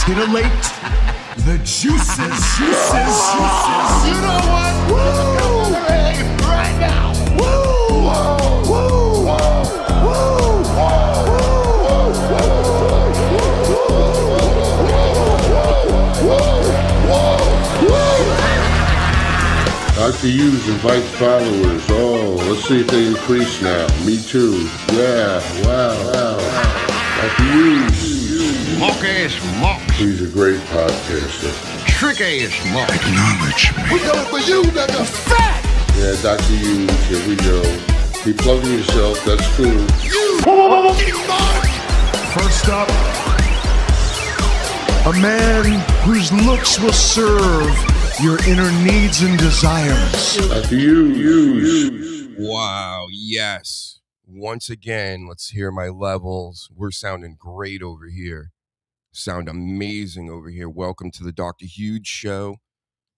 Titillate the juices. You know what? Woo! Right now. Woo! Woo! Dr. Hughes invites followers. Oh, let's see if they increase now. Me too. Yeah, wow. Dr. Hughes. Mock-ass mock. He's a great podcaster. Trick-ass mock. Acknowledge me. We coming for you, nigga. Fat! Yeah, Dr. Hughes, here we go. Keep plugging yourself, that's cool. You First up, a man whose looks will serve your inner needs and desires. Dr. Hughes. Wow, yes. Once again, let's hear my levels. We're sounding great over here. Sound amazing over here. Welcome to the Dr. Huge Show.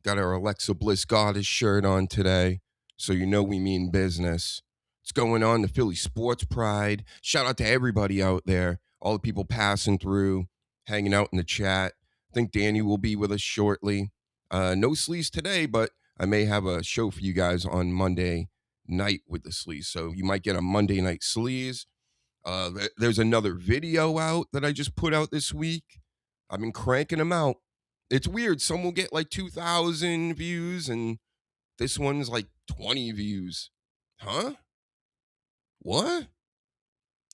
Got our Alexa Bliss Goddess shirt on today, so you know we mean business. What's going on? The Philly Sports Pride. Shout out to everybody out there, all the people passing through, hanging out in the chat. I think Danny will be with us shortly. No sleaze today, but I may have a show for you guys on Monday night with the sleaze, so you might get a Monday night sleaze. There's another video out that I just put out this week. I've been cranking them out. It's weird. Some will get like 2,000 views, and this one's like 20 views. Huh? What?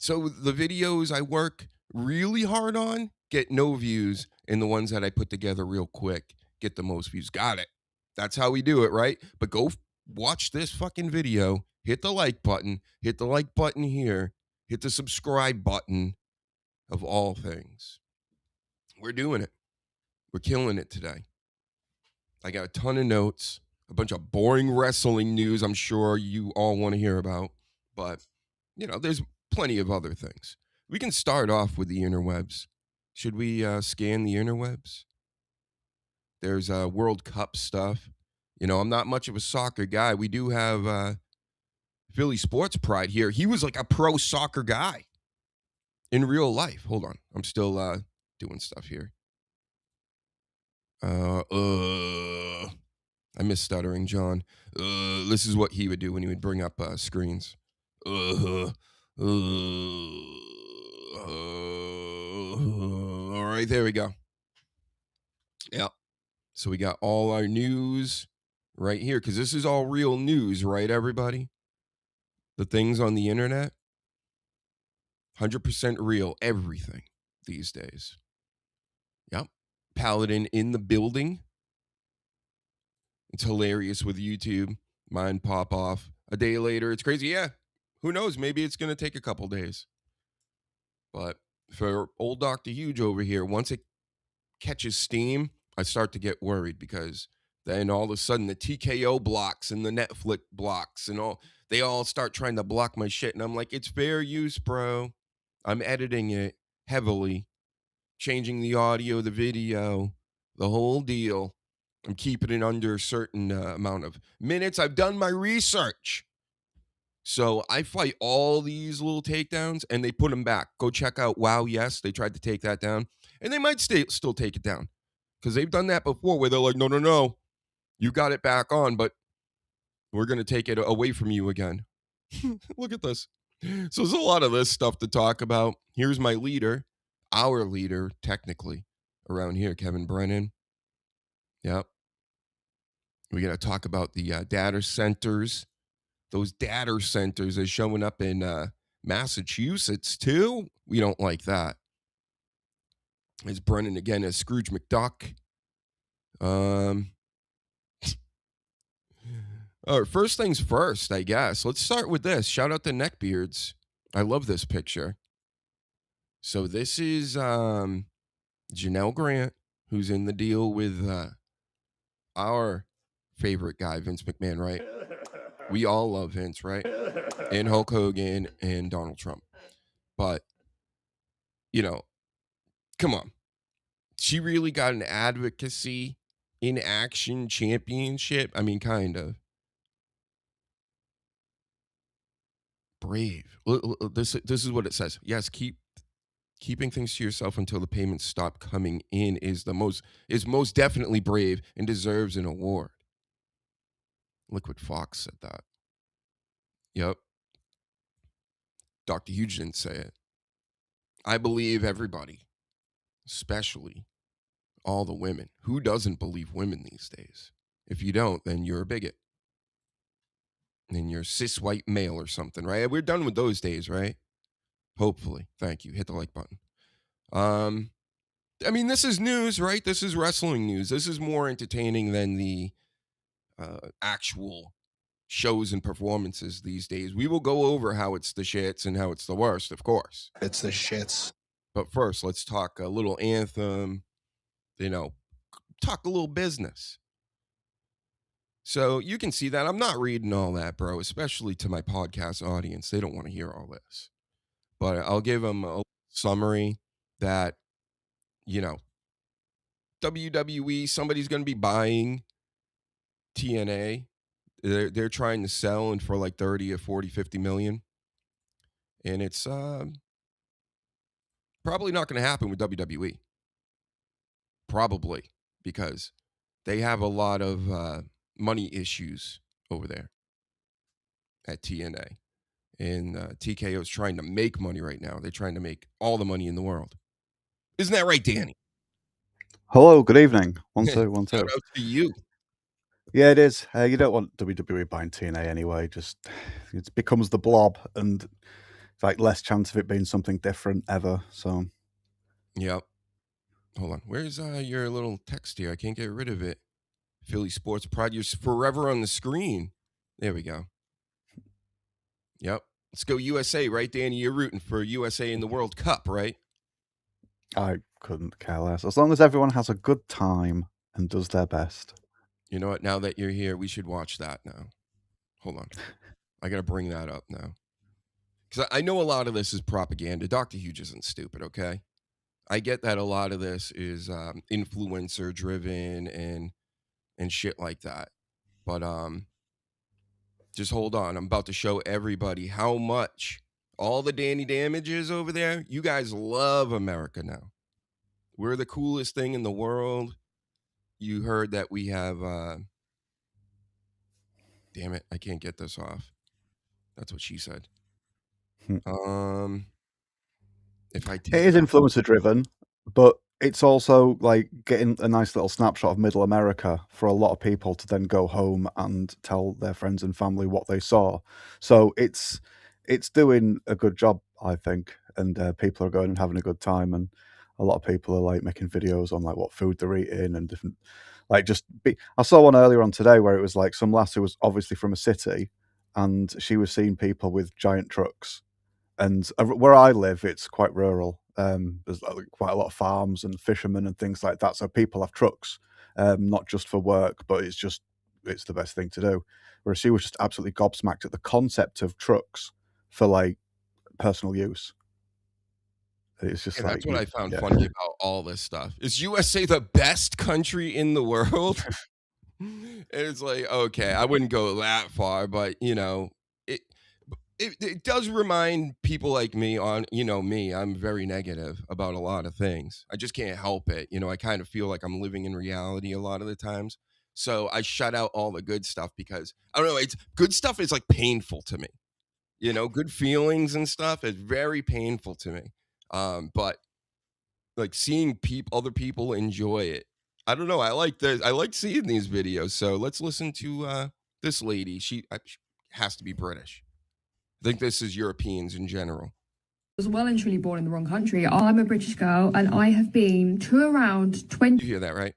So the videos I work really hard on get no views, and the ones that I put together real quick get the most views. Got it. That's how we do it, right? But go watch this fucking video. Hit the like button. Hit the like button here. Hit the subscribe button, of all things. We're doing it. We're killing it today. I got a ton of notes, a bunch of boring wrestling news I'm sure you all want to hear about. But, you know, there's plenty of other things. We can start off with the interwebs. Should we scan the interwebs? There's World Cup stuff. You know, I'm not much of a soccer guy. We do have Philly Sports Pride here. He was like a pro soccer guy in real life. Hold on. I'm still doing stuff here. I miss stuttering, John. This is what he would do when he would bring up screens. All right, there we go. Yeah. So we got all our news right here, because this is all real news, right, everybody? The things on the internet, 100% real, everything these days. Yep. Paladin in the building. It's hilarious with YouTube. Mine pop off a day later. It's crazy. Yeah. Who knows? Maybe it's going to take a couple days. But for old Dr. Huge over here, once it catches steam, I start to get worried, because then all of a sudden the TKO blocks and the Netflix blocks and all, they all start trying to block my shit. And I'm like, it's fair use, bro. I'm editing it heavily, changing the audio, the video, the whole deal. I'm keeping it under a certain amount of minutes. I've done my research. So I fight all these little takedowns, and they put them back. Go check out Wow Yes. They tried to take that down, and they might still take it down. because they've done that before where they're like, no, you got it back on, but we're going to take it away from you again. Look at this. So there's a lot of this stuff to talk about. Here's my leader, our leader, technically, around here, Kevin Brennan. Yep. We're going to talk about the data centers. Those data centers are showing up in Massachusetts, too. We don't like that. It's Brennan again as Scrooge McDuck. All right, first things first, I guess. Let's start with this. Shout out to Neckbeards. I love this picture. So this is Janelle Grant, who's in the deal with our favorite guy, Vince McMahon, right? We all love Vince, right? And Hulk Hogan and Donald Trump. But, come on. She really got an advocacy in action championship. I mean, kind of. Brave. This is what it says. Yes, keeping things to yourself until the payments stop coming in is most definitely brave and deserves an award. Liquid Fox said that. Yep. Dr. Huge didn't say it. I believe everybody, especially all the women. Who doesn't believe women these days? If you don't, then you're a bigot. And you're a cis white male or something, right? We're done with those days, right? Hopefully. Thank you. Hit the like button. I mean, this is news, right? This is wrestling news. This is more entertaining than the actual shows and performances these days. We will go over how it's the shits and how it's the worst, of course. It's the shits. But first, let's talk a little anthem, talk a little business. So you can see that I'm not reading all that, bro, especially to my podcast audience. They don't want to hear all this. But I'll give them a summary that, WWE, somebody's going to be buying TNA. They're trying to sell and for like 30 or 40, 50 million. And it's probably not going to happen with WWE. Probably because they have a lot of money issues over there at TNA. And TKO is trying to make money right now. They're trying to make all the money in the world. Isn't that right, Danny? Hello, good evening. 1 2 1 2. Shout out to you. Yeah, it is. You don't want WWE buying TNA anyway. Just it becomes the blob, and it's like less chance of it being something different ever. So, Yep. Hold on. Where's your little text here? I can't get rid of it. Philly Sports Pride. You're forever on the screen. There we go. Yep. Let's go USA, right, Danny? You're rooting for USA in the World Cup, right? I couldn't care less. As long as everyone has a good time and does their best. You know what? Now that you're here, we should watch that now. Hold on. I got to bring that up now. Because I know a lot of this is propaganda. Dr. Huge isn't stupid, okay? I get that a lot of this is influencer-driven and shit like that. But just hold on. I'm about to show everybody how much all the Danny damages over there. You guys love America now. We're the coolest thing in the world. You heard that we have damn it, I can't get this off. That's what she said. If I take It is influencer driven, but it's also like getting a nice little snapshot of Middle America for a lot of people to then go home and tell their friends and family what they saw. So it's doing a good job, I think, and people are going and having a good time, and a lot of people are like making videos on like what food they're eating and different. Like I saw one earlier on today where it was like some lass who was obviously from a city, and she was seeing people with giant trucks. And where I live, it's quite rural. There's quite a lot of farms and fishermen and things like that. So people have trucks, not just for work, but it's the best thing to do. Whereas she was just absolutely gobsmacked at the concept of trucks for like personal use. It's just that's what I found funny about all this stuff. Is USA the best country in the world? It's like, okay, I wouldn't go that far, but it does remind people like me on, me, I'm very negative about a lot of things. I just can't help it. I kind of feel like I'm living in reality a lot of the times. So I shut out all the good stuff because I don't know, it's good stuff is like painful to me. Good feelings and stuff is very painful to me. But like seeing other people enjoy it. I don't know. I like this. I like seeing these videos. So let's listen to this lady. She has to be British. I think this is Europeans in general. I was well and truly born in the wrong country. I'm a British girl and I have been to around 20. You hear that, right?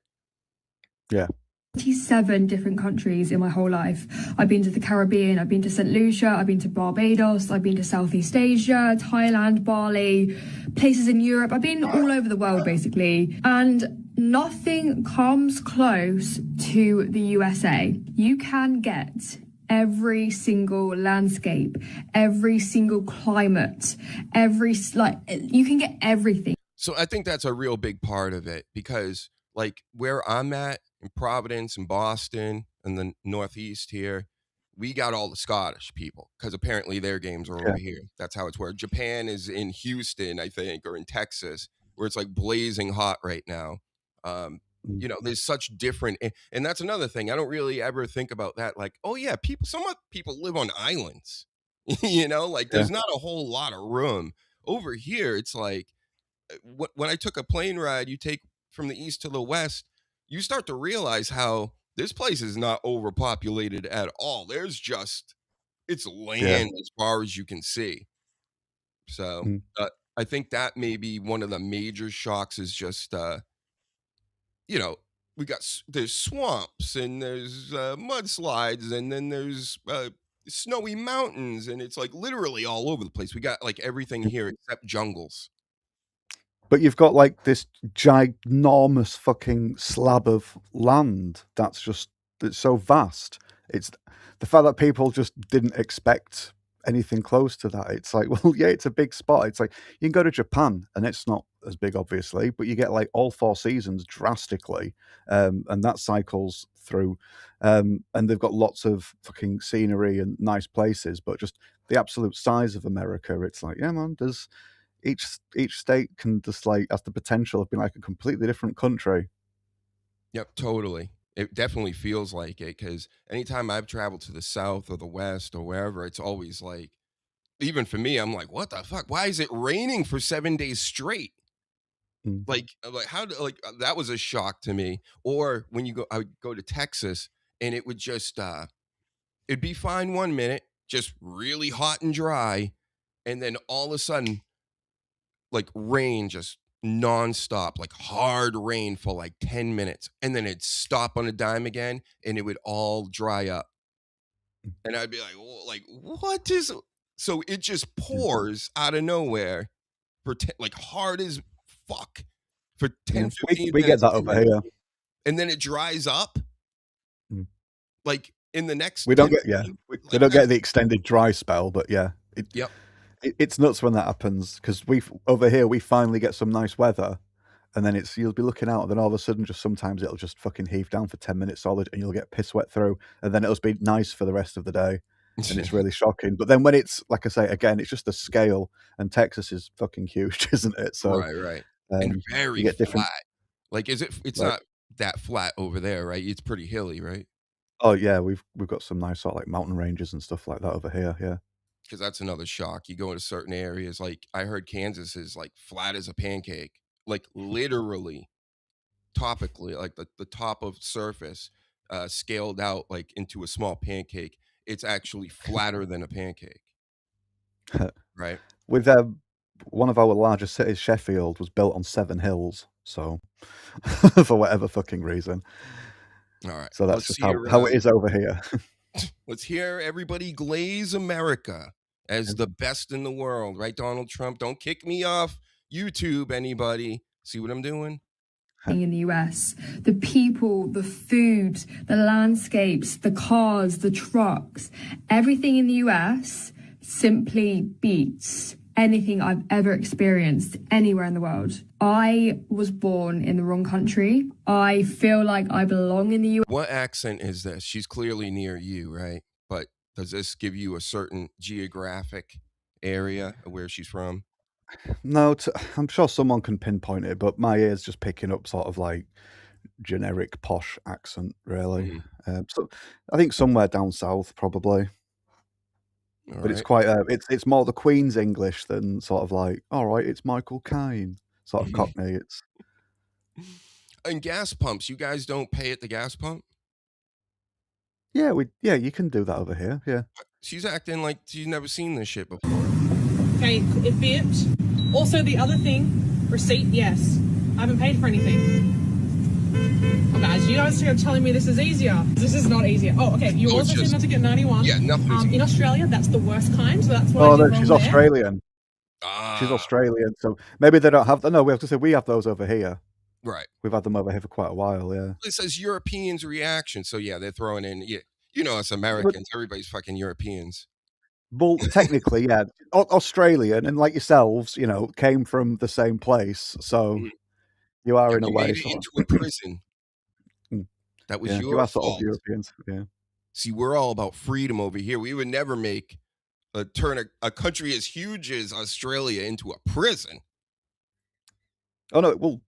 Yeah. 27 different countries in my whole life. I've been to the Caribbean, I've been to St. Lucia, I've been to Barbados, I've been to Southeast Asia, Thailand, Bali, places in Europe. I've been all over the world basically. And nothing comes close to the USA. You can get every single landscape, every single climate, you can get everything. So I think that's a real big part of it because like where I'm at in Providence and Boston and the Northeast here, we got all the Scottish people because apparently their games are over here. That's how it's worked. Japan is in Houston, I think, or in Texas, where it's like blazing hot right now. There's such different, and that's another thing. I don't really ever think about that. Like, oh yeah, some people live on islands, there's not a whole lot of room over here. It's like when I took a plane ride, you take from the east to the west, you start to realize how this place is not overpopulated at all. It's land as far as you can see. So I think that may be one of the major shocks is just, there's swamps and there's mudslides and then there's snowy mountains and it's like literally all over the place. We got like everything here except jungles. But you've got like this ginormous fucking slab of land it's so vast. It's the fact that people just didn't expect anything close to that. It's like, well, yeah, it's a big spot. It's like you can go to Japan and it's not as big, obviously, but you get like all 4 seasons drastically, and that cycles through. And they've got lots of fucking scenery and nice places, but just the absolute size of America, it's like, yeah, man, there's. Each state can just like has the potential of being like a completely different country. Yep, totally. It definitely feels like it because anytime I've traveled to the South or the West or wherever, it's always like, even for me, I'm like, what the fuck? Why is it raining for 7 days straight? Like that was a shock to me. Or when I would go to Texas and it would just, it'd be fine 1 minute, just really hot and dry. And then all of a sudden, like rain just nonstop, like hard rain for like 10 minutes. And then it'd stop on a dime again and it would all dry up. And I'd be like, well, like, what is it? So it just pours out of nowhere for like hard as fuck for 10, 15 we minutes. get that over here. And then it dries up. Like in the next we don't get we don't get the extended dry spell, but yeah. It's nuts when that happens because over here we finally get some nice weather, and then you'll be looking out, and then all of a sudden, just sometimes it'll just fucking heave down for 10 minutes solid, and you'll get piss wet through, and then it'll be nice for the rest of the day, and it's really shocking. But then when it's like I say again, it's just the scale, and Texas is fucking huge, isn't it? So right, and very flat. Different... Like, is it? It's not that flat over there, right? It's pretty hilly, right? Oh yeah, we've got some nice sort of like mountain ranges and stuff like that over here. Yeah. Because that's another shock. You go into certain areas, like I heard Kansas is like flat as a pancake, like literally topically, like the top of surface scaled out like into a small pancake. It's actually flatter than a pancake. Right. With one of our largest cities, Sheffield, was built on 7 hills. So for whatever fucking reason. All right. So that's just how it is over here. Let's hear everybody glaze America as the best in the world, right, Donald Trump? Don't kick me off YouTube, anybody. See what I'm doing? In the US, the people, the food, the landscapes, the cars, the trucks, everything in the US simply beats anything I've ever experienced anywhere in the world. I was born in the wrong country. I feel like I belong in the US. What accent is this? She's clearly near you, right? But Does this give you a certain geographic area of where she's from? No, I'm sure someone can pinpoint it, but my ear's just picking up sort of like generic posh accent, really. So I think somewhere down south, probably. All But it's right. quite it's more the Queen's English than sort of like, all right, it's Michael Caine sort of Cockney. It's And gas pumps, you guys don't pay at the gas pump? yeah, you can do that over here. Yeah. She's acting like she's never seen this shit before. Okay, it bipped. Also, the other thing, receipt, yes. I haven't paid for anything. Oh, guys, you guys are telling me this is easier. This is not easier. Oh, okay, you Oh, it's also said just- not to get 91. Yeah, nothing. In Australia, that's the worst kind, so that's why Oh, I did no, wrong she's there. Australian. She's Ah, Australian, so maybe they don't have. No, we have to say we have those over here. right. We've had them over here for quite a while. Yeah. It says Europeans reaction. So yeah, they're throwing in. Yeah, you know us Americans. Everybody's fucking Europeans. Well, technically, yeah, Australian and like yourselves, came from the same place, so you are Yeah, in a we way made it sort into a prison. Mm. That was yeah, your you are sort fault. of Europeans. Yeah. See, we're all about freedom over here. We would never make turn a country as huge as Australia into a prison. Oh no, well,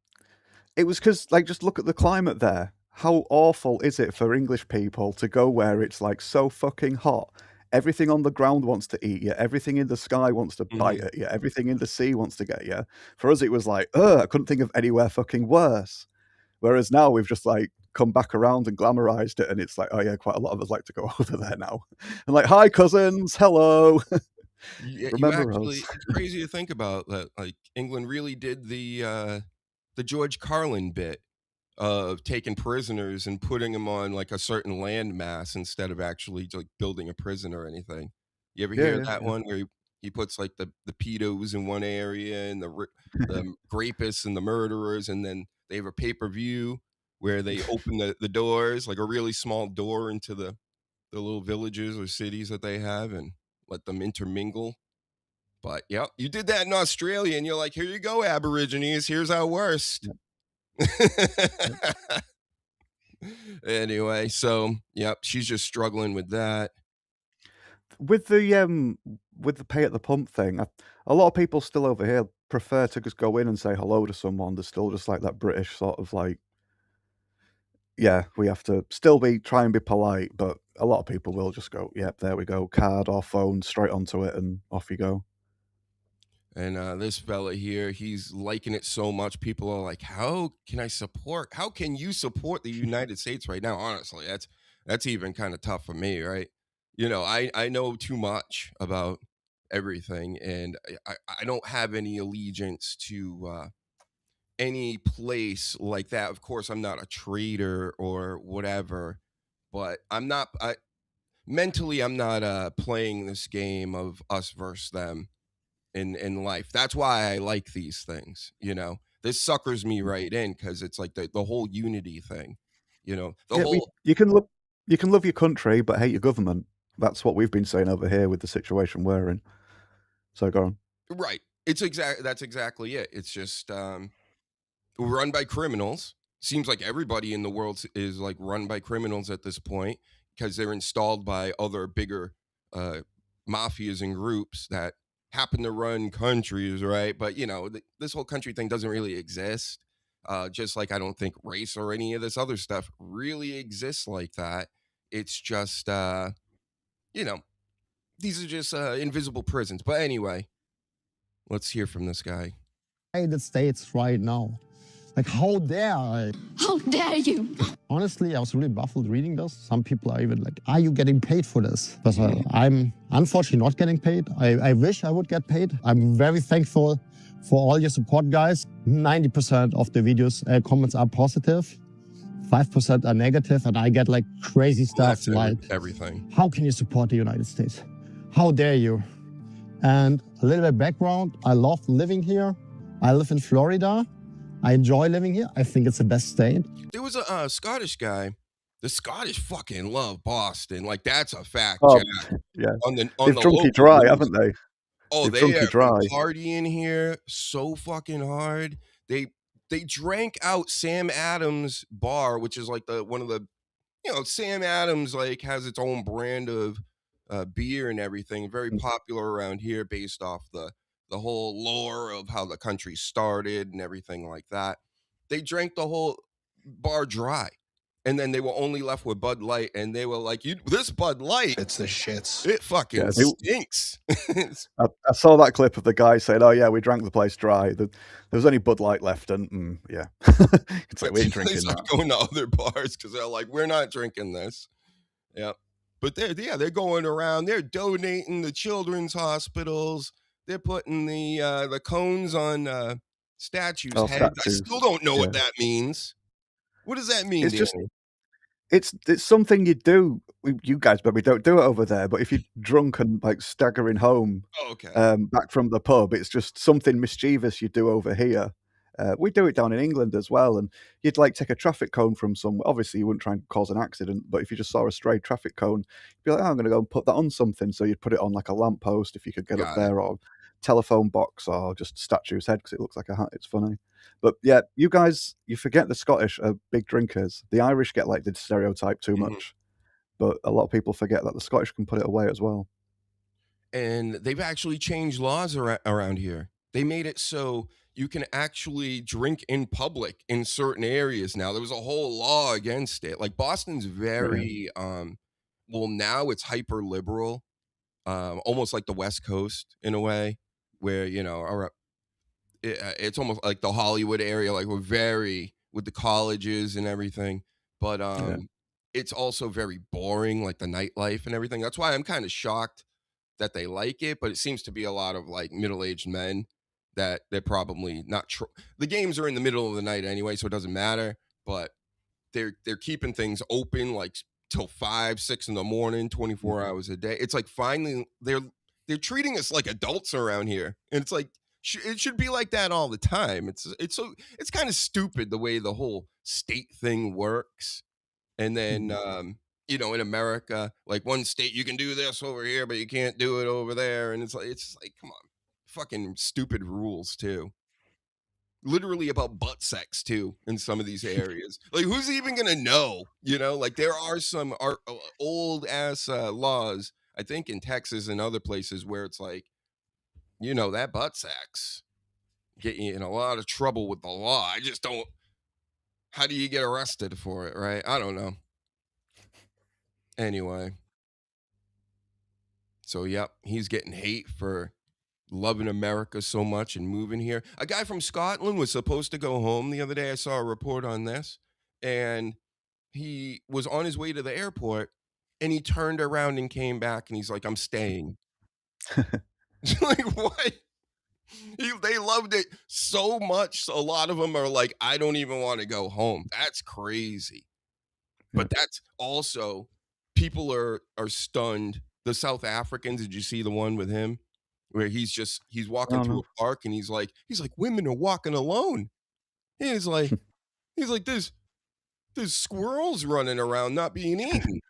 it was because like just look at the climate there. How awful is it for English people to go where it's like so fucking hot? Everything on the ground wants to eat you. Everything in the sky wants to bite at you. Everything in the sea wants to get you. For us, it was like, I couldn't think of anywhere fucking worse. Whereas now we've just like come back around and glamorized it, and it's like, oh yeah, quite a lot of us like to go over there now. And like, hi cousins, hello. You Remember actually, us? it's crazy to think about that. Like England really did the George Carlin bit of taking prisoners and putting them on like a certain land mass instead of actually like building a prison or anything. You ever hear that one where he puts like the pedos in one area and the rapists and the murderers, and then they have a pay-per-view where they open the doors, like a really small door into the little villages or cities that they have, and let them intermingle. But yeah, you did that in Australia, and you're like, here you go, Aborigines. Here's our worst. Anyway, so yep, she's just struggling with that. With the pay at the pump thing, a lot of people still over here prefer to just go in and say hello to someone. There's still just like that British sort of like, yeah, we have to still try and be polite, but a lot of people will just go, yep, there we go, card or phone, straight onto it, and off you go. And this fella here, he's liking it so much. People are like, how can you support the United States right now? Honestly, that's even kind of tough for me, right? I know too much about everything, and I don't have any allegiance to any place like that. Of course, I'm not a traitor or whatever, but mentally, I'm not playing this game of us versus them in life. That's why I like these things. This suckers me right in because it's like the whole unity thing. You can love your country but hate your government. That's what we've been saying over here with the situation we're in. So go on. Right. That's exactly it. It's just run by criminals. Seems like everybody in the world is like run by criminals at this point because they're installed by other bigger mafias and groups that happen to run countries, right? But this whole country thing doesn't really exist. Just like I don't think race or any of this other stuff really exists like that. It's just these are just invisible prisons. But anyway, let's hear from this guy. United States right now. Like, how dare I? How dare you? Honestly, I was really baffled reading this. Some people are even like, are you getting paid for this? Because I'm unfortunately not getting paid. I wish I would get paid. I'm very thankful for all your support, guys. 90% of the videos comments are positive. 5% are negative, and I get like crazy stuff like everything. How can you support the United States? How dare you? And a little bit of background, I love living here. I live in Florida. I enjoy living here. I think it's the best state. There was a Scottish guy. The Scottish fucking love Boston. Like, that's a fact, Oh, Jack. yeah. On They've the drunk you local dry, news. haven't they? Oh, They've they drunk you have dry. been partying here so fucking hard. They drank out Sam Adams bar, which is like one of the Sam Adams like has its own brand of beer and everything, very popular around here based off the whole lore of how the country started and everything like that. They drank the whole bar dry, and then they were only left with Bud Light, and they were like, this Bud Light, It's the shits. it fucking Yeah, stinks. I saw that clip of the guy saying, "Oh yeah, we drank the place dry. There was only Bud Light left, and yeah, it's like we ain't They drinking start that." going to other bars because they're like, we're not drinking this. Yeah. But they're going around, they're donating the children's hospitals, they're putting the cones on statues' Oh, heads. I statues. still don't know what Yeah. that means. What does that mean, It's just Danny? it's something you do. You guys probably don't do it over there, but if you're drunk and like staggering home Oh, okay. back from the pub, it's just something mischievous you do over here. We do it down in England as well, and you'd like take a traffic cone from somewhere. Obviously, you wouldn't try and cause an accident, but if you just saw a stray traffic cone, you'd be like, "Oh, I'm going to go and put that on something." So you'd put it on like a lamppost if you could get up Got it. there, or telephone box, or just statue's head because it looks like a hat. It's funny. But yeah, you guys, you forget the Scottish are big drinkers. The Irish get like the stereotype too much, but a lot of people forget that the Scottish can put it away as well. And they've actually changed laws around here. They made it so you can actually drink in public in certain areas now. There was a whole law against it. Like Boston's very well, now it's hyper liberal, almost like the West Coast in a way, where it's almost like the Hollywood area. Like we're very with the colleges and everything, but it's also very boring, like the nightlife and everything. That's why I'm kind of shocked that they like it, but it seems to be a lot of like middle-aged men that they're probably not the games are in the middle of the night anyway, so it doesn't matter, but they're keeping things open like till 5-6 in the morning, 24 hours a day. It's like finally they're treating us like adults around here, and it's like it should be like that all the time. It's kind of stupid the way the whole state thing works. And then in America, like one state you can do this over here, but you can't do it over there. And it's like, come on, fucking stupid rules too. Literally about butt sex too in some of these areas. Like who's even gonna know? Like there are some old ass laws, I think in Texas and other places where it's like, that butt sex get you in a lot of trouble with the law. I just don't. How do you get arrested for it, right? I don't know. Anyway, so yep, he's getting hate for loving America so much and moving here. A guy from Scotland was supposed to go home the other day. I saw a report on this, and he was on his way to the airport, and he turned around and came back, and he's like, "I'm staying." Like what? They loved it so much. So a lot of them are like, "I don't even want to go home." That's crazy. But that's also people are stunned. The South Africans, did you see the one with him where he's walking through a park and he's like women are walking alone. He's like there's squirrels running around not being eaten.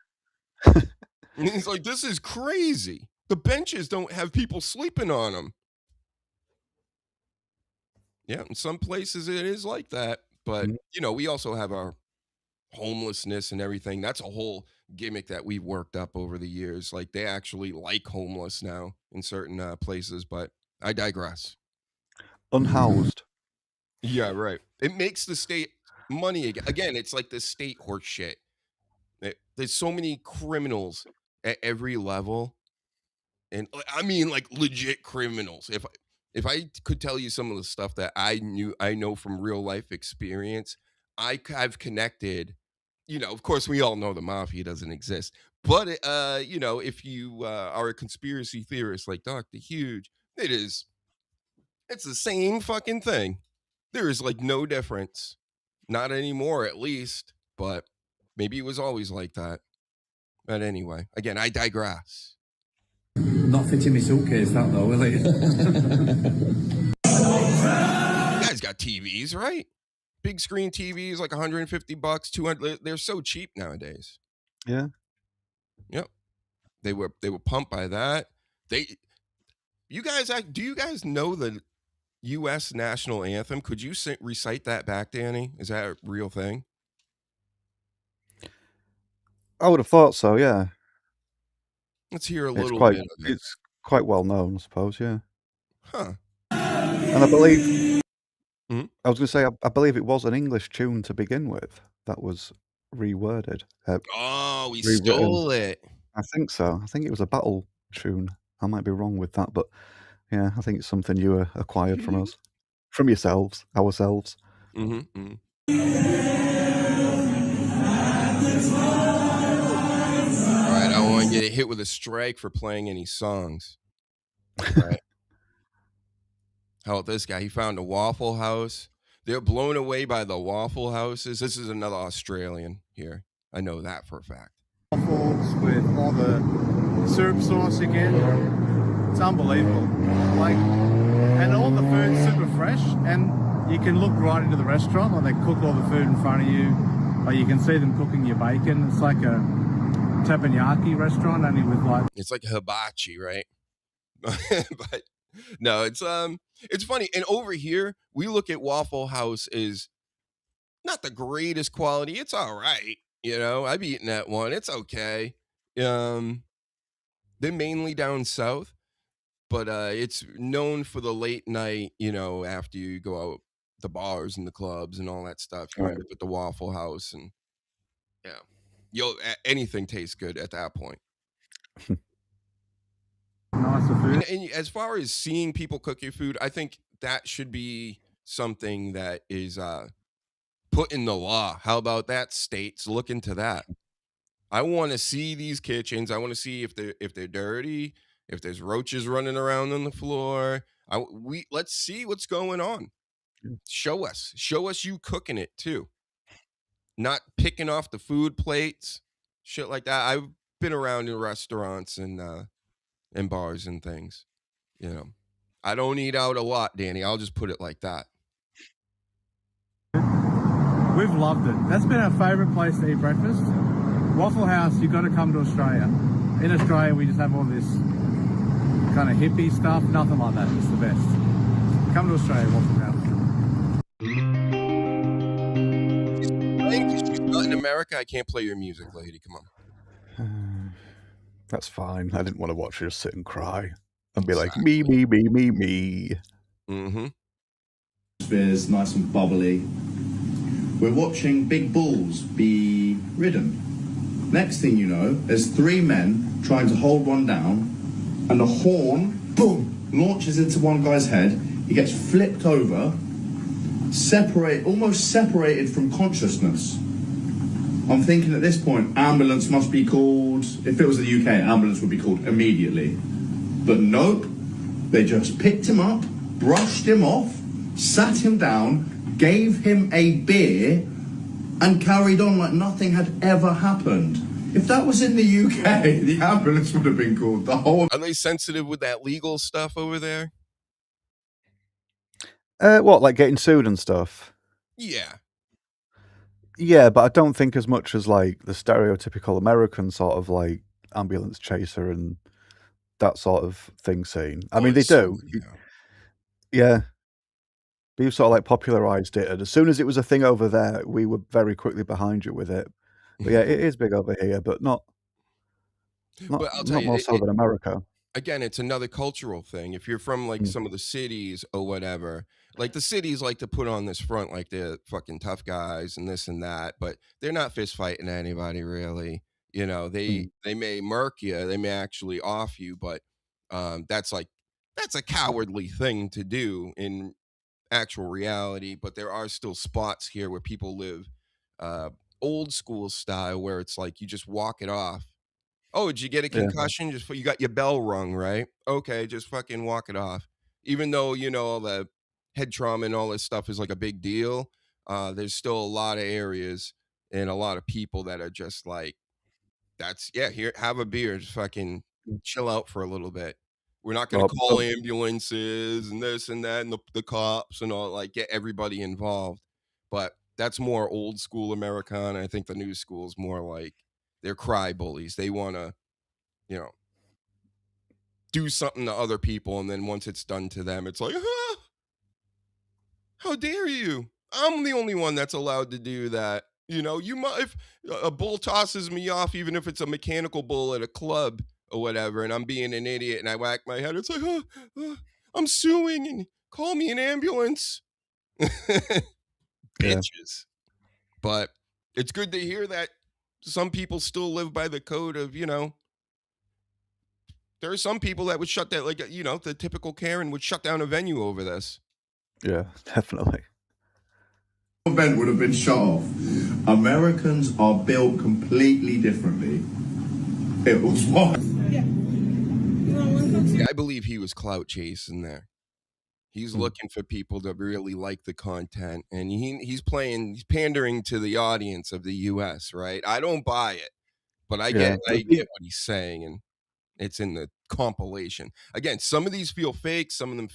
And he's like, this is crazy. The benches don't have people sleeping on them. Yeah, in some places it is like that, but we also have our homelessness and everything. That's a whole gimmick that we've worked up over the years. Like they actually like homeless now in certain places, but I digress. Unhoused. Yeah, right. It makes the state money again. It's like the state horse shit. There's so many criminals at every level, and I mean like legit criminals. If I could tell you some of the stuff that I know from real life experience, I've connected. Of course, we all know the mafia doesn't exist, but if you are a conspiracy theorist like Dr. Huge, it's the same fucking thing. There is like no difference, not anymore at least, but maybe it was always like that. But anyway, again, I digress. Not fitting my suitcase, that though, will it? You guys got TVs, right? Big screen TVs, like $150, $200. They're so cheap nowadays. Yeah. Yep. They were pumped by that. Do you guys know the U.S. national anthem? Could you recite that back, Danny? Is that a real thing? I would have thought so, yeah. Let's hear a It's little quite bit of it. it's quite well known, I suppose. Yeah, Huh. and I believe Mhm. I was going to say I believe it was an English tune to begin with that was reworded, Oh, we rewritten. stole it. I think so. I think it was a battle tune. I might be wrong with that, but yeah, I think it's something you acquired from us, from yourselves, ourselves. Mm-hmm. All right, I don't want to get hit with a strike for playing any songs. All right. How about this guy? He found a Waffle House. They're blown away by the Waffle Houses. This is another Australian here. I know that for a fact. Waffles with all the syrup sauce you get. It's unbelievable. Like, and all the food's super fresh, and you can look right into the restaurant, like they cook all the food in front of you. Like you can see them cooking your bacon. It's like a teppanyaki restaurant, only with like... It's like hibachi, right? But no, it's funny. And over here, we look at Waffle House as not the greatest quality. It's all right. I've eaten that one. It's okay. They're mainly down south, but it's known for the late night, after you go out the bars and the clubs and all that stuff. You end up at the Waffle House, and anything tastes good at that point. And as far as seeing people cook your food, I think that should be something that is put in the law. How about that, states? Look into that. I want to see these kitchens. I want to see if they're dirty, if there's roaches running around on the floor. Let's see what's going on. Show us you cooking it too. Not picking off the food plates, shit like that. I've been around in restaurants and bars and things. I don't eat out a lot, Danny. I'll just put it like that. We've loved it. That's been our favourite place to eat breakfast. Waffle House, you've got to come to Australia. In Australia, we just have all this kind of hippie stuff. Nothing like that. It's the best. Come to Australia, Waffle House. She's not in America. I can't play your music, lady. Come on. That's fine. I didn't want to watch her just sit and cry and be like, me. Mm-hmm. It's nice and bubbly. We're watching big bulls be ridden. Next thing you know, there's three men trying to hold one down, and the horn, boom, launches into one guy's head. He gets flipped over, almost separated from consciousness. I'm thinking at this point, ambulance must be called. If it was the UK, ambulance would be called immediately. But nope, they just picked him up, brushed him off, sat him down, gave him a beer, and carried on like nothing had ever happened. If that was in the UK, the ambulance would have been called. Are they sensitive with that legal stuff over there? What, like getting sued and stuff? Yeah. Yeah, but I don't think as much as like the stereotypical American sort of like ambulance chaser and that sort of thing scene. I mean, they do. Yeah. But you sort of like popularized it. And as soon as it was a thing over there, we were very quickly behind you with it. But yeah, it is big over here, but not more so than America. Again, it's another cultural thing. If you're from like some of the cities or whatever, like the cities like to put on this front like they're fucking tough guys and this and that, but they're not fist fighting anybody really. They may murk you, they may actually off you, but that's a cowardly thing to do in actual reality. But there are still spots here where people live old school style, where it's like you just walk it off. Oh, did you get a concussion? Just you got your bell rung, right? Okay, just fucking walk it off. Even though all the head trauma and all this stuff is like a big deal, there's still a lot of areas and a lot of people that are just like, here, have a beer, just fucking chill out for a little bit. We're not going to call ambulances and this and that and the cops and all, like get everybody involved. But that's more old school Americana. I think the new school is more like they're cry bullies. They want to, do something to other people, and then once it's done to them, it's like, how dare you? I'm the only one that's allowed to do that. If a bull tosses me off, even if it's a mechanical bull at a club, or whatever, and I'm being an idiot and I whack my head. It's like, I'm suing and call me an ambulance. Bitches. But it's good to hear that some people still live by the code of, there are some people that would shut that, like, the typical Karen would shut down a venue over this. Yeah, definitely. Event would have been shut off. Americans are built completely differently. It was what? Yeah, I believe he was clout chasing there. He's looking for people that really like the content, and he's pandering to the audience of the U.S., right? I don't buy it, but I get what he's saying, and it's in the compilation. Again, some of these feel fake, some of them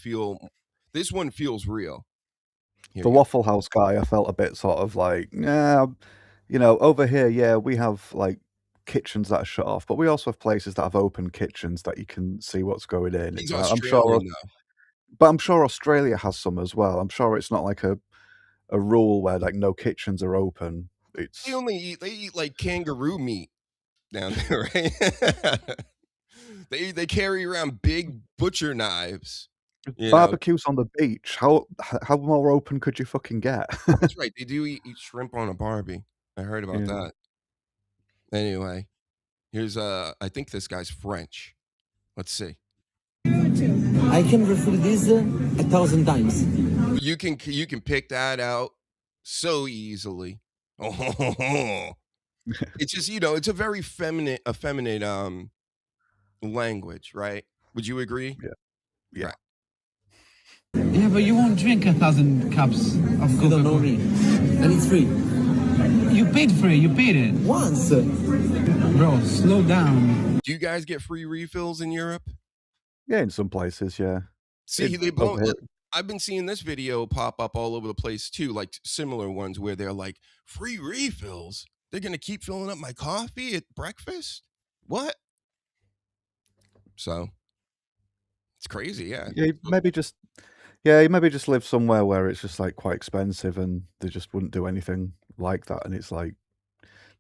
this one feels real. The Waffle House guy, I felt a bit sort of like, over here, we have like kitchens that are shut off, but we also have places that have open kitchens that you can see what's going in. He's Australian, though. But I'm sure Australia has some as well. I'm sure it's not like a rule where like no kitchens are open. It's they eat like kangaroo meat down there, right? they carry around big butcher knives. Barbecues on the beach. How more open could you fucking get? That's right. They do eat shrimp on a Barbie. I heard about that. Anyway, here's I think this guy's French. Let's see. I can refill this 1,000 times. You can pick that out so easily. It's just, it's a very effeminate language, right? Would you agree? Yeah. Right. Yeah, but you won't drink 1,000 cups of Coca-Cola. You don't know me. And it's free. You paid for it. You paid it. Once. Bro, slow down. Do you guys get free refills in Europe? Yeah, in some places, yeah. See, I've been seeing this video pop up all over the place too, like similar ones where they're like, free refills? They're going to keep filling up my coffee at breakfast? What? So, it's crazy, yeah. Yeah, maybe just live somewhere where it's just like quite expensive and they just wouldn't do anything like that, and it's like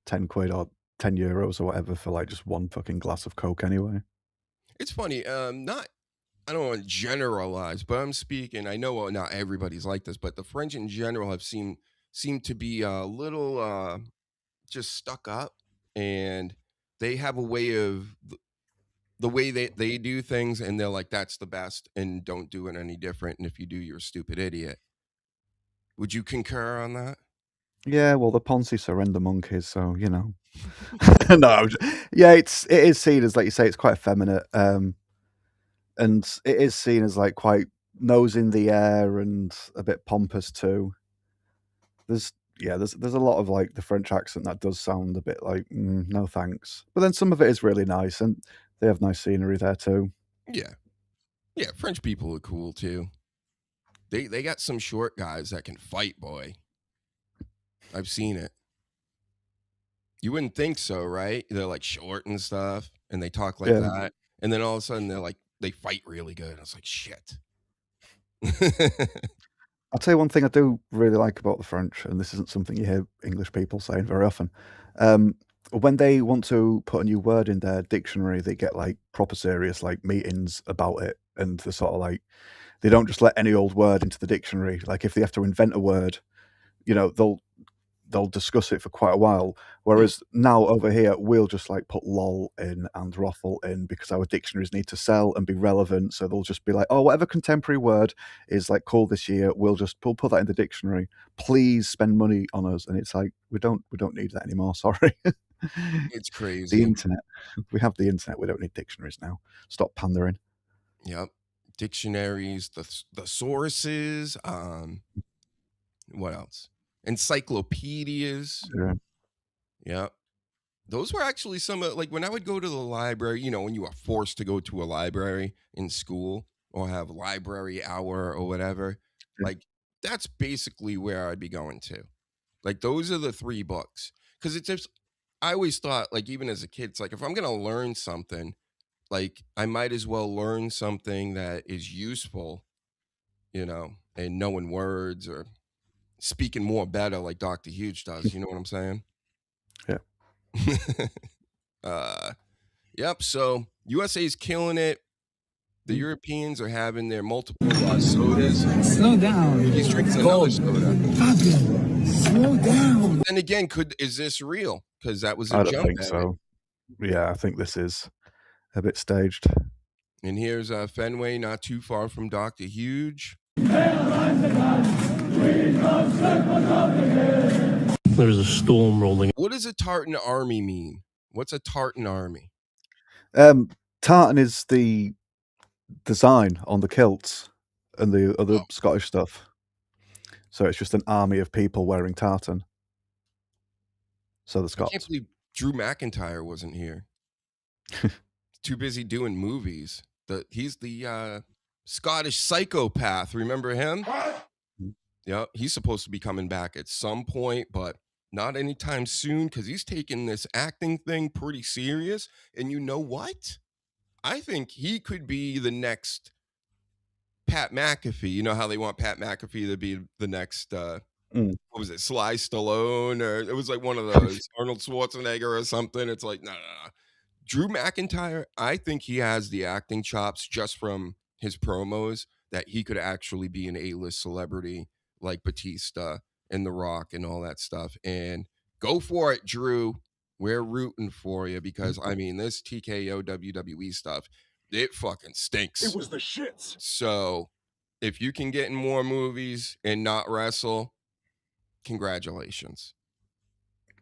10 quid or 10 euros or whatever for like just one fucking glass of Coke anyway. It's funny, I don't want to generalize, but I'm speaking, I know not everybody's like this, but the French in general have seemed to be a little just stuck up, and they have a way of the way they do things, and they're like, that's the best, and don't do it any different, and if you do, you're a stupid idiot. Would you concur on that? Yeah, well, the Ponzi surrender monkeys, so no, it is seen as, like you say, it's quite effeminate, and it is seen as like quite nose in the air and a bit pompous too. There's a lot of like the French accent that does sound a bit like no thanks, but then some of it is really nice, and they have nice scenery there too. Yeah, French people are cool too. They got some short guys that can fight, boy. I've seen it. You wouldn't think so, right? They're like short and stuff, and they talk like that, and then all of a sudden they fight really good. I was like, shit. I'll tell you one thing I do really like about the French, and this isn't something you hear English people saying very often. When they want to put a new word in their dictionary, they get like proper serious like meetings about it, and they're sort of like, they don't just let any old word into the dictionary. Like if they have to invent a word, they'll discuss it for quite a while. Whereas now over here, we'll just like put lol in and roffle in because our dictionaries need to sell and be relevant. So they'll just be like, oh, whatever contemporary word is like cool this year, we'll put that in the dictionary. Please spend money on us. And it's like, we don't need that anymore. Sorry. It's crazy. The internet. We have the internet. We don't need dictionaries now. Stop pandering. Yep. Dictionaries, the sources, what else? Encyclopedias. Yeah. Those were actually some of, like, when I would go to the library, when you are forced to go to a library in school or have library hour or whatever, like, that's basically where I'd be going to. Like, those are the 3 books. Because it's just, I always thought, like, even as a kid, it's like, if I'm going to learn something, like, I might as well learn something that is useful, and knowing words or speaking more better like Dr. Huge does. You know what I'm saying? Yeah. Yep. So USA's killing it. The Europeans are having their multiple sodas. Slow down. He's drinking another soda. Fabio, slow down. And again, is this real? Because that was a I don't jump think at so. Yeah, I think this is a bit staged. And here's Fenway, not too far from Dr. Huge. There's a storm rolling. What does a tartan army mean? What's a tartan army? Tartan is the design on the kilts and the other Scottish stuff. So it's just an army of people wearing tartan. So the I Scots. can't believe Drew McIntyre wasn't here. Too busy doing movies. He's the Scottish psychopath. Remember him? Yeah, he's supposed to be coming back at some point, but not anytime soon because he's taking this acting thing pretty serious. And you know what? I think he could be the next Pat McAfee. You know how they want Pat McAfee to be the next, what was it, Sly Stallone? Or it was like one of those, Arnold Schwarzenegger or something. It's like, no. Drew McIntyre, I think he has the acting chops just from his promos that he could actually be an A-list celebrity like Batista and The Rock and all that stuff. And go for it, Drew. We're rooting for you because, I mean, this TKO WWE stuff, it fucking stinks. It was the shits. So if you can get in more movies and not wrestle, congratulations.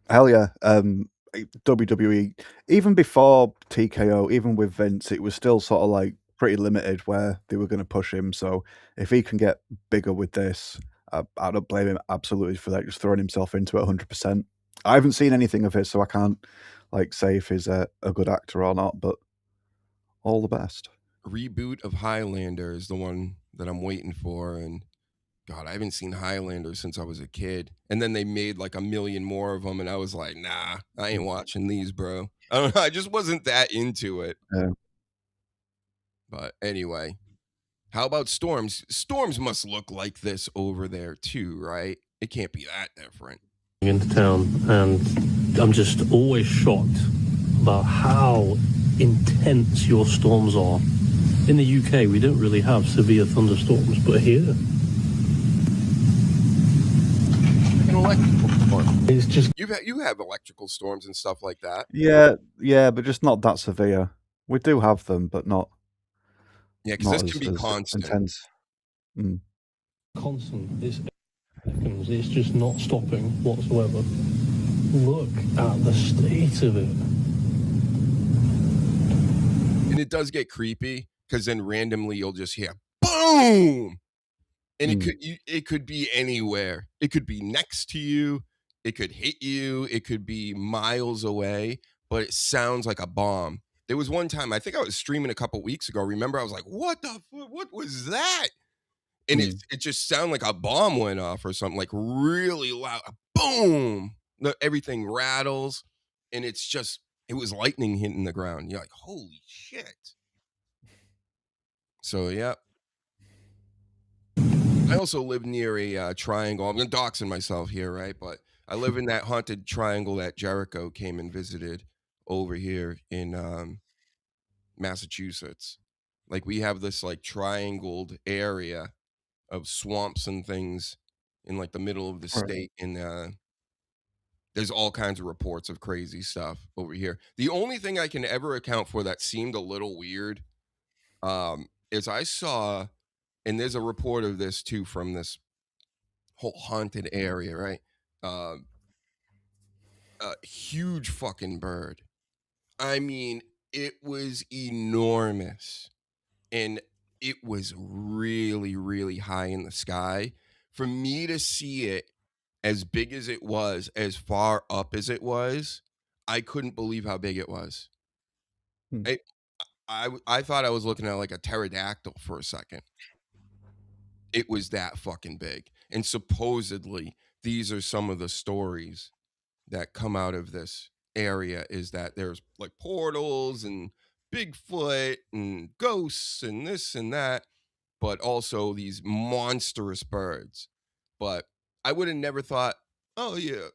Hell yeah. WWE, even before TKO, even with Vince, it was still sort of like pretty limited where they were going to push him. So if he can get bigger with this, I don't blame him absolutely for that, just throwing himself into it 100%. I haven't seen anything of his, so I can't like say if he's a good actor or not, but all the best. Reboot of Highlander is the one that I'm waiting for, and God, I haven't seen Highlander since I was a kid. And then they made like 1 million more of them, and I was like, nah, I ain't watching these, bro. I don't know, I just wasn't that into it. Yeah. But anyway, how about Storms? Storms must look like this over there too, right? It can't be that different. Into town, and I'm just always shocked about how intense your storms are. In the UK, we don't really have severe thunderstorms, but here, An electrical storm. it's just You have electrical storms and stuff like that. Yeah, but just not that severe. We do have them, but not. Yeah, because not this can be as constant. intense. constant. It's seconds. It's just not stopping whatsoever. Look at the state of it. And it does get creepy because then randomly you'll just hear boom, and it could be anywhere. It could be next to you. It could hit you. It could be miles away, but it sounds like a bomb. There was one time, I think I was streaming a couple weeks ago. Remember, I was like, "What the fuck? What was that?" And it just sounded like a bomb went off or something, like really loud. Boom! Everything rattles, and it was lightning hitting the ground. You're like, holy shit. So, yeah. I also live near a triangle. I'm doxing myself here, right? But I live in that haunted triangle that Jericho came and visited over here in Massachusetts. Like, we have this, like, triangled area of swamps and things in, like, the middle of the state. And there's all kinds of reports of crazy stuff over here. The only thing I can ever account for that seemed a little weird is I saw, and there's a report of this too from this whole haunted area, right? A huge fucking bird. I mean, it was enormous. And it was really, really high in the sky. For me to see it as big as it was, as far up as it was, I couldn't believe how big it was. I thought I was looking at like a pterodactyl for a second. It was that fucking big. And supposedly, these are some of the stories that come out of this area, is that there's like portals and Bigfoot and ghosts and this and that, but also these monstrous birds. But I would have never thought, oh yeah,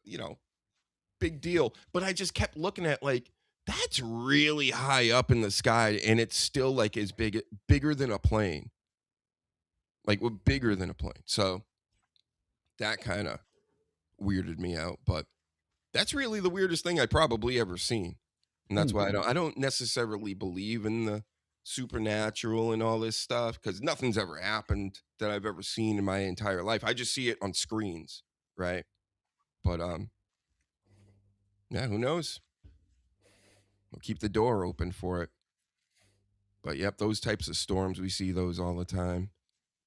big deal. But I just kept looking at like that's really high up in the sky, and it's still like as bigger than a plane. Like bigger than a plane. So that kind of weirded me out, but that's really the weirdest thing I probably ever seen. And that's why I don't necessarily believe in the supernatural and all this stuff, because nothing's ever happened that I've ever seen in my entire life. I just see it on screens, right? But yeah, who knows? We'll keep the door open for it. But yep, those types of storms, we see those all the time.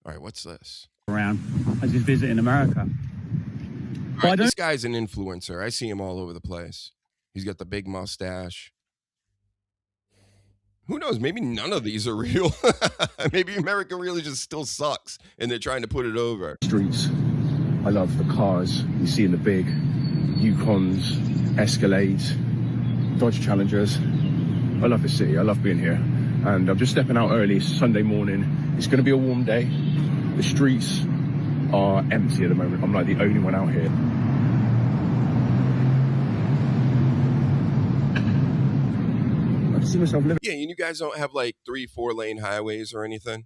All right, what's this? Around. I just visit in America. All right, this guy's an influencer. I see him all over the place. He's got the big mustache. Who knows? Maybe none of these are real. Maybe America really just still sucks, and they're trying to put it over. Streets. I love the cars you see in the big Yukons, Escalades, Dodge Challengers. I love the city. I love being here. And I'm just stepping out early. It's Sunday morning. It's going to be a warm day. The streets are empty at the moment. I'm like the only one out here. I can see myself living. Yeah, and you guys don't have like 3-4 lane highways or anything?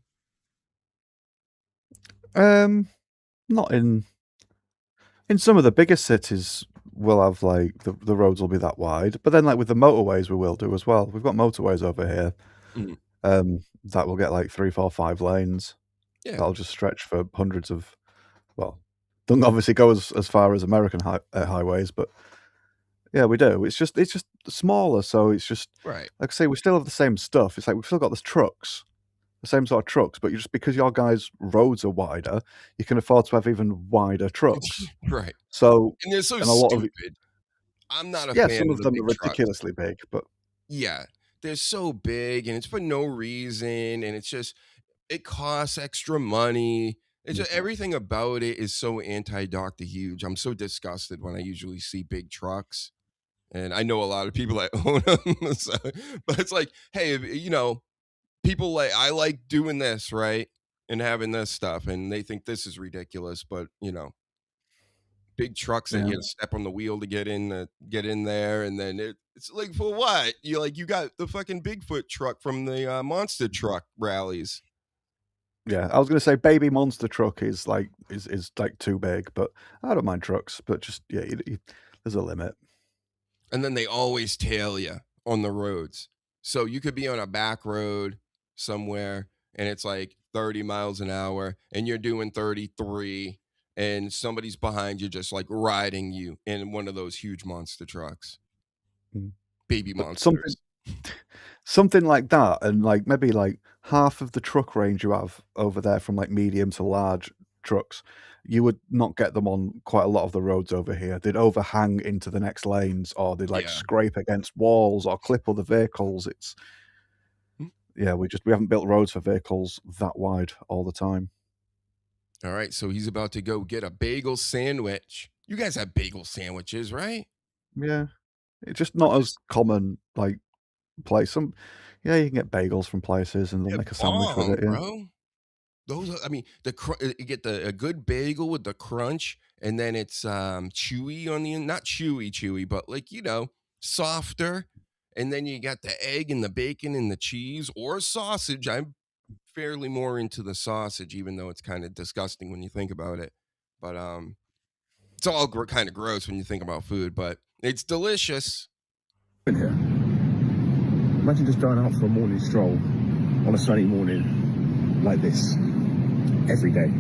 Not in some of the bigger cities. We'll have like the roads will be that wide, but then like with the motorways, we will do as well. We've got motorways over here. That will get like 3, 4, 5 lanes. Yeah, that'll just stretch for hundreds of. Well, don't obviously go as far as American highways, but yeah, we do. It's just smaller, so it's just right. Like I say, we still have the same stuff. It's like we've still got the trucks, the same sort of trucks, but just because your guys' roads are wider, you can afford to have even wider trucks. Right. So and they're so and a lot stupid. I'm not a fan some of the them big are ridiculously big, but yeah, they're so big, and it's for no reason, and it's just it costs extra money. It's just, everything about it is so anti-Dr. Huge. I'm so disgusted when I usually see big trucks, and I know a lot of people that own them. So, but it's like, hey, you know, people like I like doing this, right, and having this stuff, and they think this is ridiculous, but you know, big trucks that you step on the wheel to get in there, and then it's like, for what? You got the fucking Bigfoot truck from the monster truck rallies. Yeah, I was going to say baby monster truck is like too big, but I don't mind trucks, but just there's a limit. And then they always tail you on the roads, so you could be on a back road somewhere, and it's like 30 miles an hour, and you're doing 33, and somebody's behind you just like riding you in one of those huge monster trucks. Baby monsters. Something like that, and like maybe like half of the truck range you have over there from like medium to large trucks, you would not get them on quite a lot of the roads over here. They'd overhang into the next lanes, or they'd like scrape against walls or clip other vehicles. It's we haven't built roads for vehicles that wide all the time. All right, so he's about to go get a bagel sandwich. You guys have bagel sandwiches, right? Yeah, it's just not as common like place. You can get bagels from places and they'll make a sandwich with it. Yeah. Bro. Those are, I mean, you get a good bagel with the crunch, and then it's chewy on the end, not chewy, but like, you know, softer. And then you got the egg and the bacon and the cheese or sausage. I'm fairly more into the sausage, even though it's kind of disgusting when you think about it. But it's all kind of gross when you think about food, but it's delicious. In here. Imagine just going out for a morning stroll on a sunny morning like this every day.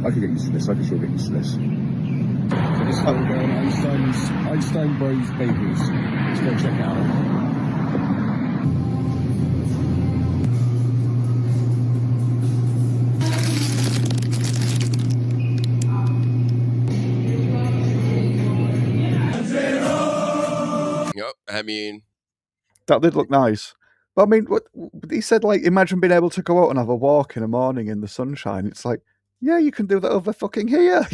I could get used to this. I could sure get used to this. So this whole Einstein Bros Babies. Let's go check it out. Yep, I mean, that did look nice. But I mean, what he said, like, imagine being able to go out and have a walk in the morning in the sunshine. It's like, yeah, you can do that over fucking here.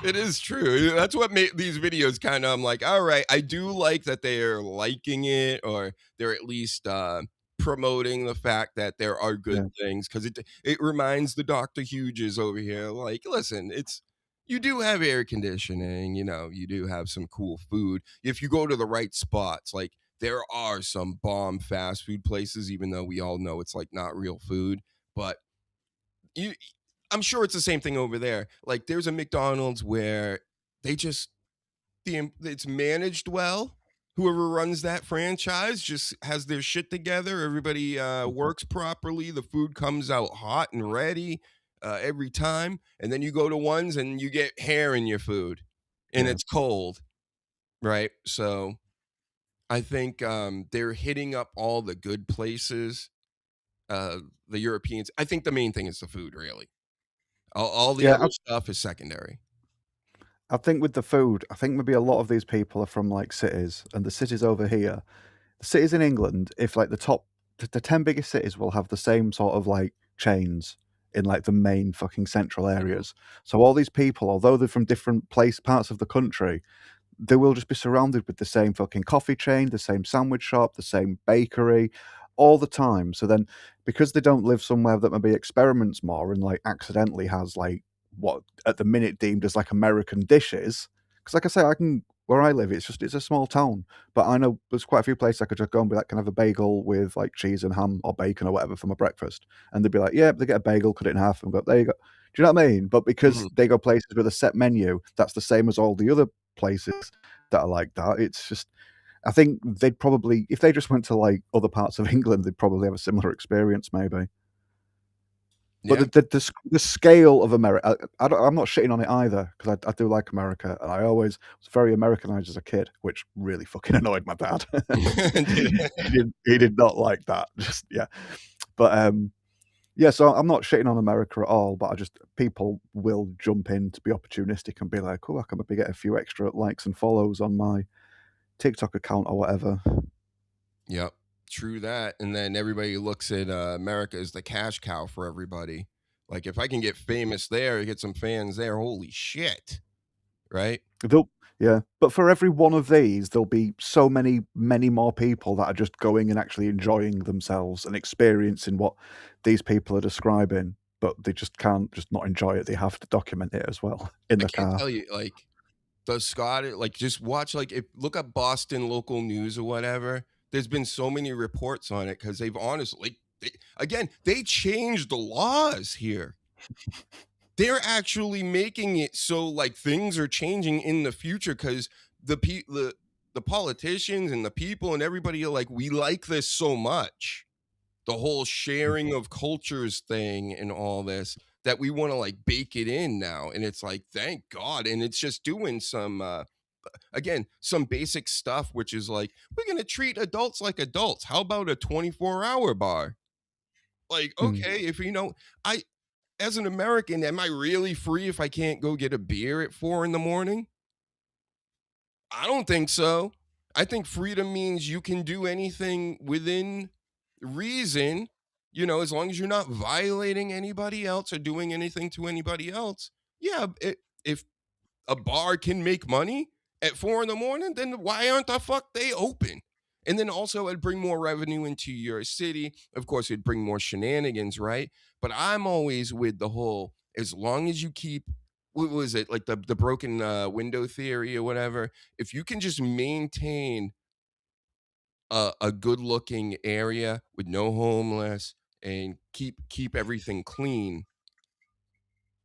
It is true. That's what made these videos kind of, I'm like, all right, I do like that they're liking it, or they're at least promoting the fact that there are good things, because it reminds the Dr. Huges over here, like, listen, it's you do have air conditioning, you do have some cool food. If you go to the right spots, like there are some bomb fast food places, even though we all know it's like not real food, but you I'm sure it's the same thing over there. Like there's a McDonald's where they just it's managed well. Whoever runs that franchise just has their shit together. Everybody works properly. The food comes out hot and ready every time. And then you go to ones and you get hair in your food, and Yeah. it's cold, right? So I think they're hitting up all the good places. The Europeans. I think the main thing is the food, really. All the Yeah, other stuff is secondary. I think with the food, I think maybe a lot of these people are from like cities, and the cities over here, the cities in England, if like the 10 biggest cities will have the same sort of like chains in like the main fucking central areas. So all these people, although they're from different parts of the country, they will just be surrounded with the same fucking coffee chain, the same sandwich shop, the same bakery all the time. So then because they don't live somewhere that maybe experiments more and like accidentally has like what at the minute deemed as like American dishes, because like I say, where I live, it's a small town, but I know there's quite a few places I could just go and be like, can I have a bagel with like cheese and ham or bacon or whatever for my breakfast? And they'd be like, yeah, they get a bagel, cut it in half, and go, there you go. Do you know what I mean? But because they go places with a set menu, that's the same as all the other places that are like that. It's just, I think they'd probably, if they just went to like other parts of England, they'd probably have a similar experience, maybe. But the scale of America, I'm not shitting on it either, because I do like America, and I always was very Americanized as a kid, which really fucking annoyed my dad. He did not like that. Just yeah, but yeah. So I'm not shitting on America at all, but people will jump in to be opportunistic and be like, oh, I can maybe get a few extra likes and follows on my TikTok account or whatever. Yep. True that. And then everybody looks at America as the cash cow for everybody. Like if I can get famous there, get some fans there, holy shit. Right? Yeah. But for every one of these, there'll be so many more people that are just going and actually enjoying themselves and experiencing what these people are describing, but they just can't just not enjoy it. They have to document it as well in the car. I tell you, like the Scottish, like just watch, like look up Boston local news or whatever. There's been so many reports on it because they've honestly, they changed the laws here. They're actually making it so like things are changing in the future because the politicians and the people and everybody are like, we like this so much. The whole sharing of cultures thing and all this that we want to like bake it in now. And it's like, thank God. And it's just doing some some basic stuff, which is like, we're going to treat adults like adults. How about a 24-hour bar? Like, okay, if as an American, am I really free if I can't go get a beer at 4 a.m? I don't think so. I think freedom means you can do anything within reason, as long as you're not violating anybody else or doing anything to anybody else. Yeah, if a bar can make money at 4 a.m, then why aren't the fuck they open? And then also it'd bring more revenue into your city. Of course, it'd bring more shenanigans, right? But I'm always with the whole, as long as you keep, what was it, like the broken window theory or whatever, if you can just maintain a good looking area with no homeless and keep everything clean,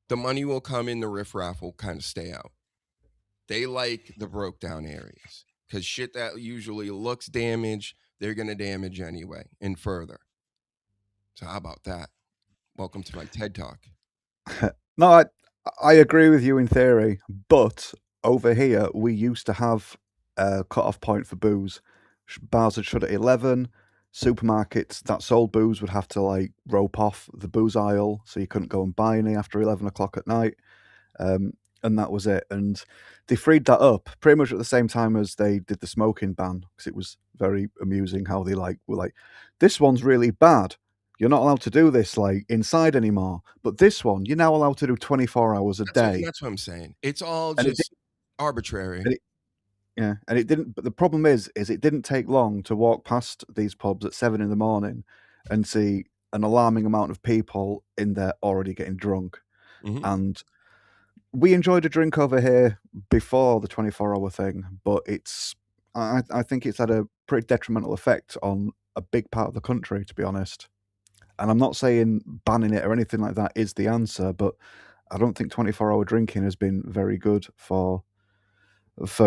the money will come in, the riffraff will kind of stay out. They like the broke down areas because shit that usually looks damaged, they're going to damage anyway and further. So how about that? Welcome to my TED Talk. No, I agree with you in theory, but over here we used to have a cut-off point for booze. Bars would shut at 11. Supermarkets that sold booze would have to like rope off the booze aisle, so you couldn't go and buy any after 11 o'clock at night. And that was it. And they freed that up pretty much at the same time as they did the smoking ban, because it was very amusing how they were like, this one's really bad. You're not allowed to do this like inside anymore. But this one, you're now allowed to do 24 hours a day. That's what I'm saying. It's all just arbitrary. And it didn't. But the problem is it didn't take long to walk past these pubs at 7 a.m. and see an alarming amount of people in there already getting drunk. Mm-hmm. And we enjoyed a drink over here before the 24-hour thing, but I think it's had a pretty detrimental effect on a big part of the country, to be honest. And I'm not saying banning it or anything like that is the answer, but I don't think 24-hour drinking has been very good for us,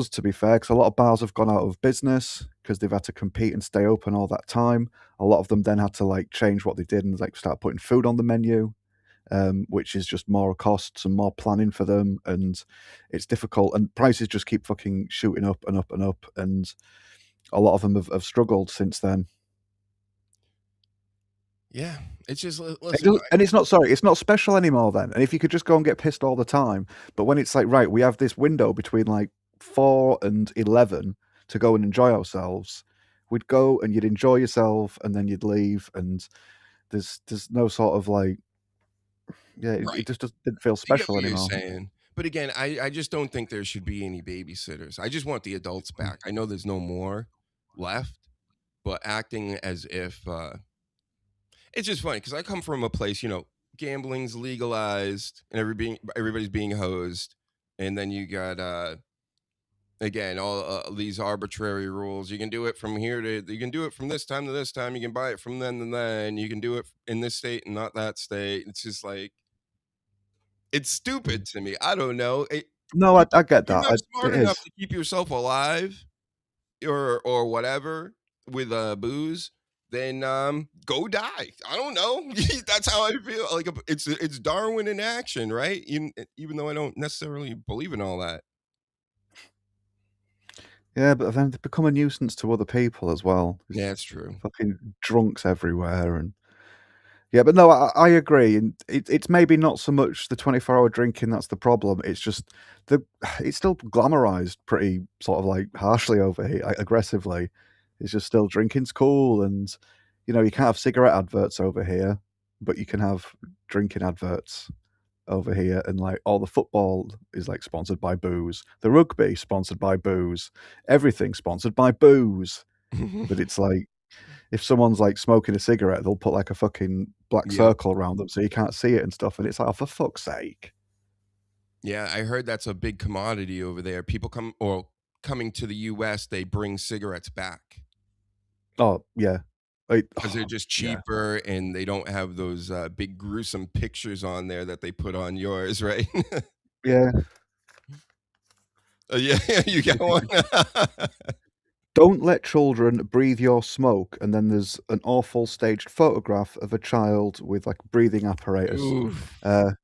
to be fair, because a lot of bars have gone out of business because they've had to compete and stay open all that time. A lot of them then had to like change what they did and like start putting food on the menu, which is just more costs and more planning for them, and it's difficult. And prices just keep fucking shooting up and up and up, and a lot of them have struggled since then. Yeah, it's just listen. And it's not special anymore then. And if you could just go and get pissed all the time, but when it's like, right, we have this window between like 4 and 11 to go and enjoy ourselves, we'd go and you'd enjoy yourself and then you'd leave, and there's no sort of like, yeah, it just didn't feel special anymore. You're saying. But again, I just don't think there should be any babysitters. I just want the adults back. I know there's no more left, but acting as if it's just funny because I come from a place, gambling's legalized and everybody's being hosed, and then you got again all these arbitrary rules. You can do it from here to you can do it from this time to this time. You can buy it from then to then. You can do it in this state and not that state. It's just like it's stupid to me. I don't know. No, I get that. You're not smart enough to keep yourself alive, or whatever with booze. Then go die. I don't know. That's how I feel. Like it's Darwin in action, right? Even though I don't necessarily believe in all that. Yeah, but then they become a nuisance to other people as well. Yeah, that's true. Fucking drunks everywhere, and yeah, but no, I agree. And it's maybe not so much the 24-hour drinking that's the problem. It's just it's still glamorized pretty sort of like harshly over here, like, aggressively. It's just still drinking's cool, and you can't have cigarette adverts over here, but you can have drinking adverts over here, and like all the football is like sponsored by booze, the rugby sponsored by booze, everything sponsored by booze. But it's like if someone's like smoking a cigarette, they'll put like a fucking black circle around them so you can't see it and stuff, and it's like, oh, for fuck's sake. Yeah, I heard that's a big commodity over there. People coming to the US, they bring cigarettes back. Oh yeah, because they're just cheaper, and they don't have those big gruesome pictures on there that they put on yours, right? Yeah. Yeah, you got one. Don't let children breathe your smoke, and then there's an awful staged photograph of a child with like a breathing apparatus. I've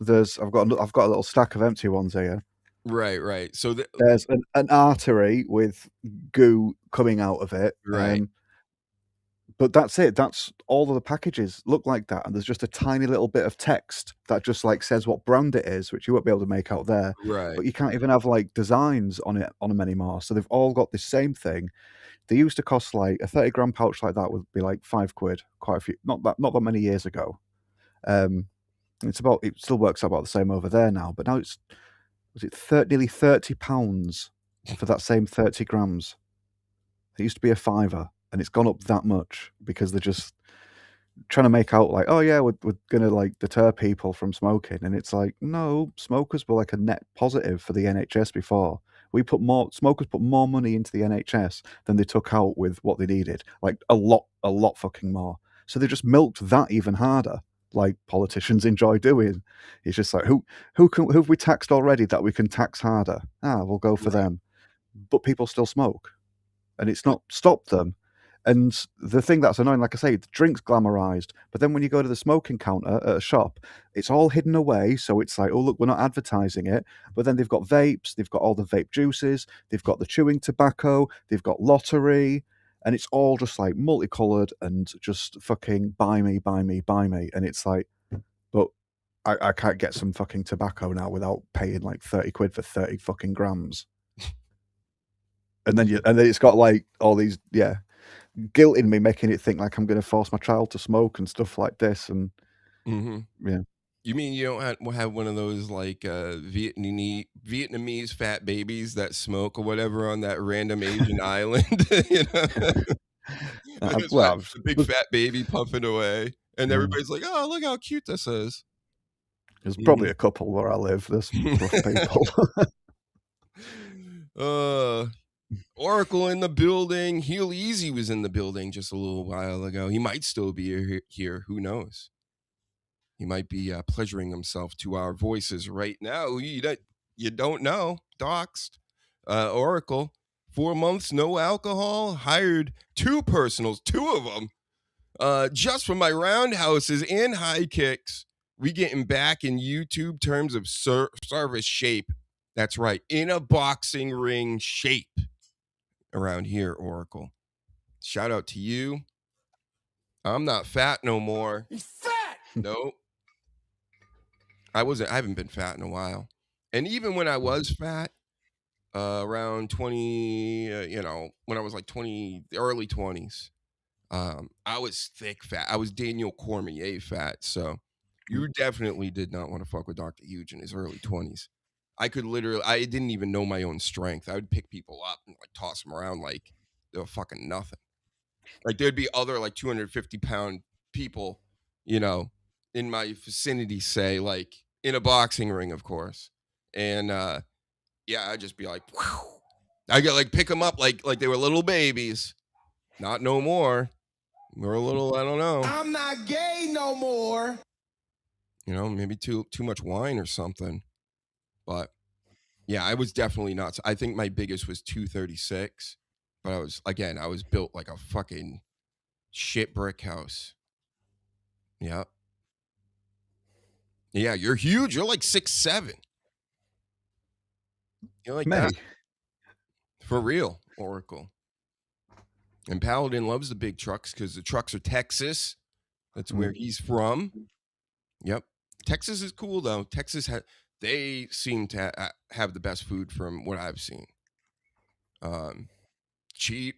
got a little stack of empty ones here. Right. So there's an artery with goo coming out of it. Right. But that's it. That's all of the packages look like that, and there's just a tiny little bit of text that just like says what brand it is, which you won't be able to make out there. Right. But you can't even have like designs on them anymore. So they've all got the same thing. They used to cost like a 30-gram pouch like that would be like £5, quite a few, not that many years ago. It still works out about the same over there now, but now nearly £30 for that same 30 grams. It used to be a £5. And it's gone up that much because they're just trying to make out like, oh yeah, we're gonna like deter people from smoking, and it's like, no, smokers were like a net positive for the NHS before. Smokers put more money into the NHS than they took out with what they needed, like a lot fucking more. So they just milked that even harder, like politicians enjoy doing. It's just like, who have we taxed already that we can tax harder? We'll go for them. But people still smoke, and it's not stopped them. And the thing that's annoying, like I say, the drink's glamorized, but then when you go to the smoking counter at a shop, it's all hidden away. So it's like, oh, look, we're not advertising it. But then they've got vapes, they've got all the vape juices, they've got the chewing tobacco, they've got lottery, and it's all just like multicolored and just fucking buy me. And it's like, but I can't get some fucking tobacco now without paying like £30 for 30 fucking grams. And then it's got like all these, guilting me, making it think like I'm going to force my child to smoke and stuff like this, and yeah. You mean you don't have one of those like Vietnamese fat babies that smoke or whatever on that random Asian island? Well, the big fat baby puffing away, and everybody's like, "Oh, look how cute this is." There's probably a couple where I live. There's rough people. Oracle in the building. Heel Easy was in the building just a little while ago. He might still be here. Who knows? He might be pleasuring himself to our voices right now. You don't know. Doxed. Oracle, 4 months, no alcohol. Hired 2 personals, 2 of them. Just for my roundhouses and high kicks. We getting back in YouTube terms of service shape. That's right, in a boxing ring shape around here, Oracle. Shout out to you. I'm not fat no more. He's fat! Nope. I haven't been fat in a while. And even when I was fat, around 20, when I was like 20, early 20s, I was thick fat. I was Daniel Cormier fat. So you definitely did not want to fuck with Dr. Huge in his early 20s. I didn't even know my own strength. I would pick people up and like toss them around like they were fucking nothing. Like there'd be other like 250-pound people, in my vicinity, say like in a boxing ring, of course. And I'd just be like, whew. I get like pick them up like they were little babies. Not no more. We're a little, I don't know. I'm not gay no more. Maybe too much wine or something. But yeah, I was definitely not. I think my biggest was 236. But I was built like a fucking shit brick house. Yeah. Yeah, you're huge. You're like 6'7". You're like that. For real, Oracle. And Paladin loves the big trucks because the trucks are Texas. That's where he's from. Yep. Texas is cool, though. Texas, they seem to have the best food from what I've seen. Cheap.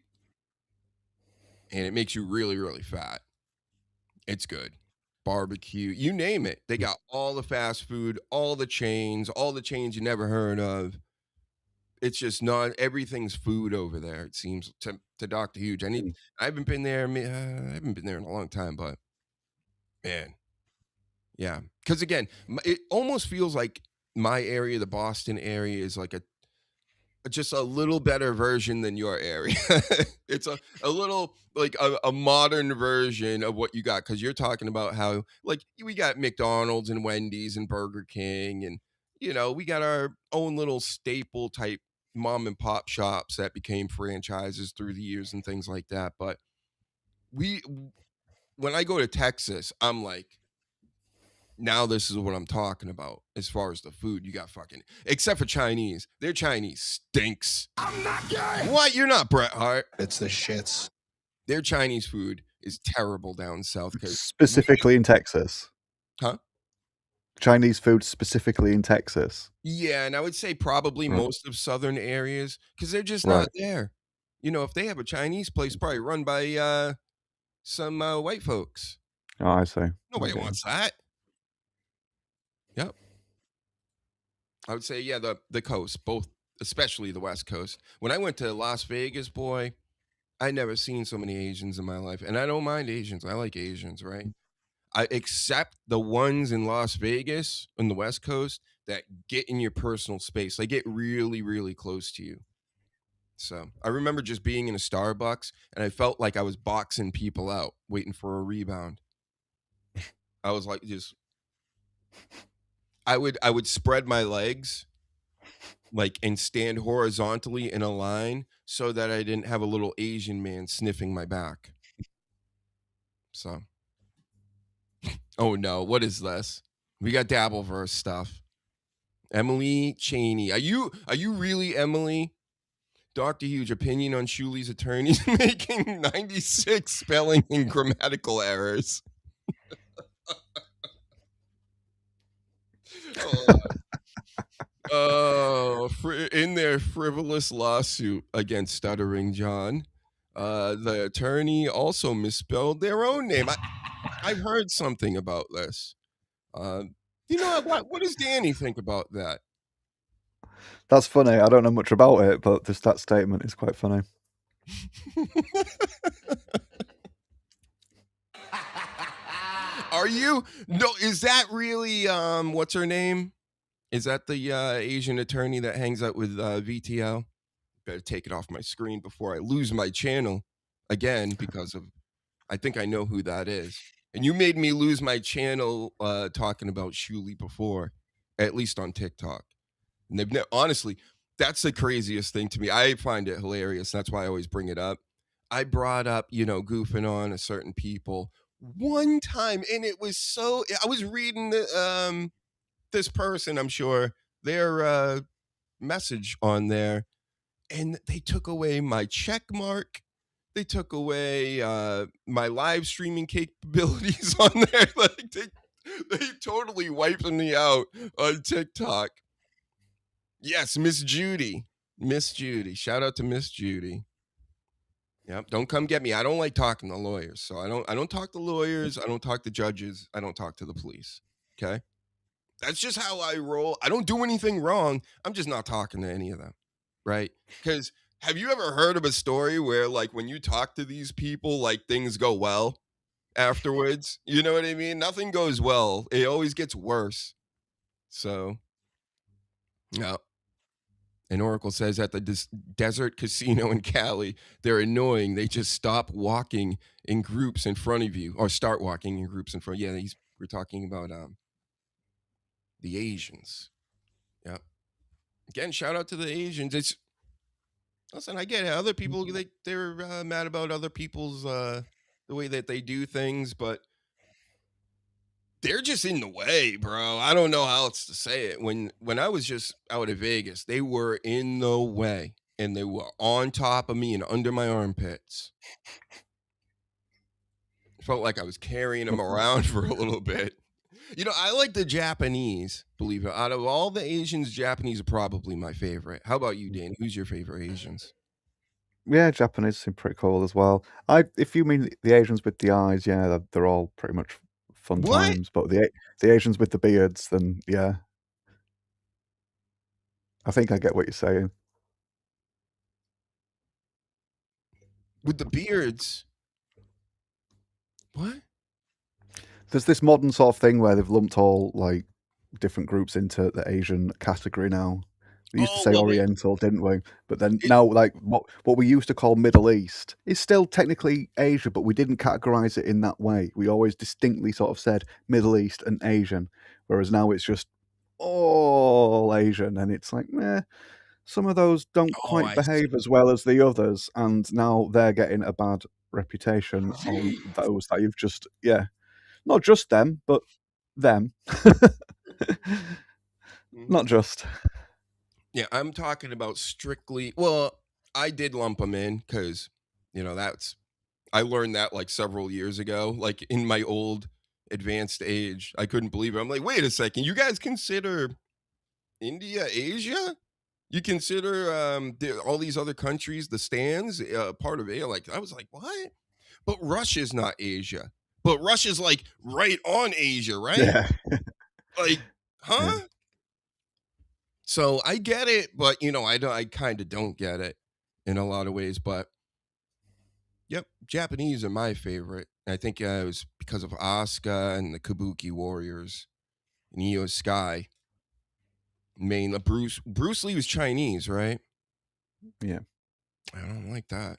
And it makes you really, really fat. It's good. Barbecue, you name it. They got all the fast food, all the chains you never heard of. It's just not everything's food over there. It seems to Dr. Huge. I haven't been there. I haven't been there in a long time, but man, yeah. Because again, it almost feels like my area, the Boston area, is like just a little better version than your area. It's a little like a modern version of what you got, because you're talking about how like we got McDonald's and Wendy's and Burger King, and we got our own little staple type mom and pop shops that became franchises through the years and things like that. But when I go to Texas, I'm like, now this is what I'm talking about as far as the food. You got fucking, except for Chinese. Their Chinese stinks. I'm not gay! What? You're not Bret Hart. It's the shits. Their Chinese food is terrible down south. Specifically in Texas. Huh? Chinese food specifically in Texas. Yeah, and I would say probably most of southern areas, because they're just not there. If they have a Chinese place, probably run by some white folks. Oh, I see. Nobody wants that. Yep. I would say, yeah, the coast, both, especially the West Coast. When I went to Las Vegas, boy, I never seen so many Asians in my life. And I don't mind Asians. I like Asians, right? Except the ones in Las Vegas on the West Coast that get in your personal space. They get really, really close to you. So I remember just being in a Starbucks and I felt like I was boxing people out, waiting for a rebound. I was like, I would spread my legs like and stand horizontally in a line so that I didn't have a little Asian man sniffing my back. So, oh no, what is this? We got Dabbleverse stuff. Emily Cheney. Are you really Emily? Dr. Huge, opinion on Shuli's attorneys making 96 spelling and grammatical errors. In their frivolous lawsuit against Stuttering John, the attorney also misspelled their own name. I've heard something about this. What does Danny think about that? That's funny. I don't know much about it, but just that statement is quite funny. Are you? No, is that really what's her name? Is that the Asian attorney that hangs out with VTO? Better take it off my screen before I lose my channel again because of I think I know who that is. And you made me lose my channel talking about Shuli before, at least on TikTok. And they've honestly, that's the craziest thing to me. I find it hilarious. That's why I always bring it up. I brought up, goofing on a certain people one time, and it was so. I was reading this person, I'm sure, their message on there, and they took away my check mark. They took away my live streaming capabilities on there. Like they totally wiped me out on TikTok. Yes, Miss Judy. Miss Judy. Shout out to Miss Judy. Yep. Don't come get me. I don't like talking to lawyers. So I don't talk to lawyers. I don't talk to judges. I don't talk to the police. Okay. That's just how I roll. I don't do anything wrong. I'm just not talking to any of them. Right. Because have you ever heard of a story where, like, when you talk to these people, like, things go well afterwards? You know what I mean? Nothing goes well. It always gets worse. So, yeah. And Oracle says at the desert casino in Cali, they're annoying. They just stop walking in groups in front of you, or start walking in groups in front. Yeah, we're talking about the Asians. Yeah. Again, shout out to the Asians. Listen, I get it. Other people, they're mad about other people's the way that they do things, but they're just in the way, bro. I don't know how else to say it. When I was just out of Vegas, they were in the way, and they were on top of me and under my armpits. Felt like I was carrying them around for a little bit. I like the Japanese, believe it. Out of all the Asians, Japanese are probably my favorite. How about you, Dan? Who's your favorite Asians? Yeah, Japanese seem pretty cool as well. If you mean the Asians with the eyes, yeah, they're all pretty much fun times. But the Asians with the beards, then yeah, I think I get what you're saying. With the beards, what? There's this modern sort of thing where they've lumped all like different groups into the Asian category now. We used to say Oriental, didn't we? But then now, like what we used to call Middle East is still technically Asia, but we didn't categorize it in that way. We always distinctly sort of said Middle East and Asian, whereas now it's just all Asian, and it's like, some of those don't quite behave as well as the others, and now they're getting a bad reputation on those that you've just, not just them, but them. Not just. Yeah, I'm talking about strictly. Well, I did lump them in because, I learned that like several years ago, like in my old advanced age. I couldn't believe it. I'm like, wait a second, you guys consider India Asia? You consider all these other countries, the stands, part of Asia? Like, I was like, what? But Russia's not Asia. But Russia's like right on Asia, right? Yeah. Like, huh? Yeah. So I get it, but I kind of don't get it in a lot of ways. But yep, Japanese are my favorite. I think it was because of Asuka and the Kabuki Warriors and Io Sky. Mainly Bruce Lee was Chinese, right? Yeah. I don't like that.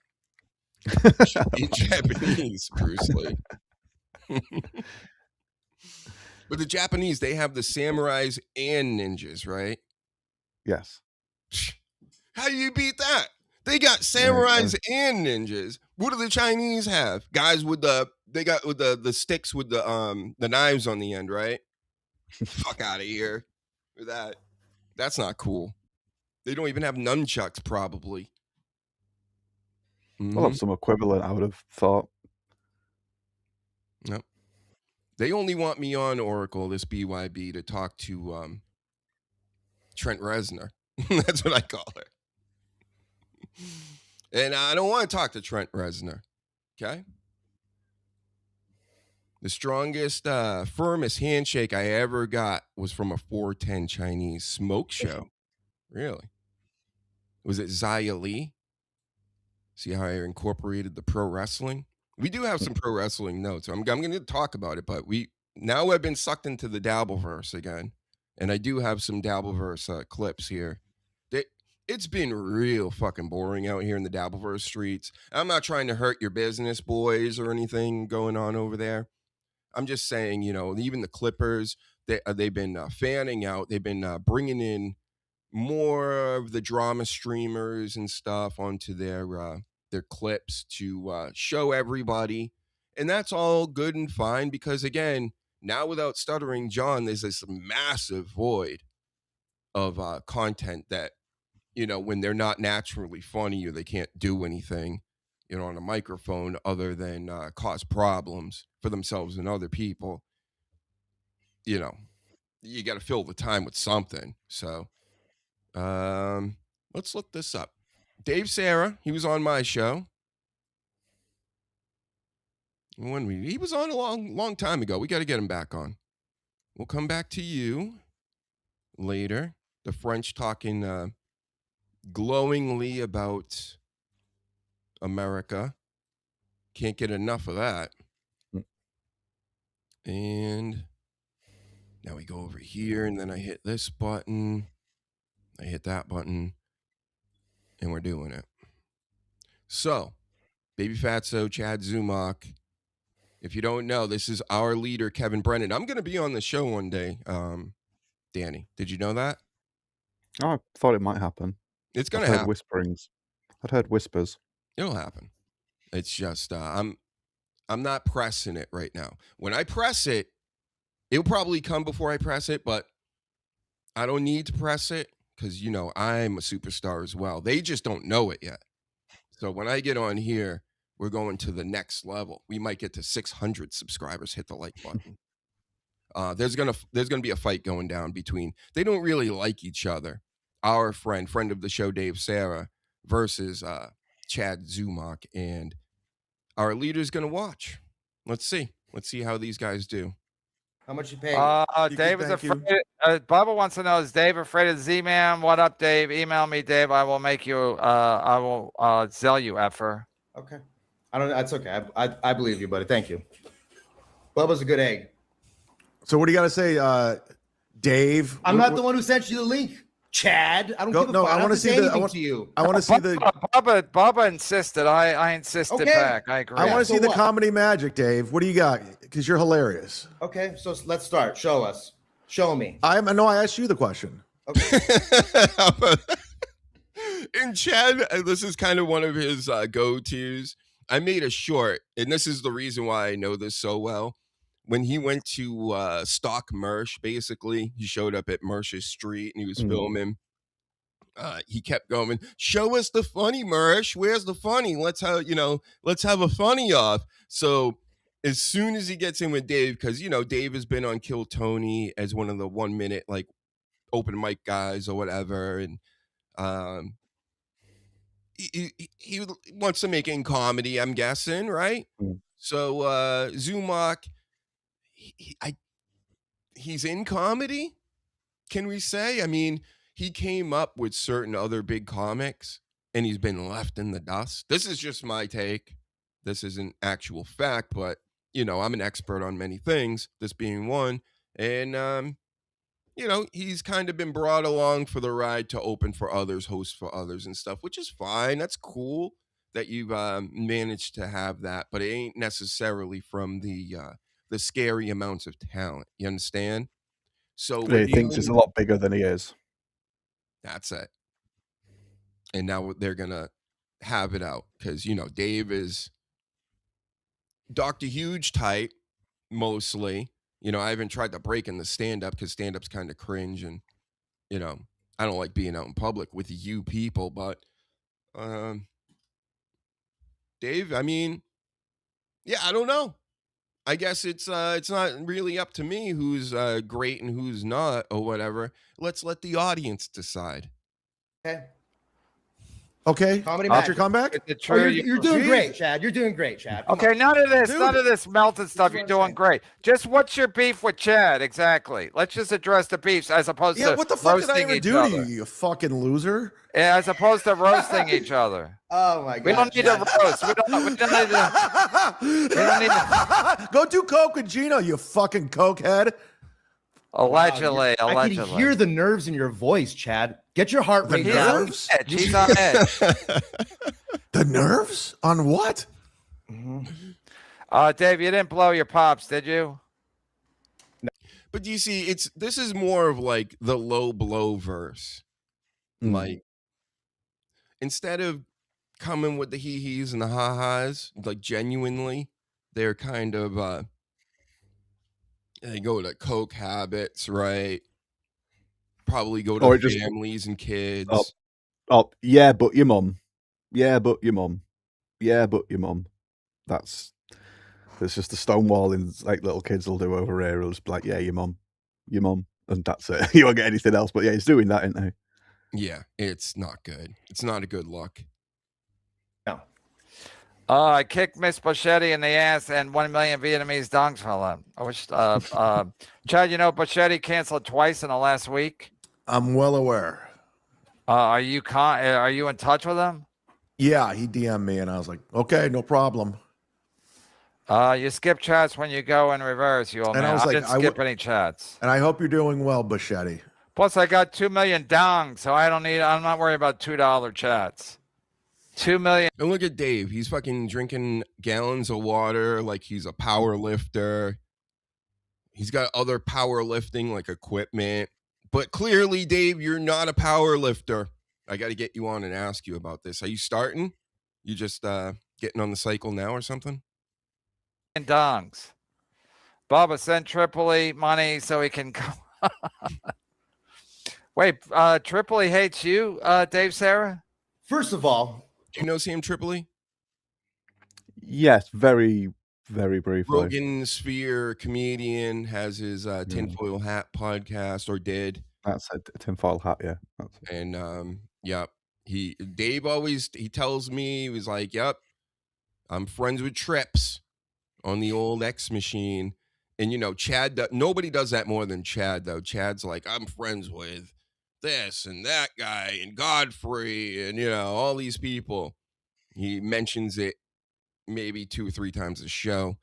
In Japanese, Bruce Lee. But the Japanese, they have the samurais and ninjas, right? Yes. How do you beat that? They got samurais and ninjas. What do the Chinese have? Guys with the sticks with the knives on the end, right? Fuck out of here with that. That's not cool. They don't even have nunchucks, probably. We'll have some equivalent, I would have thought. Nope. They only want me on Oracle, this BYB, to talk to Trent Reznor. That's what I call her. And I don't want to talk to Trent Reznor. Okay? The strongest, firmest handshake I ever got was from a 410 Chinese smoke show. Really? Was it Xia Li? See how I incorporated the pro wrestling? We do have some pro wrestling notes. I'm going to talk about it, but we now I've been sucked into the Dabbleverse again, and I do have some Dabbleverse clips here. It's been real fucking boring out here in the Dabbleverse streets. I'm not trying to hurt your business, boys, or anything going on over there. I'm just saying, you know, even the Clippers, they've been fanning out. They've been bringing in more of the drama streamers and stuff onto their clips to show everybody. And that's all good and fine because, again, now without Stuttering John, there's this massive void of content that, you know, when they're not naturally funny or they can't do anything, you know, on a microphone other than cause problems for themselves and other people, you know, you got to fill the time with something. So let's look this up. Dave Sarah, he was on my show. He was on a long time ago. We got to get him back on. We'll come back to you later. The French talking glowingly about America. Can't get enough of that. And now we go over here, and then I hit this button. I hit that button, and we're doing it. So, Baby Fatso, Chad Zumach. If you don't know, this is our leader, Kevin Brennan. I'm going to be on the show one day. Danny, did you know that? Oh, I thought it might happen. It's going to happen. Whisperings. I'd heard whispers. It'll happen. It's just I'm not pressing it right now. When I press it, it'll probably come before I press it, but I don't need to press it because, you know, I'm a superstar as well. They just don't know it yet. So when I get on here, we're going to the next level. We might get to 600 subscribers. Hit the like button. There's gonna be a fight going down between. They don't really like each other. Our friend of the show, Dave Sarah, versus Chad Zumach, and our leader's gonna watch. Let's see how these guys do. How much you pay? Dave is afraid. Bubba wants to know: is Dave afraid of Z-Man? What up, Dave? Email me, Dave. I will make you. I will sell you, effer. Okay. I don't. That's okay. I believe you, buddy. Thank you. Bubba's a good egg. So what do you got to say, Dave? I'm not the one who sent you the link, Chad. I don't give a fuck. I want to see the. I want to see the. Bubba insisted. I insisted back. I agree. I want to see the comedy magic, Dave. What do you got? Because you're hilarious. Okay, so let's start. Show us. Show me. I asked you the question. Okay. And Chad, this is kind of one of his go-tos. I made a short, and this is the reason why I know this so well. When he went to stalk Mersh, basically, he showed up at Mersh's street and he was filming. He kept going, show us the funny, Mersh. Where's the funny? Let's have a funny off. So as soon as he gets in with Dave, because, you know, Dave has been on Kill Tony as one of the 1 minute, like, open mic guys or whatever. And he wants to make it in comedy, I'm guessing, right? So Zumach, he's in comedy, can we say? I mean, he came up with certain other big comics and he's been left in the dust. This is just my take. This isn't actual fact, but, you know, I'm an expert on many things, this being one. And, you know, he's kind of been brought along for the ride to open for others, host for others and stuff, which is fine. That's cool that you've managed to have that, but it ain't necessarily from the scary amounts of talent. You understand? So he thinks he's a lot bigger than he is. That's it. And now they're going to have it out because, you know, Dave is Dr. Huge type, mostly. You know, I haven't tried to break in the stand-up because stand-up's kind of cringe and, you know, I don't like being out in public with you people, but Dave, I mean, yeah, I don't know. I guess it's not really up to me who's great and who's not or whatever. Let's let the audience decide. Okay. Okay. Comedy After magic. comeback? You're doing great, Chad. You're doing great, Chad. Come Okay, on. none of this, Dude. none of this melted stuff. You're doing great. Just what's your beef with Chad? Exactly. Let's just address the beefs as opposed to what the fuck did I roasting ever each do other. to you, you fucking loser? Yeah, as opposed to roasting each other. Oh my god. We don't need to roast. We don't need to. We don't need to. Go do coke with Gino, you fucking cokehead. Allegedly, I allegedly. can hear the nerves in your voice, Chad. Get your heart rate down. He's on edge. The nerves? On what? Dave, you didn't blow your pops, did you? But do you see, this is more of like the low blow verse. Like, instead of coming with the hee-hees and the ha-has, like genuinely, they're kind of they go to coke habits, right? Probably go to families and kids. Yeah, but your mum. Yeah, but your mum. Yeah, but your mum. There's just the stonewalling like little kids will do over here. It'll just be like, yeah, your mum, and that's it. You won't get anything else. But yeah, he's doing that, isn't he? Yeah, it's not good. It's not a good look. No. I kicked Miss Boschetti in the ass and 1 million Vietnamese dongs fell out. I wish, Chad, you know, Boschetti canceled twice in the last week. I'm well aware. Are you in touch with him? Yeah, he DM'd me and I was like, okay, no problem. You skip chats when you go in reverse, you old And man. I was like, didn't skip any chats. And I hope you're doing well, Boschetti. Plus, I got 2 million dongs, so I'm not worried about $2 chats. 2 million. And look at Dave. He's fucking drinking gallons of water like he's a power lifter. He's got other powerlifting like equipment. But clearly, Dave, you're not a power lifter. I got to get you on and ask you about this. Are you starting? You just getting on the cycle now or something? And dongs. Bubba, send Tripoli money so he can go. Wait, Tripoli hates you, Dave Sarah? First of all, do you know Sam Tripoli? Yes, very, very briefly. Rogan Sphere comedian, has his Tinfoil Hat podcast, or did. That's a tinfoil hat, yeah. And yep, Dave always tells me, he was like, yep, I'm friends with Trips on the old X machine. And you know, Chad, nobody does that more than Chad though. Chad's like, I'm friends with this and that guy and Godfrey and, you know, all these people. He mentions it maybe 2 or 3 times a show.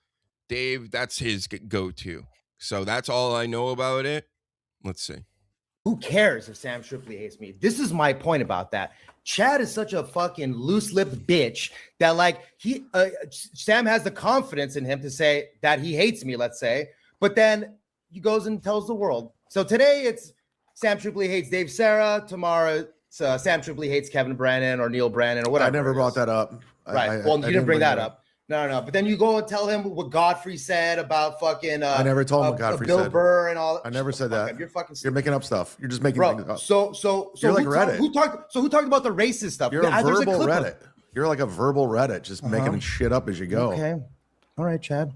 Dave, that's his go-to. So that's all I know about it. Let's see. Who cares if Sam Tripoli hates me? This is my point about that. Chad is such a fucking loose-lipped bitch that like Sam has the confidence in him to say that he hates me, let's say, but then he goes and tells the world. So today it's Sam Tripoli hates Dave Sarah. Tomorrow Sam Tripoli hates Kevin Brennan or Neil Brennan or whatever. I never brought that up. Right. You didn't bring that up. No. But then you go and tell him what Godfrey said about fucking. I never told him what Godfrey Bill said. Burr and all. I never said that. Up. You're fucking. You're making up stuff. You're just making things up. So you're like Reddit. Who talked about the racist stuff? You're a verbal Reddit. You're like a verbal Reddit, just making shit up as you go. Okay. All right, Chad.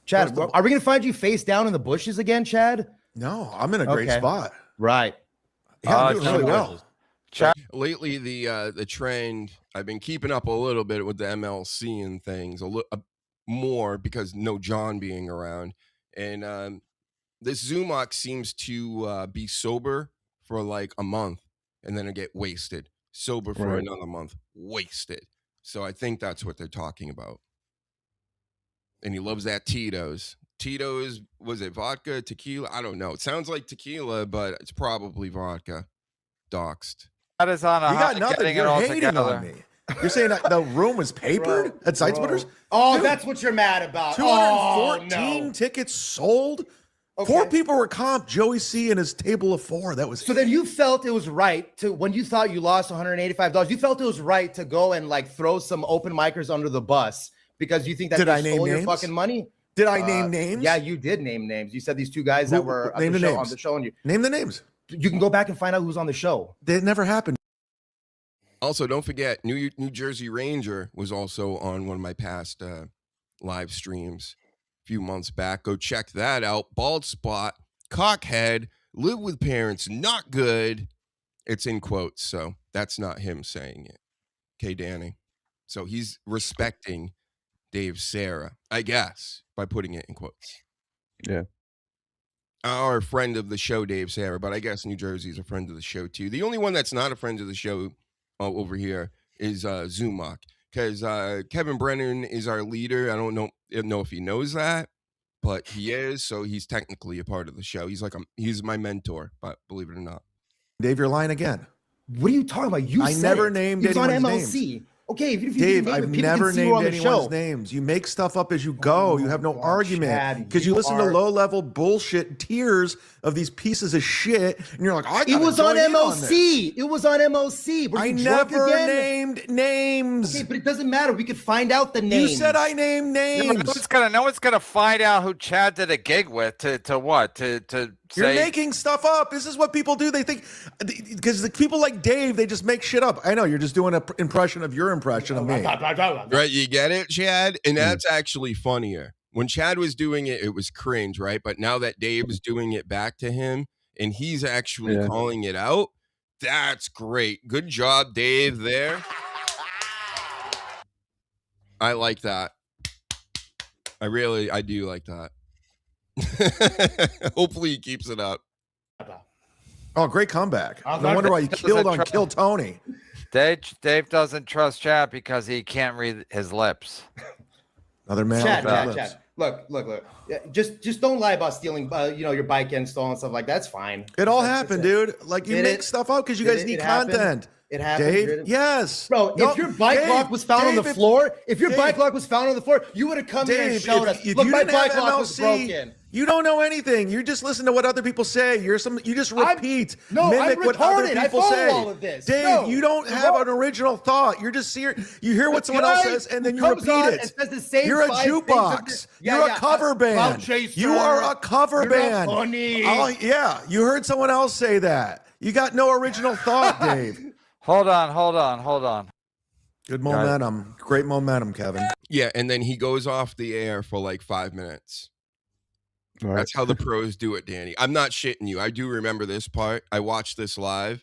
Chad, are we gonna find you face down in the bushes again, Chad? No, I'm in a great spot. Right. Yeah, I'm doing really well. Lately, the trend, I've been keeping up a little bit with the MLC and things, a little more because no John being around, and this Zumock seems to be sober for like a month and then get wasted. Sober for another month, wasted. So I think that's what they're talking about. And he loves that Tito's. Tito's, was it vodka, tequila? I don't know. It sounds like tequila, but it's probably vodka. Doxed. That is on a You got nothing. You're hating on me. You're saying that the room was papered at Sidesplitters? Oh, Dude, that's what you're mad about. 214 tickets sold. Okay. 4 people were comped. Joey C and his table of 4. That was so. Then you felt it was right to, when you thought you lost $185. You felt it was right to go and like throw some open micers under the bus because you think that they stole your fucking money. Did I name names? Yeah, you did name names. You said these 2 guys that were on the show, and you name the names. You can go back and find out who's on the show. That never happened. Also, don't forget, New Jersey Ranger was also on one of my past live streams a few months back. Go check that out. Bald spot, cockhead, live with parents, not good. It's in quotes, so that's not him saying it. Okay, Danny. So he's respecting Dave Sarah, I guess, by putting it in quotes. Yeah. Our friend of the show, Dave Sarah, but I guess New Jersey's a friend of the show too. The only one that's not a friend of the show over here is Zumach, because Kevin Brennan is our leader. I don't know if he knows that, but he is, so he's technically a part of the show. He's my mentor, but believe it or not. Dave, you're lying again. What are you talking about? I never named anyone's anyone's on MLC. names. Okay, if you Dave, name I've it, people never can see you named on the anyone's show. names. You make stuff up as you go. You have no argument Chad, because you listen to are- low-level bullshit tiers of these pieces of shit, and you're like, I gotta It was on join in MLC. It was on MLC. Were I you drunk never again? named names. Okay, but it doesn't matter. We could find out the names. You said I named names. Yeah, no one's gonna find out who Chad did a gig with to what to You're say. making stuff up. This is what people do. They think because the people like Dave, they just make shit up. I know you're just doing an impression of your impression of me. Right, you get it, Chad? And that's actually funnier. When Chad was doing it, it was cringe, right? But now that Dave's doing it back to him and he's actually calling it out, that's great. Good job, Dave, there. I like that. I do like that. Hopefully he keeps it up. Oh, great comeback. No wonder why you killed on Kill Tony. Dave doesn't trust Chad because he can't read his lips. Another man. Chad. Look. Yeah, just don't lie about stealing, your bike and stolen stuff like that. That's fine. It all happened, dude. Like you make stuff up because you guys need content. It happened. Dave, yes. Bro, if your bike lock was found on the floor, you would have come here and showed us. Look, my bike lock was broken. You don't know anything. You just listen to what other people say. You just repeat, I'm mimic what other retarded. I people follow say. all of this. Dave, No, you don't have an original thought. You're just you hear what someone else says and then you repeat it. You're a jukebox. You're a cover band. You are a cover band. Funny. Oh, yeah, you heard someone else say that. You got no original thought, Dave. Hold on. Good momentum. Great momentum, Kevin. Yeah, and then he goes off the air for like 5 minutes. Right. That's how the pros do it, Danny. I'm not shitting you. I do remember this part. I watched this live,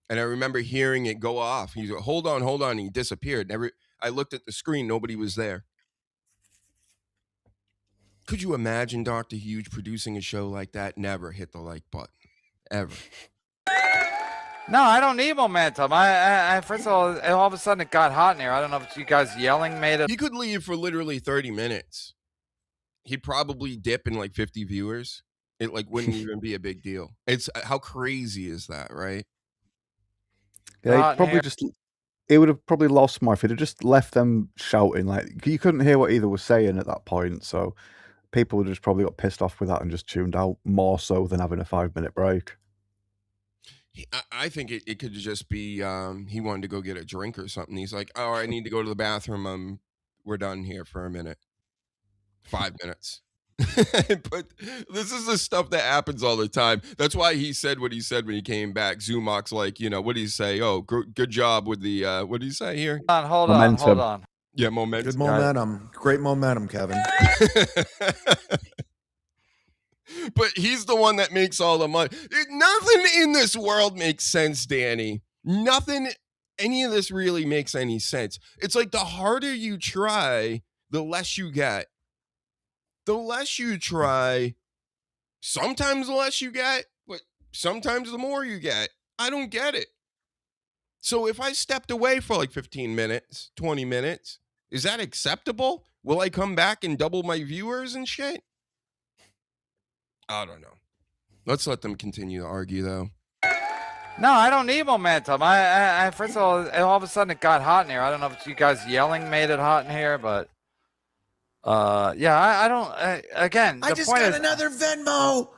and I remember hearing it go off. He's like, hold on. And he disappeared. I looked at the screen. Nobody was there. Could you imagine Dr. Huge producing a show like that? Never hit the like button. Ever. No, I don't need momentum. I first of all of a sudden it got hot in here. I don't know if you guys yelling made it. You could leave for literally 30 minutes. He'd probably dip in like 50 viewers. It like wouldn't even be a big deal. It's how crazy is that, right? Yeah, he would have probably lost more if he'd have just left them shouting. Like you couldn't hear what either was saying at that point, so people would have just probably got pissed off with that and just tuned out more so than having a 5-minute break. I think it could just be he wanted to go get a drink or something. He's like, oh, I need to go to the bathroom. We're done here for a minute. 5 minutes. But this is the stuff that happens all the time. That's why he said what he said when he came back. Zumach's like, what did he say? Oh, good job with the, what did he say here? Hold on. Yeah, momentum. Good momentum. Great momentum, Kevin. But he's the one that makes all the money. Nothing in this world makes sense, Danny. Nothing, any of this really makes any sense. It's like the harder you try, the less you get. The less you try, sometimes the less you get, but sometimes the more you get. I don't get it. So if I stepped away for like 15 minutes, 20 minutes, is that acceptable? Will I come back and double my viewers and shit? I don't know. Let's let them continue to argue, though. No, I don't need momentum. I first of all of a sudden it got hot in here. I don't know if you guys yelling made it hot in here, but yeah, I don't. Again, I just got another Venmo.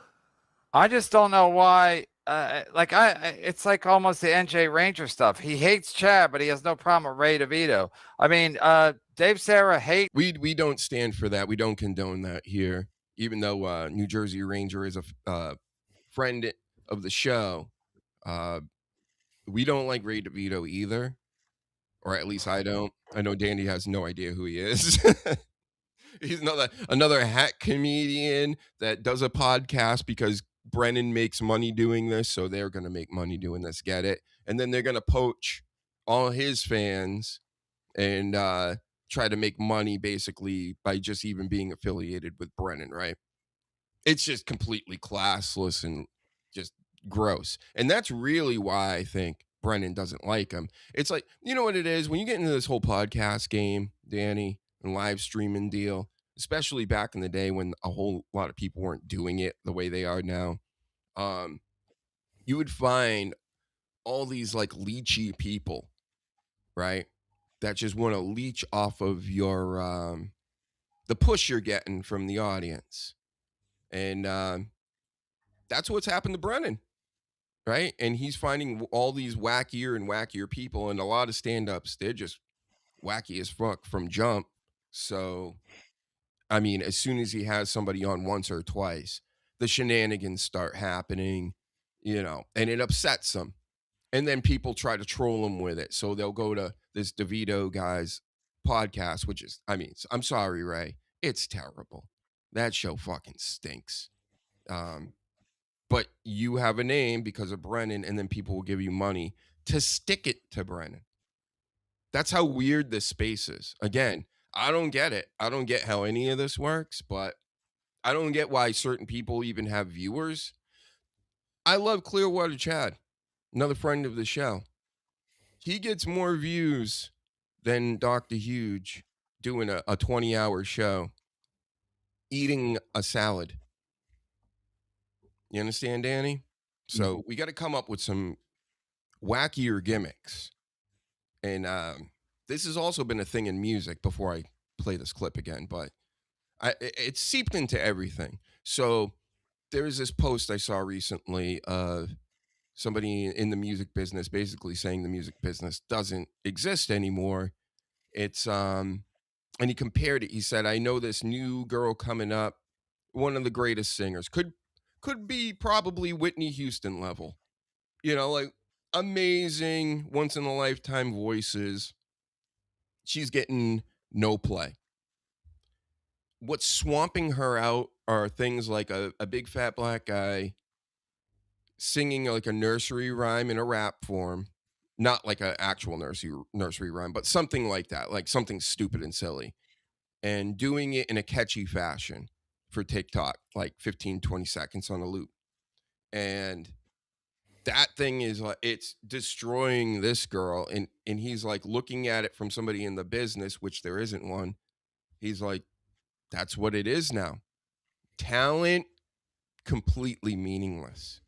I just don't know why. It's like almost the NJ Ranger stuff. He hates Chad, but he has no problem with Ray DeVito. I mean, Dave Sarah hate. We don't stand for that. We don't condone that here. Even though New Jersey Ranger is a friend of the show, we don't like Ray DeVito either, or at least I don't. I know Danny has no idea who he is. He's another hack comedian that does a podcast because Brennan makes money doing this, so they're going to make money doing this. Get it? And then they're going to poach all his fans and try to make money basically by just even being affiliated with Brennan, right? It's just completely classless and just gross. And that's really why I think Brennan doesn't like him. It's like, you know what it is? When you get into this whole podcast game, Danny, and live streaming deal, especially back in the day when a whole lot of people weren't doing it the way they are now, you would find all these like leechy people, right? That just want to leech off of your the push you're getting from the audience. And that's what's happened to Brennan, right? And he's finding all these wackier and wackier people, and a lot of stand-ups, they're just wacky as fuck from jump. So, I mean, as soon as he has somebody on once or twice, the shenanigans start happening, you know, and it upsets them. And then people try to troll him with it. So they'll go to this DeVito guy's podcast, which is, I mean, I'm sorry, Ray. It's terrible. That show fucking stinks. But you have a name because of Brennan, and then people will give you money to stick it to Brennan. That's how weird this space is. Again, I don't get it. I don't get how any of this works, but I don't get why certain people even have viewers. I love Clearwater Chad, another friend of the show. He gets more views than Dr. Huge doing a 20-hour show eating a salad. You understand, Danny? So we got to come up with some wackier gimmicks. And this has also been a thing in music before I play this clip again, but it's seeped into everything. So there's this post I saw recently of somebody in the music business basically saying the music business doesn't exist anymore. It's and he compared it. He said, I know this new girl coming up, one of the greatest singers, could be probably Whitney Houston level, you know, like amazing, once in a lifetime voices. She's getting no play. What's swamping her out are things like a big fat black guy singing like a nursery rhyme in a rap form, not like an actual nursery rhyme, but something like that, like something stupid and silly, and doing it in a catchy fashion for TikTok, like 15, 20 seconds on a loop. And that thing is like, it's destroying this girl. And he's like looking at it from somebody in the business, which there isn't one. He's like, that's what it is now. Talent, completely meaningless.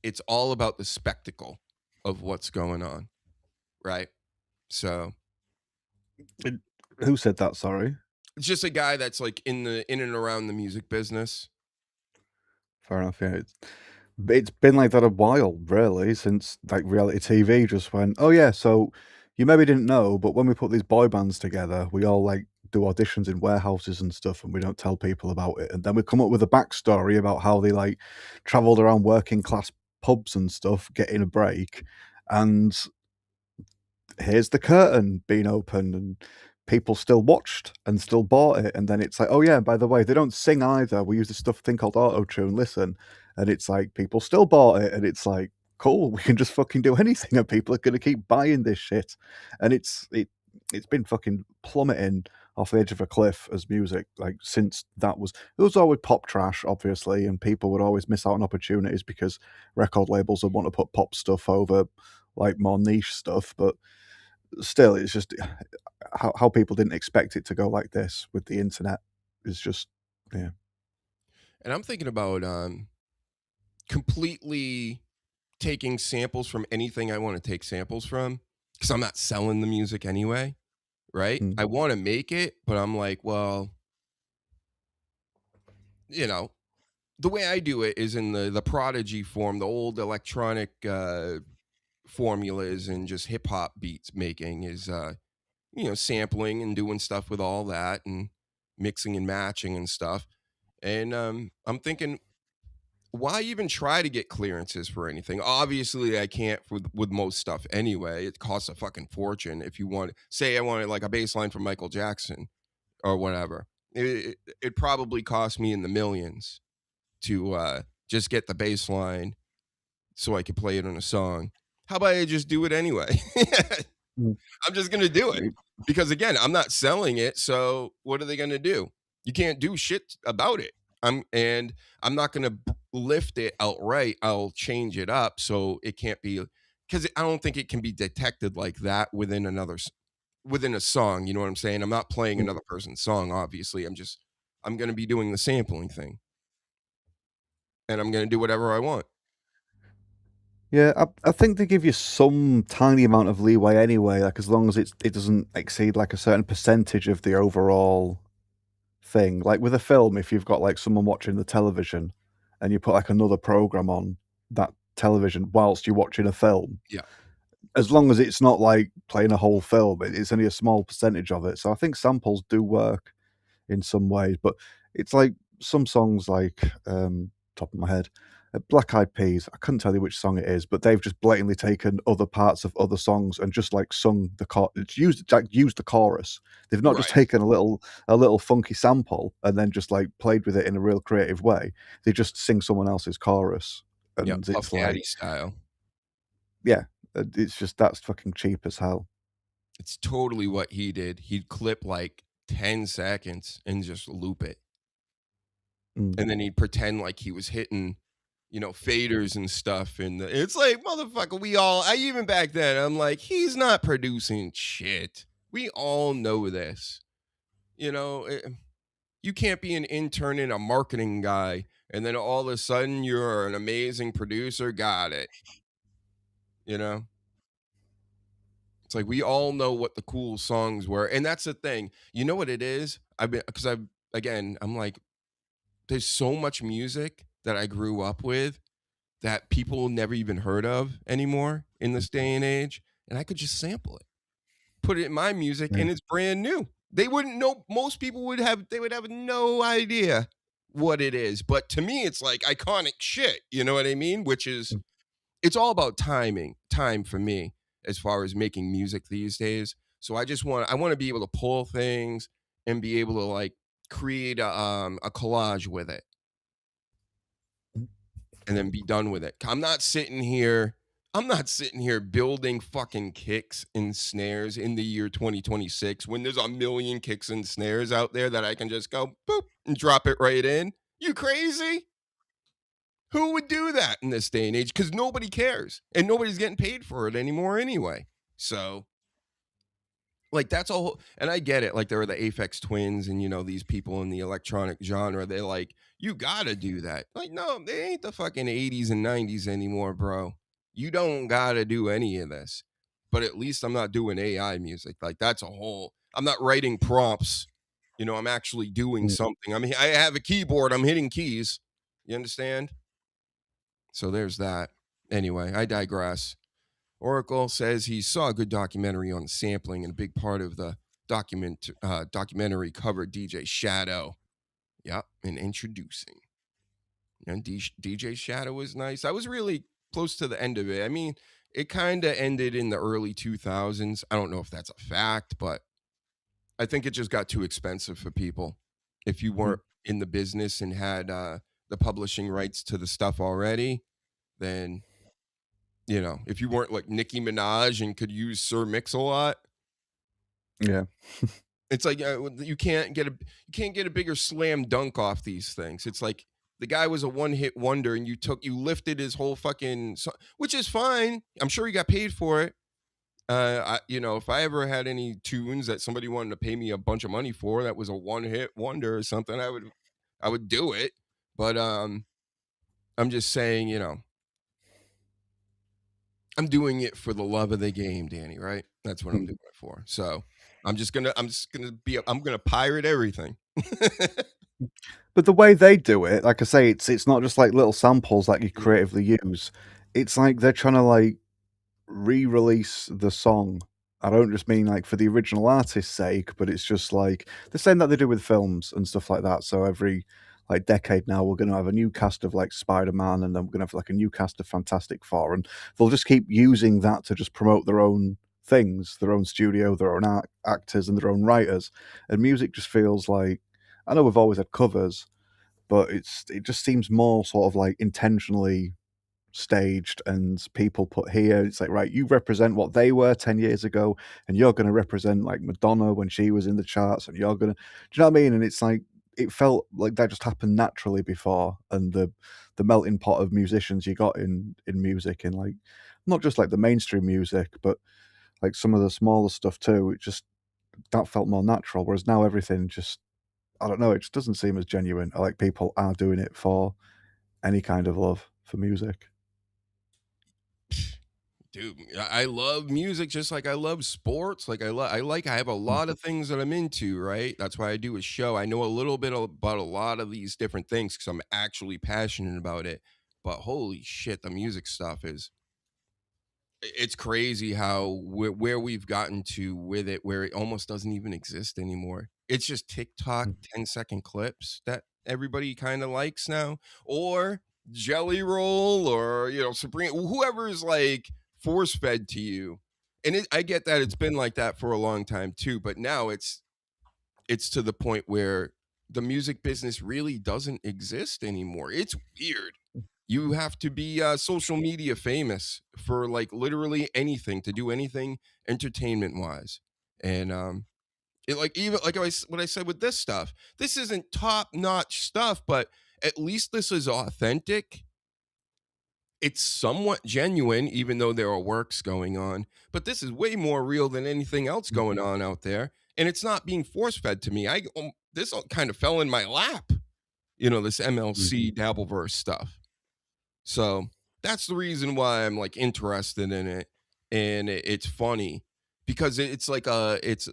It's all about the spectacle of what's going on. Right? So. Who said that? Sorry. It's just a guy that's like in and around the music business. Fair enough. Yeah, it's been like that a while, really, since like reality TV just went, oh yeah, so you maybe didn't know, but when we put these boy bands together, we all like do auditions in warehouses and stuff, and we don't tell people about it. And then we come up with a backstory about how they like traveled around working class pubs and stuff, getting a break, and here's the curtain being opened, and people still watched and still bought it. And then it's like, oh yeah, by the way, they don't sing either. We use this thing called auto-tune, listen. And it's like, people still bought it. And it's like, cool, we can just fucking do anything and people are going to keep buying this shit. And it's been fucking plummeting off the edge of a cliff as music, like since it was always pop trash, obviously. And people would always miss out on opportunities because record labels would want to put pop stuff over like more niche stuff. But still, it's just how people didn't expect it to go like this with the internet is just, yeah. And I'm thinking about completely taking samples from anything I want to take samples from, because I'm not selling the music anyway, right? I want to make it, but I'm like, well, you know, the way I do it is in the Prodigy form, the old electronic formulas and just hip hop beats making is, you know, sampling and doing stuff with all that and mixing and matching and stuff. And I'm thinking, why even try to get clearances for anything? Obviously, I can't with most stuff anyway. It costs a fucking fortune. If you want, say I wanted like a bass line from Michael Jackson or whatever, it probably cost me in the millions to just get the bass line so I could play it on a song. How about I just do it anyway? I'm just gonna do it because again, I'm not selling it. So what are they gonna do? You can't do shit about it. I'm not gonna lift it outright. I'll change it up so it can't be because I don't think it can be detected like that within within a song. You know what I'm saying? I'm not playing another person's song. Obviously, I'm gonna be doing the sampling thing, and I'm gonna do whatever I want. Yeah, I think they give you some tiny amount of leeway anyway, like as long as it doesn't exceed like a certain percentage of the overall thing. Like with a film, if you've got like someone watching the television and you put like another program on that television whilst you're watching a film, yeah, as long as it's not like playing a whole film, it's only a small percentage of it. So I think samples do work in some ways, but it's like some songs like top of my head, Black Eyed Peas, I couldn't tell you which song it is, but they've just blatantly taken other parts of other songs and just like sung used the chorus. They've not just taken a little funky sample and then just like played with it in a real creative way. They just sing someone else's chorus, and yeah, it's Puff Daddy like style. Yeah, it's just that's fucking cheap as hell. It's totally what he did. He'd clip like 10 seconds and just loop it. And then he'd pretend like he was hitting, faders and stuff. And it's like, motherfucker, even back then, I'm like, he's not producing shit. We all know this. You can't be an intern and a marketing guy, and then all of a sudden you're an amazing producer. Got it. It's like we all know what the cool songs were. And that's the thing. You know what it is? I'm like, there's so much music that I grew up with that people never even heard of anymore in this day and age. And I could just sample it, put it in my music, and it's brand new. They wouldn't know. Most people would have no idea what it is. But to me, it's like iconic shit. You know what I mean? Which is, it's all about time for me as far as making music these days. So I want to be able to pull things and be able to like create a collage with it and then be done with it. I'm not sitting here building fucking kicks and snares in the year 2026 when there's a million kicks and snares out there that I can just go boop and drop it right in. You crazy? Who would do that in this day and age? Because nobody cares and nobody's getting paid for it anymore anyway. So like that's all, and I get it. Like there are the Aphex Twins and these people in the electronic genre. They're like, you gotta do that. Like, no, they ain't the fucking 80s and 90s anymore, bro. You don't gotta do any of this. But at least I'm not doing AI music. Like that's I'm not writing prompts. I'm actually doing something. I mean, I have a keyboard. I'm hitting keys. You understand? So there's that. Anyway, I digress. Oracle says he saw a good documentary on sampling, and a big part of the documentary covered DJ Shadow. Yep, and introducing. And DJ Shadow was nice. I was really close to the end of it. I mean, it kind of ended in the early 2000s. I don't know if that's a fact, but I think it just got too expensive for people. If you weren't in the business and had the publishing rights to the stuff already, then if you weren't like Nicki Minaj and could use Sir Mix-a-Lot, yeah, it's like you can't get a bigger slam dunk off these things. It's like the guy was a one-hit wonder, and you lifted his whole fucking song, which is fine. I'm sure he got paid for it. If I ever had any tunes that somebody wanted to pay me a bunch of money for, that was a one-hit wonder or something, I would do it. But I'm just saying, I'm doing it for the love of the game, Danny, right? That's what I'm doing it for. So I'm gonna pirate everything. But the way they do it, like I say, it's not just like little samples that you creatively use. It's like they're trying to like re-release the song. I don't just mean like for the original artist's sake, but it's just like the same that they do with films and stuff like that. So every like decade now, we're going to have a new cast of like Spider-Man, and then we're going to have like a new cast of Fantastic Four, and they'll just keep using that to just promote their own things, their own studio, their own actors, and their own writers. And music just feels like, I know we've always had covers, but it just seems more sort of like intentionally staged and people put here. It's like, right, you represent what they were 10 years ago, and you're going to represent like Madonna when she was in the charts, and you're going to, do you know what I mean? And it's like, it felt like that just happened naturally before, and the melting pot of musicians you got in music, in like not just like the mainstream music, but like some of the smaller stuff too. It just, that felt more natural. Whereas now everything just, I don't know, it just doesn't seem as genuine. Like people are doing it for any kind of love for music. Dude, I love music just like I love sports. Like I have a lot of things that I'm into, right? That's why I do a show. I know a little bit about a lot of these different things because I'm actually passionate about it. But holy shit, the music stuff is, it's crazy how where we've gotten to with it, where it almost doesn't even exist anymore. It's just TikTok 10-second clips that everybody kind of likes now, or Jelly Roll, or Sabrina, whoever is like force fed to you. And I get that it's been like that for a long time too, but now it's to the point where the music business really doesn't exist anymore. It's weird. You have to be social media famous for like literally anything, to do anything entertainment wise. And it, like, even like what I said with this stuff, this isn't top notch stuff, but at least this is authentic. It's somewhat genuine, even though there are works going on, but this is way more real than anything else going on out there. And it's not being force fed to me. This all kind of fell in my lap, this MLC Dabbleverse stuff. So that's the reason why I'm like interested in it. And it's funny because it's like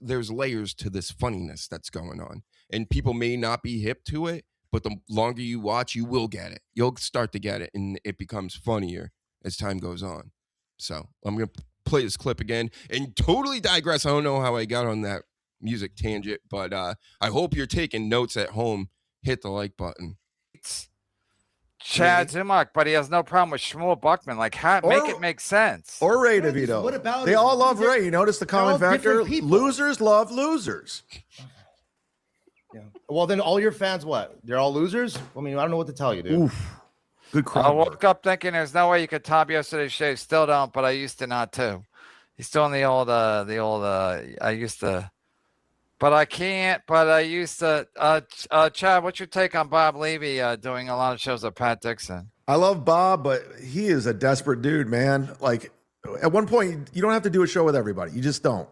there's layers to this funniness that's going on, and people may not be hip to it, but the longer you watch, you will get it. You'll start to get it, and it becomes funnier as time goes on. So I'm going to play this clip again and totally digress. I don't know how I got on that music tangent, but I hope you're taking notes at home. Hit the like button. Chad Zumach, but he has no problem with Shmuel Buckman. Like, make it make sense. Or Ray DeVito. What about they it? all love Ray. You notice the common factor? Losers love losers. Yeah. Well, then all your fans, what? They're all losers? I mean, I don't know what to tell you, dude. Oof. Good crowd I woke up thinking there's no way you could top yesterday's show. Still don't, but I used to not too. He's still in the old, I used to, but I can't, but I used to. Chad, what's your take on Bob Levy doing a lot of shows with Pat Dixon? I love Bob, but he is a desperate dude, man. Like, at one point, you don't have to do a show with everybody. You just don't.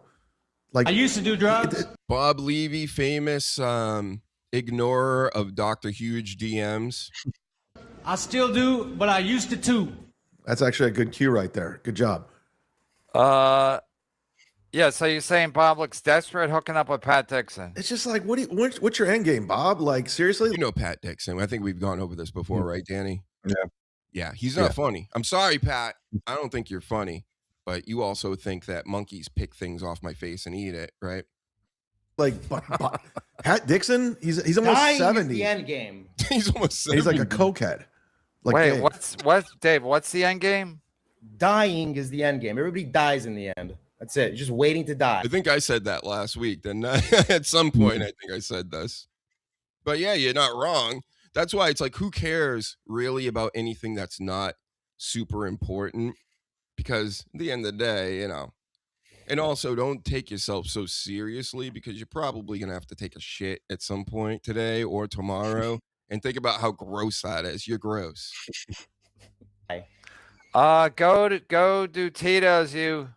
Like, I used to do drugs. Bob Levy, famous ignorer of Dr. Huge DMs. I still do, but I used to too. That's actually a good cue right there. Good job. Yeah, so you're saying Bob looks desperate hooking up with Pat Dixon? It's just like, what's your end game, Bob? Like, seriously? You know Pat Dixon. I think we've gone over this before, right, Danny? Yeah. Yeah, he's not funny. I'm sorry, Pat. I don't think you're funny. But you also think that monkeys pick things off my face and eat it, right? Like, Pat Dixon, he's almost Dying 70. is the end game. He's almost 70. He's like a cokehead. Like Wait, Dave. Dave, what's the end game? Dying is the end game. Everybody dies in the end. That's it. You're just waiting to die. I think I said that last week. Then at some point, I think I said this. But yeah, you're not wrong. That's why it's like, who cares really about anything that's not super important? Because at the end of the day, and also don't take yourself so seriously, because you're probably going to have to take a shit at some point today or tomorrow, and think about how gross that is. You're gross. Go do Tito's, you.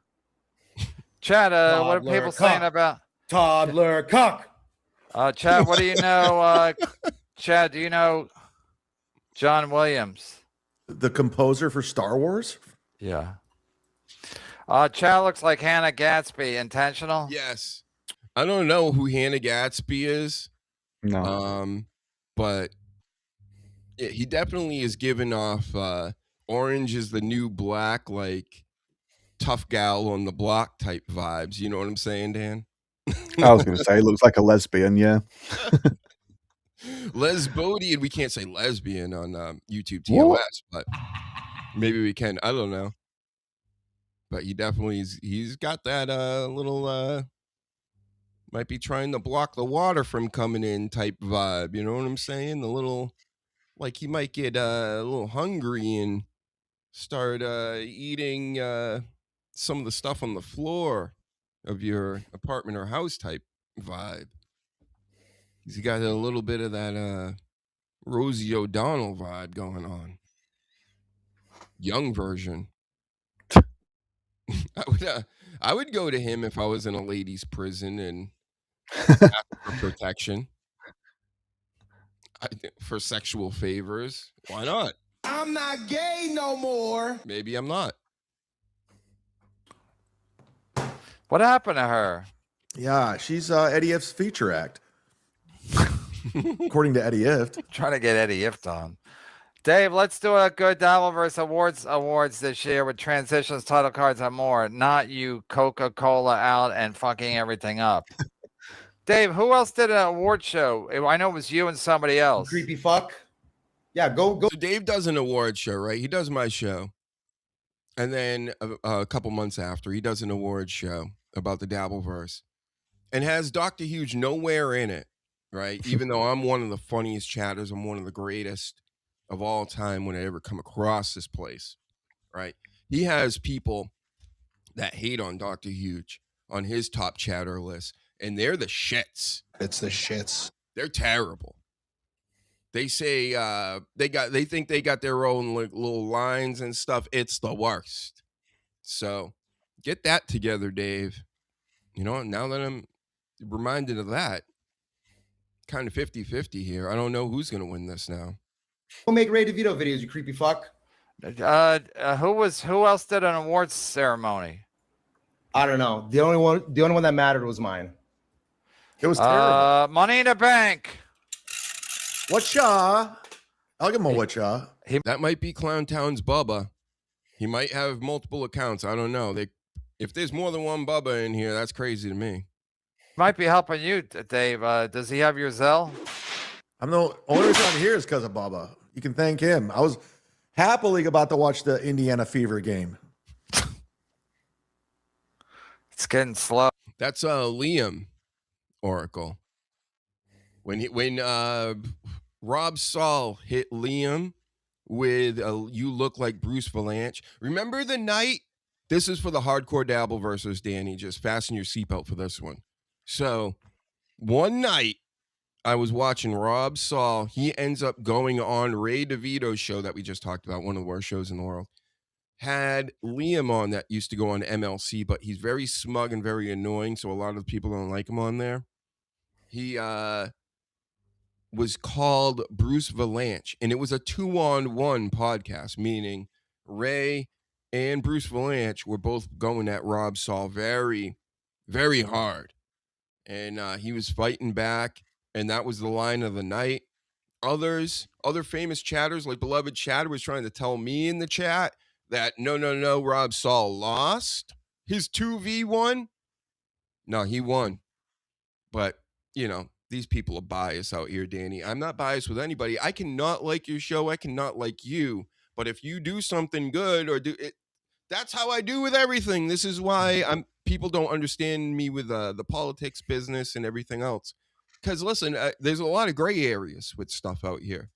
Chad, what are people saying about toddler cock? Chad, what do you know? Chad, do you know John Williams? The composer for Star Wars? Yeah. Chad looks like Hannah Gatsby. Intentional? Yes. I don't know who Hannah Gatsby is. No. But he definitely is giving off orange is the new black, like tough gal on the block type vibes. You know what I'm saying, Dan? I was going to say, it looks like a lesbian, yeah. Lesbodian. We can't say lesbian on YouTube TOS, but maybe we can. I don't know. But he definitely he's got that little might be trying to block the water from coming in type vibe. You know what I'm saying? The little, like he might get a little hungry and start eating some of the stuff on the floor of your apartment or house type vibe. He's got a little bit of that Rosie O'Donnell vibe going on. Young version. I would go to him if I was in a ladies' prison and ask for protection. For sexual favors. Why not? I'm not gay no more. Maybe I'm not. What happened to her? Yeah, she's Eddie Ift's feature act. According to Eddie Ift. Trying to get Eddie Ift on. Dave, let's do a good Dabbleverse awards this year with transitions, title cards, and more. Not you Coca-Cola out and fucking everything up. Dave, who else did an award show? I know it was you and somebody else. Creepy fuck. Yeah, go. So Dave does an award show, right? He does my show. And then a couple months after, he does an award show about the Dabbleverse and has Dr. Huge nowhere in it, right? Even though I'm one of the funniest chatters, I'm one of the greatest of all time when I ever come across this place, right? He has people that hate on Dr. Huge on his top chatter list, and they're the shits. It's the shits. They're terrible. They say they think they got their own little lines and stuff. It's the worst. So get that together, Dave. You know, now that I'm reminded of that, kind of 50-50 here. I don't know who's going to win this now. Who make Ray DeVito videos, you creepy fuck? Who else did an awards ceremony? I don't know. The only one that mattered was mine. It was terrible. Money in the Bank. Whatcha? I'll give him a whatcha. That might be Clown Town's Bubba. He might have multiple accounts. I don't know. If there's more than one Bubba in here, that's crazy to me. Might be helping you, Dave. Does he have your Zelle? I'm the only reason I'm here is because of Bubba. You can thank him. I was happily about to watch the Indiana Fever game. It's getting slow. That's Liam Oracle. When Rob Saul hit Liam with "You Look Like Bruce Valanche." Remember the night? This is for the hardcore Dabbleverses, Danny. Just fasten your seatbelt for this one. So one night I was watching Rob Saul. He ends up going on Ray DeVito's show that we just talked about, one of the worst shows in the world. Had Liam on that used to go on MLC, but he's very smug and very annoying, so a lot of people don't like him on there. He was called Bruce Valanche, and it was a 2-on-1 podcast, meaning Ray and Bruce Valanche were both going at Rob Saul very, very hard. And he was fighting back, and that was the line of the night. Other famous chatters, like Beloved Chatter, was trying to tell me in the chat that no, Rob Saul lost his 2v1. No, he won. But, you know, these people are biased out here, Danny. I'm not biased with anybody. I cannot like your show. I cannot like you. But if you do something good or do it, that's how I do with everything. This is why people don't understand me with the politics business and everything else. Because listen, there's a lot of gray areas with stuff out here.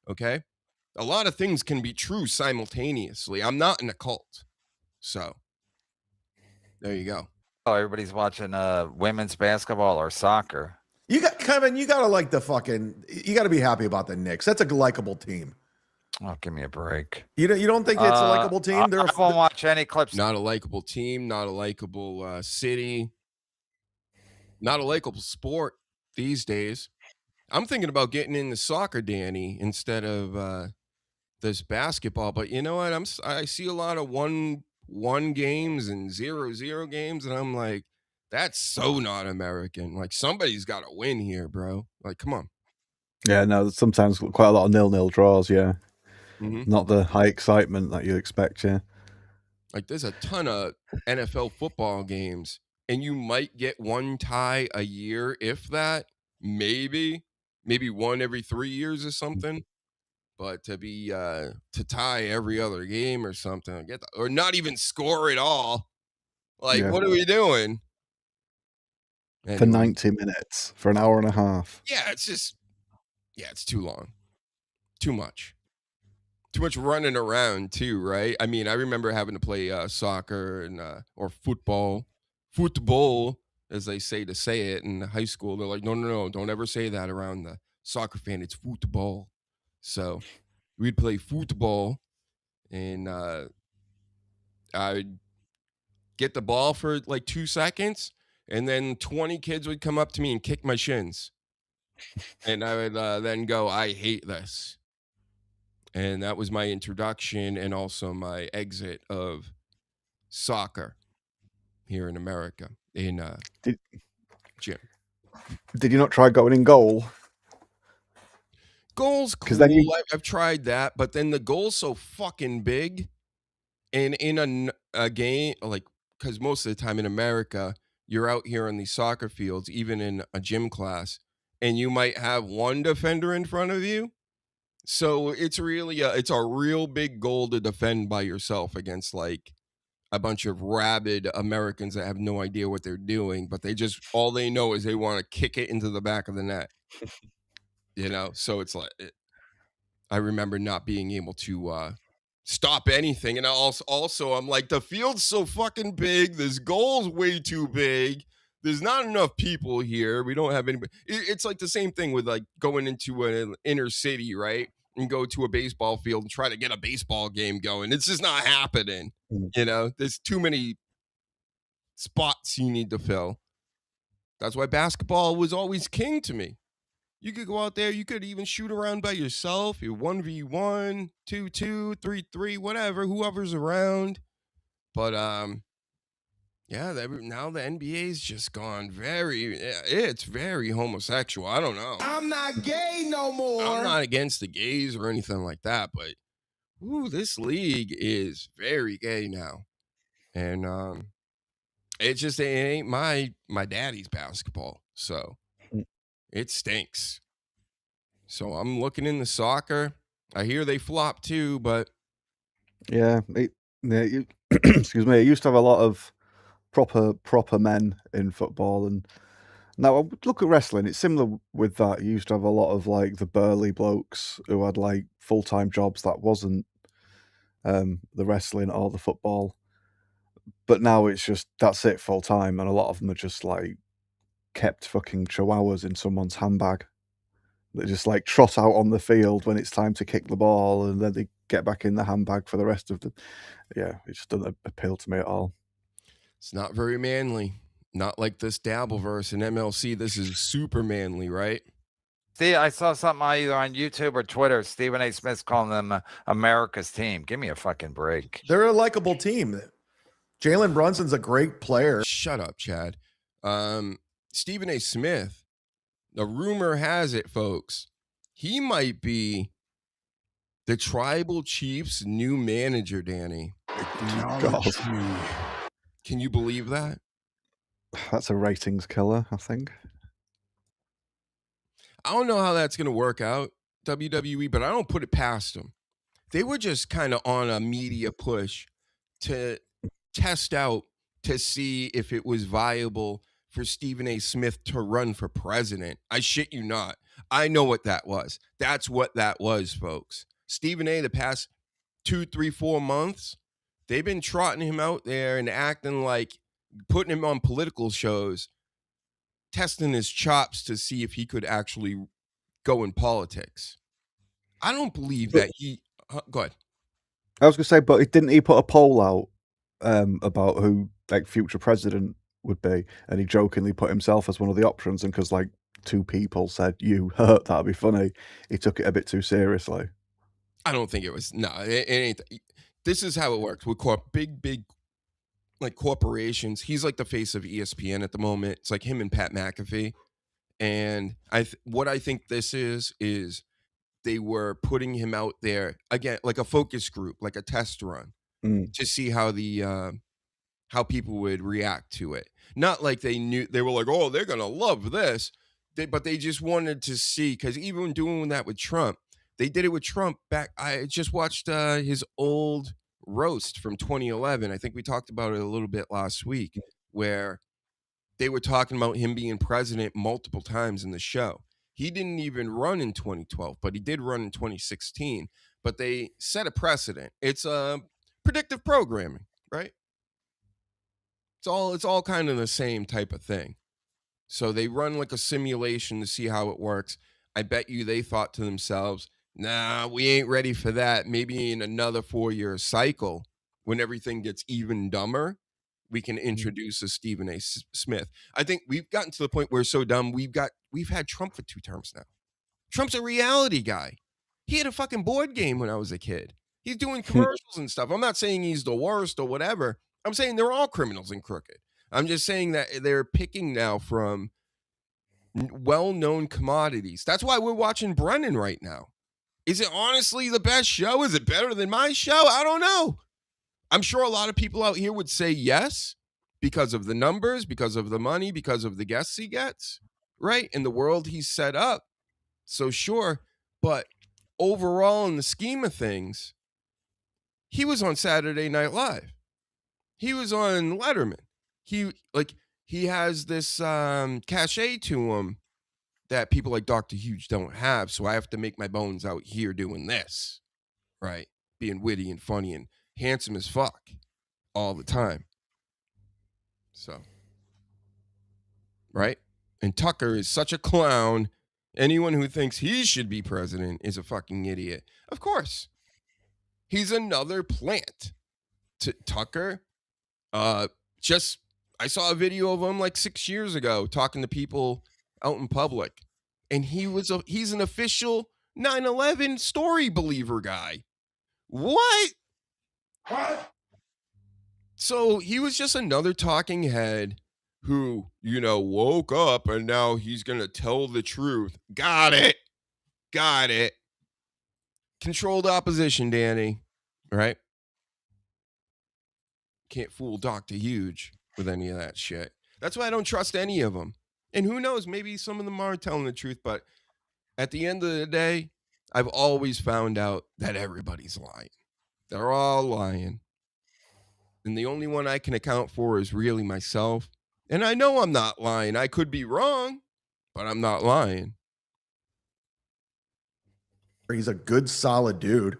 Okay, a lot of things can be true simultaneously. I'm not in a cult, so there you go. Oh, everybody's watching women's basketball or soccer. You got Kevin. You gotta like you gotta be happy about the Knicks. That's a likable team. Oh, give me a break. You don't think it's a likable team? I won't watch any clips. Not a likable team. Not a likable city. Not a likable sport these days. I'm thinking about getting into soccer, Danny, instead of this basketball. But you know what? I see a lot of 1-1 games and 0-0 games, and I'm like, that's so not American. Like, somebody's got to win here, bro. Like, come on. Yeah, no, sometimes quite a lot of 0-0 draws, yeah. Mm-hmm. Not the high excitement that you expect, yeah. Like, there's a ton of NFL football games, and you might get one tie a year, if that. Maybe one every 3 years or something. But to tie every other game or something, or not even score at all. Like, What are we doing? Anyway. For 90 minutes, for an hour and a half. Yeah, it's too long. Too much. too much running around too, right? I mean, I remember having to play soccer and or football, as they say it in high school. They're like, no, don't ever say that around the soccer fan. It's football. So we'd play football, and I'd get the ball for like 2 seconds, and then 20 kids would come up to me and kick my shins. And I would then go, I hate this. And that was my introduction and also my exit of soccer here in America in gym. Did you not try going in goal? Goal's cool. Then I've tried that, but then the goal's so fucking big. And in a game, like, because most of the time in America, you're out here on these soccer fields, even in a gym class, and you might have one defender in front of you. So it's really it's a real big goal to defend by yourself against like a bunch of rabid Americans that have no idea what they're doing, but all they know is they want to kick it into the back of the net. So it's like I remember not being able to stop anything, and also I'm like, the field's so fucking big, this goal's way too big. There's not enough people here. We don't have anybody. It's like the same thing with like going into an inner city, right? And go to a baseball field and try to get a baseball game going. It's just not happening. There's too many spots you need to fill. That's why basketball was always king to me. You could go out there. You could even shoot around by yourself. You're 1v1, 2-2, 3-3, whatever, whoever's around. But yeah, now the NBA's just gone it's very homosexual. I don't know. I'm not gay no more. I'm not against the gays or anything like that, but this league is very gay now. And it ain't my daddy's basketball. So it stinks. So I'm looking into soccer. I hear they flop too, but yeah, excuse me. It used to have a lot of proper men in football, and now I would look at wrestling. It's similar with that. You used to have a lot of like the burly blokes who had like full-time jobs that wasn't the wrestling or the football, but now it's just that's it full-time, and a lot of them are just like kept fucking chihuahuas in someone's handbag. They just like trot out on the field when it's time to kick the ball, and then they get back in the handbag for the rest of the. Yeah, it just doesn't appeal to me at all. It's not very manly. Not like this Dabbleverse in MLC. This is super manly, right? See, I saw something either on YouTube or Twitter. Stephen A. Smith's calling them America's team. Give me a fucking break. They're a likable team. Jalen Brunson's a great player. Shut up, Chad. Stephen A. Smith, the rumor has it, folks, he might be the Tribal Chiefs' new manager, Danny. God. Can you believe that? That's a ratings killer, I think. I don't know how that's going to work out, WWE, but I don't put it past them. They were just kind of on a media push to test out to see if it was viable for Stephen A. Smith to run for president. I shit you not. I know what that was. That's what that was, folks. Stephen A., the past 2, 3, 4 months, they've been trotting him out there and acting like, putting him on political shows, testing his chops to see if he could actually go in politics. I don't believe that he... go ahead. I was going to say, but didn't he put a poll out about who like future president would be, and he jokingly put himself as one of the options, and because like 2 people said you hurt, that'd be funny, he took it a bit too seriously. I don't think it was. No, it ain't. This is how it works with big like corporations. He's like the face of ESPN at the moment. It's like him and Pat McAfee. And what I think this is they were putting him out there again, like a focus group, like a test run, to see how how people would react to it. Not like they knew, they were like, oh, they're gonna love this, but they just wanted to see, because even doing that with Trump, they did it with Trump back. I just watched his old roast from 2011. I think we talked about it a little bit last week, where they were talking about him being president multiple times in the show. He didn't even run in 2012, but he did run in 2016. but they set a precedent. It's predictive programming, right? It's all kind of the same type of thing. So they run like a simulation to see how it works. I bet you they thought to themselves, nah, we ain't ready for that. Maybe in another 4-year cycle, when everything gets even dumber, we can introduce a Stephen A. Smith. I think we've gotten to the point where it's so dumb, we've had Trump for 2 terms now. Trump's a reality guy. He had a fucking board game when I was a kid. He's doing commercials and stuff. I'm not saying he's the worst or whatever. I'm saying they're all criminals and crooked. I'm just saying that they're picking now from well-known commodities. That's why we're watching Brennan right now. Is it honestly the best show? Is it better than my show? I don't know. I'm sure a lot of people out here would say yes because of the numbers, because of the money, because of the guests he gets, right? In the world he's set up. So sure, but overall in the scheme of things, he was on Saturday Night Live. He was on Letterman. He has this cachet to him that people like Dr. Huge don't have. So I have to make my bones out here doing this, right? Being witty and funny and handsome as fuck all the time. So, right? And Tucker is such a clown. Anyone who thinks he should be president is a fucking idiot. Of course. He's another plant. Tucker, I saw a video of him like 6 years ago talking to people out in public. And he's an official 9/11 story believer guy. What? So he was just another talking head who, woke up and now he's going to tell the truth. Got it. Controlled opposition, Danny. Right? Can't fool Dr. Huge with any of that shit. That's why I don't trust any of them. And who knows, maybe some of them are telling the truth, but at the end of the day, I've always found out that everybody's lying. They're all lying. And the only one I can account for is really myself. And I know I'm not lying. I could be wrong, but I'm not lying. He's a good, solid dude.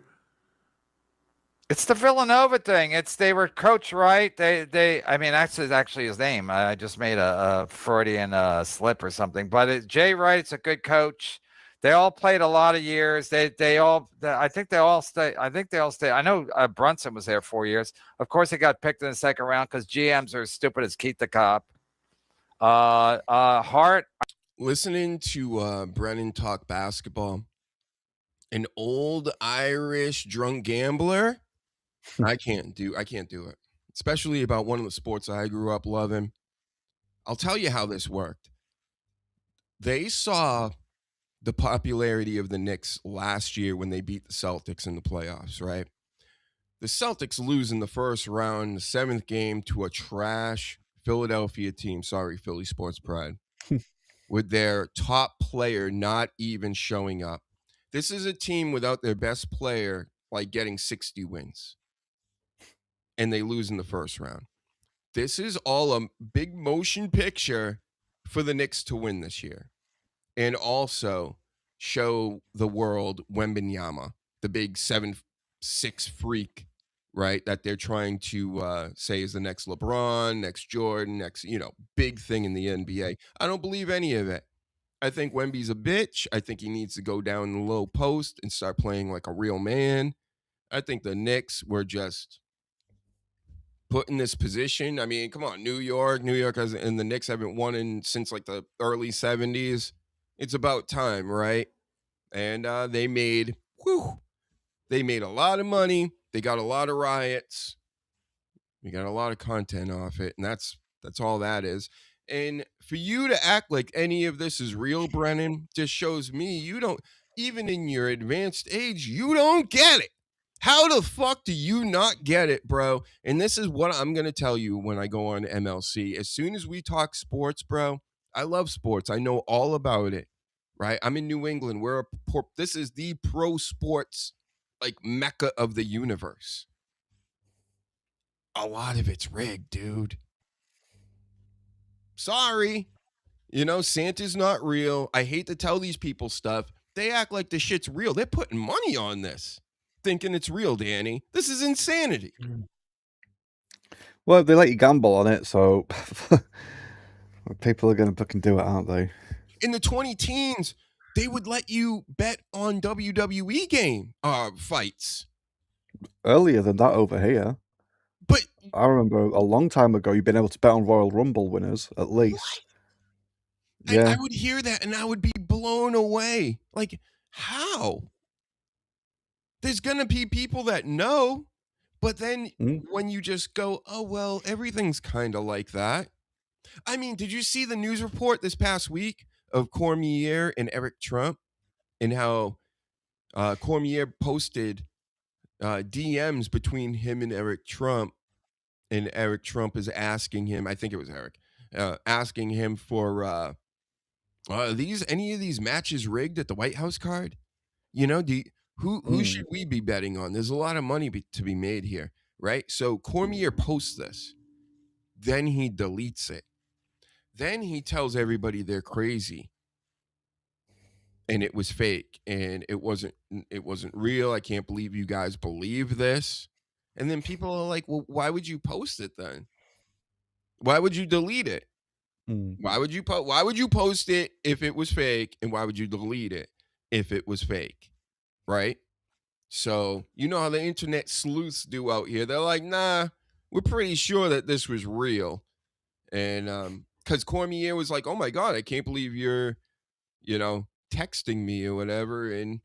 It's the Villanova thing. They were coached right. That's actually his name. I just made a Freudian slip or something. But Jay Wright's a good coach. They all played a lot of years. I think they all stay. I know Brunson was there 4 years. Of course, he got picked in the second round because GMs are as stupid as Keith the Cop. Hart. Listening to Brennan talk basketball, an old Irish drunk gambler. I can't do it, especially about one of the sports I grew up loving. I'll tell you how this worked. They saw the popularity of the Knicks last year when they beat the Celtics in the playoffs, right? The Celtics lose in the first round, the 7th game, to a trash Philadelphia team. Sorry, Philly Sports Pride. With their top player not even showing up. This is a team without their best player, getting 60 wins. And they lose in the first round. This is all a big motion picture for the Knicks to win this year. And also show the world Wembanyama, the big 7'6" freak, right? That they're trying to say is the next LeBron, next Jordan, next, big thing in the NBA. I don't believe any of it. I think Wemby's a bitch. I think he needs to go down in the low post and start playing like a real man. I think the Knicks were just put in this position. I mean, come on, New York and the Knicks haven't won since the early 70s. It's about time, right? And they made a lot of money. They got a lot of riots. We got a lot of content off it, and that's all that is. And for you to act like any of this is real, Brennan, just shows me you don't, even in your advanced age, you don't get it. How the fuck do you not get it, bro? And this is what I'm going to tell you when I go on MLC. As soon as we talk sports, bro, I love sports. I know all about it, right? I'm in New England. This is the pro sports, mecca of the universe. A lot of it's rigged, dude. Sorry. Santa's not real. I hate to tell these people stuff. They act like the shit's real. They're putting money on this. thinking it's real, Danny. This is insanity. Well, they let you gamble on it, so people are going to fucking do it, aren't they? In the 2010s, they would let you bet on WWE game fights. Earlier than that over here. But I remember a long time ago, you've been able to bet on Royal Rumble winners, at least. Yeah. I would hear that and I would be blown away. Like, how? There's going to be people that know, but then when you just go, oh, well, everything's kind of like that. I mean, did you see the news report this past week of Cormier and Eric Trump and how Cormier posted DMs between him and Eric Trump is asking him, I think it was Eric, asking him for any of these matches rigged at the White House card? You know, who should we be betting on? There's a lot of money to be made here, right? So Cormier posts this, then he deletes it. Then he tells everybody they're crazy and it was fake and it wasn't real. I can't believe you guys believe this. And then people are like, well, why would you post it then? Why would you delete it? Why would you post it if it was fake? And why would you delete it if it was fake? Right? So you know how the internet sleuths do out here. They're like, nah, we're pretty sure that this was real. And because Cormier was like, oh my God, I can't believe you're, texting me or whatever. And,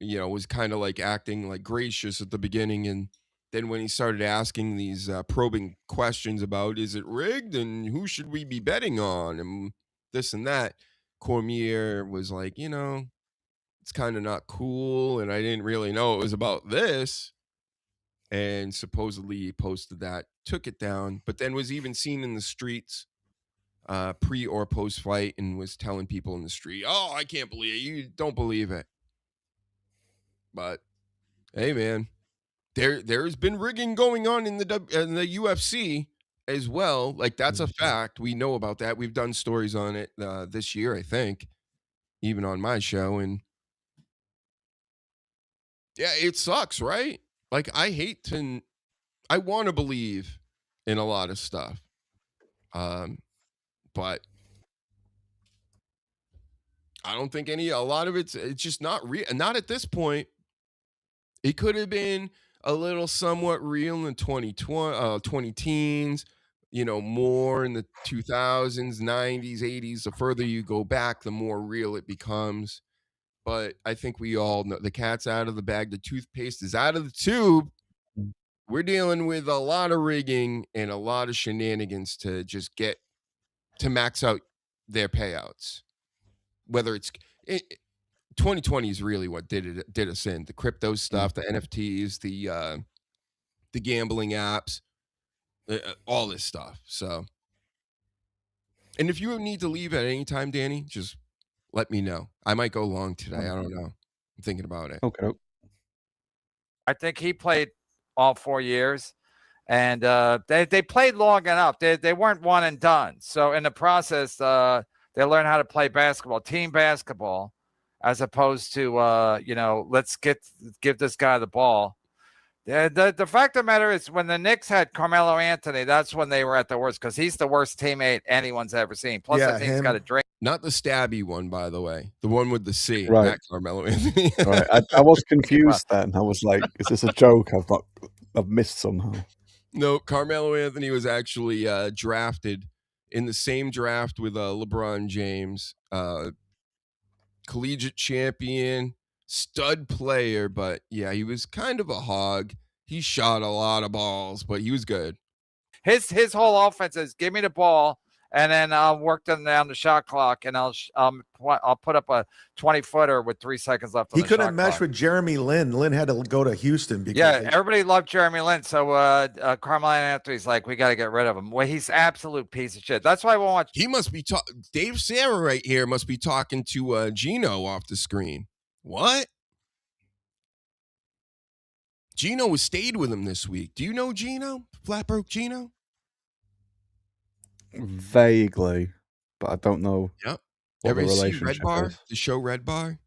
was kind of like acting like gracious at the beginning. And then when he started asking these probing questions about, is it rigged and who should we be betting on and this and that, Cormier was like, it's kind of not cool. And I didn't really know it was about this. And supposedly he posted that, took it down, but then was even seen in the streets pre or post fight and was telling people in the street, oh, I can't believe it. You don't believe it. But hey, man, there's been rigging going on in the UFC as well. Like, that's a fact. We know about that. We've done stories on it this year, I think, even on my show. And yeah, it sucks, right? Like, I want to believe in a lot of stuff. But I don't think a lot of it's just not real. Not at this point. It could have been a little somewhat real in the 20 teens, more in the 2000s, 90s, 80s. The further you go back, the more real it becomes. But I think we all know the cat's out of the bag. The toothpaste is out of the tube. We're dealing with a lot of rigging and a lot of shenanigans to just get to max out their payouts. Whether it's 2020 is really what did us in. The crypto stuff, the NFTs, the gambling apps, all this stuff. So, and if you need to leave at any time, Danny, just let me know. I might go long today. I don't know. I'm thinking about it. Okay. I think he played all 4 years, and they played long enough. They weren't one and done. So in the process, they learned how to play basketball, team basketball, as opposed to let's give this guy the ball. The fact of the matter is, when the Knicks had Carmelo Anthony, that's when they were at the worst, because he's the worst teammate anyone's ever seen. Plus, I think he's got a drink. Not the stabby one, by the way. The one with the C. Right. Not Carmelo Anthony. Right. I was confused then. I was like, is this a joke I've missed somehow? No, Carmelo Anthony was actually drafted in the same draft with LeBron James, collegiate champion, stud player, but yeah, he was kind of a hog. He shot a lot of balls, but he was good. His whole offense is give me the ball, and then I'll work them down the shot clock, and I'll put up a 20-footer with 3 seconds left. He couldn't mesh with Jeremy Lin. Lin had to go to Houston because everybody loved Jeremy Lin. So Carmelo Anthony's like, we got to get rid of him. Well, he's absolute piece of shit. That's why I won't watch. He must be Dave Sarah right here must be talking to Gino off the screen. What? Gino was stayed with him this week. Do you know Gino? Flat Broke Gino? Vaguely, but I don't know. Yep. Ever see Red Bar? The show Red Bar?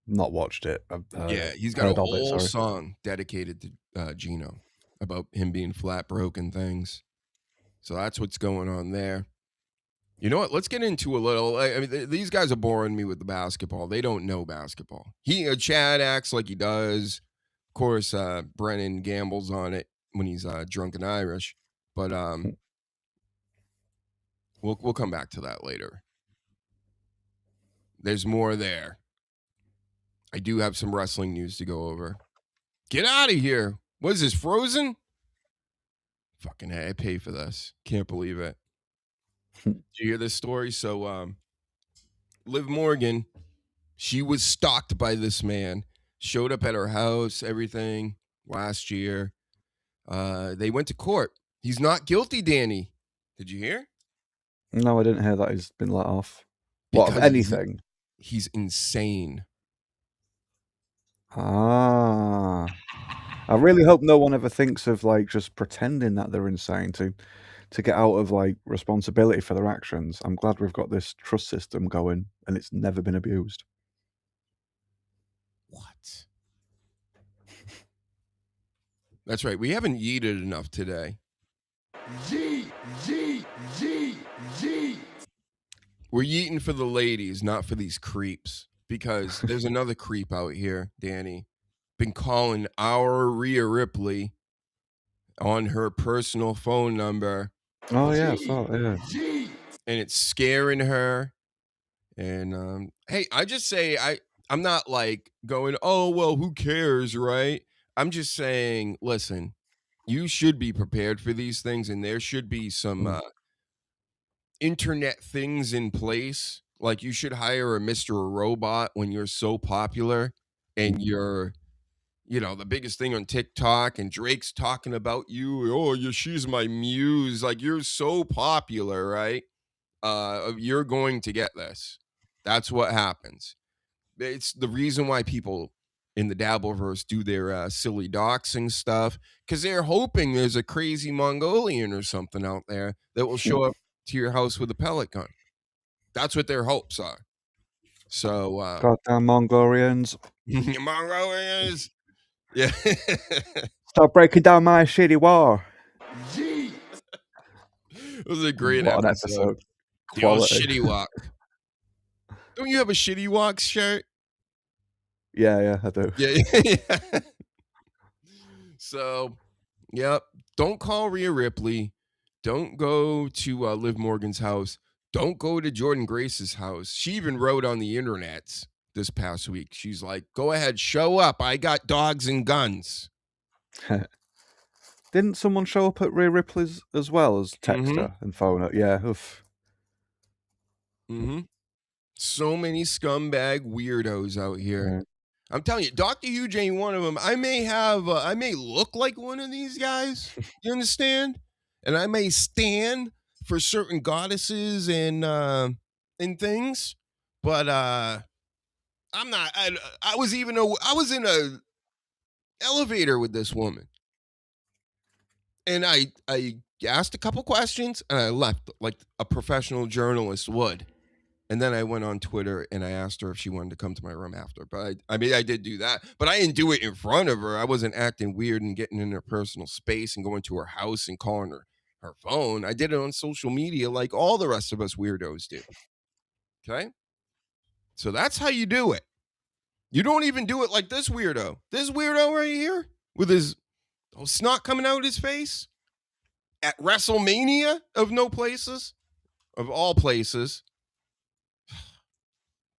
not watched it. Yeah, he's got a whole song dedicated to Gino about him being flat broke and things. So that's what's going on there. You know what? Let's get into a little. I mean, these guys are boring me with the basketball. They don't know basketball. Chad acts like he does. Of course, Brennan gambles on it when he's drunk and Irish. But we'll come back to that later. There's more there. I do have some wrestling news to go over. Get out of here. What is this, Frozen? Fucking hey, I pay for this. Can't believe it. Did you hear this story? So Liv Morgan, she was stalked by this man. Showed up at her house, everything, last year. They went to court. He's not guilty, Danny. Did you hear? No, I didn't hear that he's been let off. What, of anything? He's insane. Ah. I really hope no one ever thinks of like just pretending that they're insane to get out of like responsibility for their actions. I'm glad we've got this trust system going and it's never been abused. What? That's right. We haven't yeeted enough today. Yeet, yeet, yeet, yeet. We're yeeting for the ladies, not for these creeps. Because there's another creep out here, Danny. Been calling our Rhea Ripley on her personal phone number. Oh, yeah, I saw it, yeah. And it's scaring her. And, hey, I just say, I'm not like going, oh, well, who cares, right? I'm just saying, listen, you should be prepared for these things. And there should be some internet things in place. Like you should hire a Mr. Robot when you're so popular and you're, the biggest thing on TikTok and Drake's talking about you. Oh, she's my muse. Like you're so popular, right? You're going to get this. That's what happens. It's the reason why people in the Dabbleverse do their silly doxing stuff because they're hoping there's a crazy Mongolian or something out there that will show up to your house with a pellet gun. That's what their hopes are. So, goddamn Mongolians. Mongolians. Yeah. Stop breaking down my shitty war. It was a great What episode. An The old shitty walk. Don't you have a shitty walk shirt? Yeah, I do. Yeah. So, yep. Don't call Rhea Ripley. Don't go to Liv Morgan's house. Don't go to Jordan Grace's house. She even wrote on the internet this past week. She's like, go ahead, show up. I got dogs and guns. Didn't someone show up at Rhea Ripley's as well as text her and phone her? Yeah. Oof. So many scumbag weirdos out here. Yeah. I'm telling you, Dr. Huge ain't one of them. I may look like one of these guys. You understand? And I may stand for certain goddesses and things, but I'm not. I was in a elevator with this woman, and I asked a couple questions and I left like a professional journalist would. And then I went on Twitter and I asked her if she wanted to come to my room after. But I did do that. But I didn't do it in front of her. I wasn't acting weird and getting in her personal space and going to her house and calling her phone. I did it on social media like all the rest of us weirdos do. Okay? So that's how you do it. You don't even do it like this weirdo. This weirdo right here with his snot coming out of his face at WrestleMania of no places, of all places.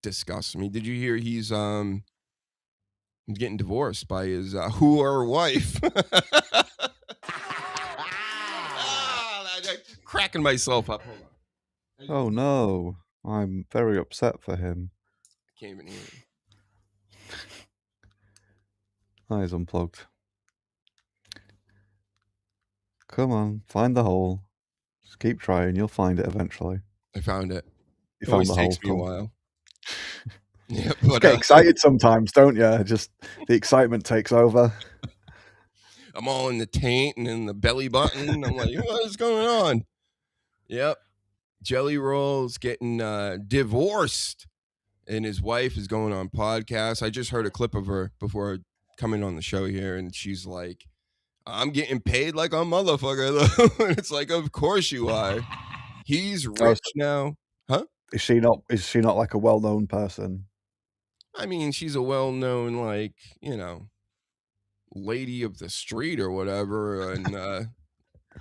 Disgusts me. Did you hear he's getting divorced by his whore wife? Cracking myself up. Hold on. Oh no, I'm very upset for him. I can't even hear him. Oh, he's unplugged. Come on, find the hole. Just keep trying. You'll find it eventually. I found it. You It found always the takes hole. me a Cool. while. Yeah, You but get excited sometimes, don't you? Just the excitement takes over. I'm all in the taint and in the belly button. I'm like, what is going on? Yep. Jelly Roll's getting divorced and his wife is going on podcasts. I just heard a clip of her before coming on the show here, and she's like, I'm getting paid like a motherfucker, though. And it's like, of course you are. He's rich now. Huh? Is she not like a well-known person? I mean, she's a well-known, like, lady of the street or whatever, and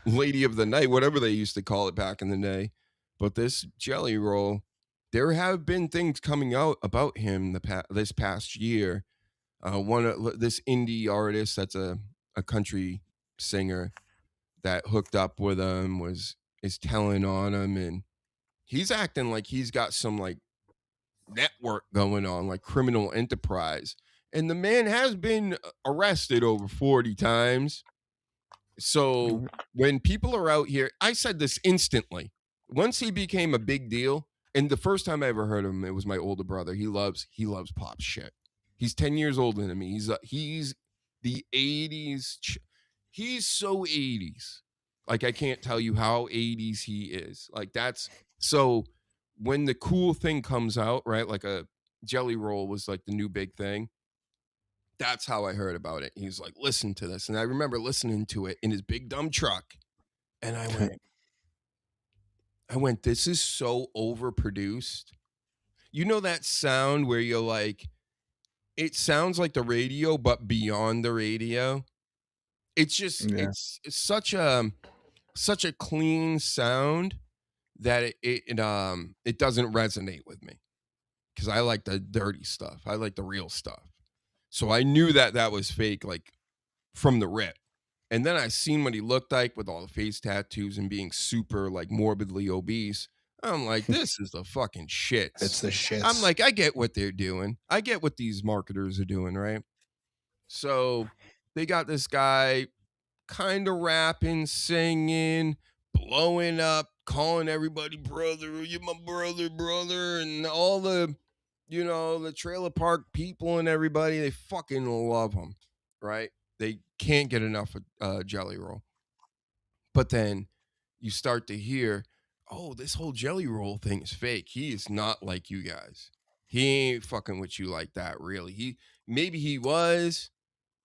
lady of the night, whatever they used to call it back in the day. But this Jelly Roll, there have been things coming out about him this past year. This indie artist that's a country singer that hooked up with him is telling on him, and he's acting like he's got some like network going on, like criminal enterprise. And the man has been arrested over 40 times. So when people are out here, I said this instantly. Once he became a big deal, and the first time I ever heard of him, it was my older brother. He loves pop shit. He's 10 years older than me. He's the 80s. He's so 80s. Like, I can't tell you how 80s he is. Like, that's so when the cool thing comes out, right? Like a Jelly Roll was like the new big thing. That's how I heard about it. He's like, listen to this. And I remember listening to it in his big dumb truck. And I went, this is so overproduced. You know that sound where you're like, it sounds like the radio, but beyond the radio. It's just, it's such a clean sound that it doesn't resonate with me. Because I like the dirty stuff. I like the real stuff. So I knew that was fake, like from the rip. And then I seen what he looked like with all the face tattoos and being super like morbidly obese. I'm like, this is the fucking shits. It's the shits. I'm like, I get what they're doing. I get what these marketers are doing, right? So they got this guy kind of rapping, singing, blowing up, calling everybody brother, you're my brother, and all the, the trailer park people and everybody, they fucking love him, right? They can't get enough of Jelly Roll. But then you start to hear, oh, this whole Jelly Roll thing is fake. He is not like you guys. He ain't fucking with you like that, really. Maybe he was,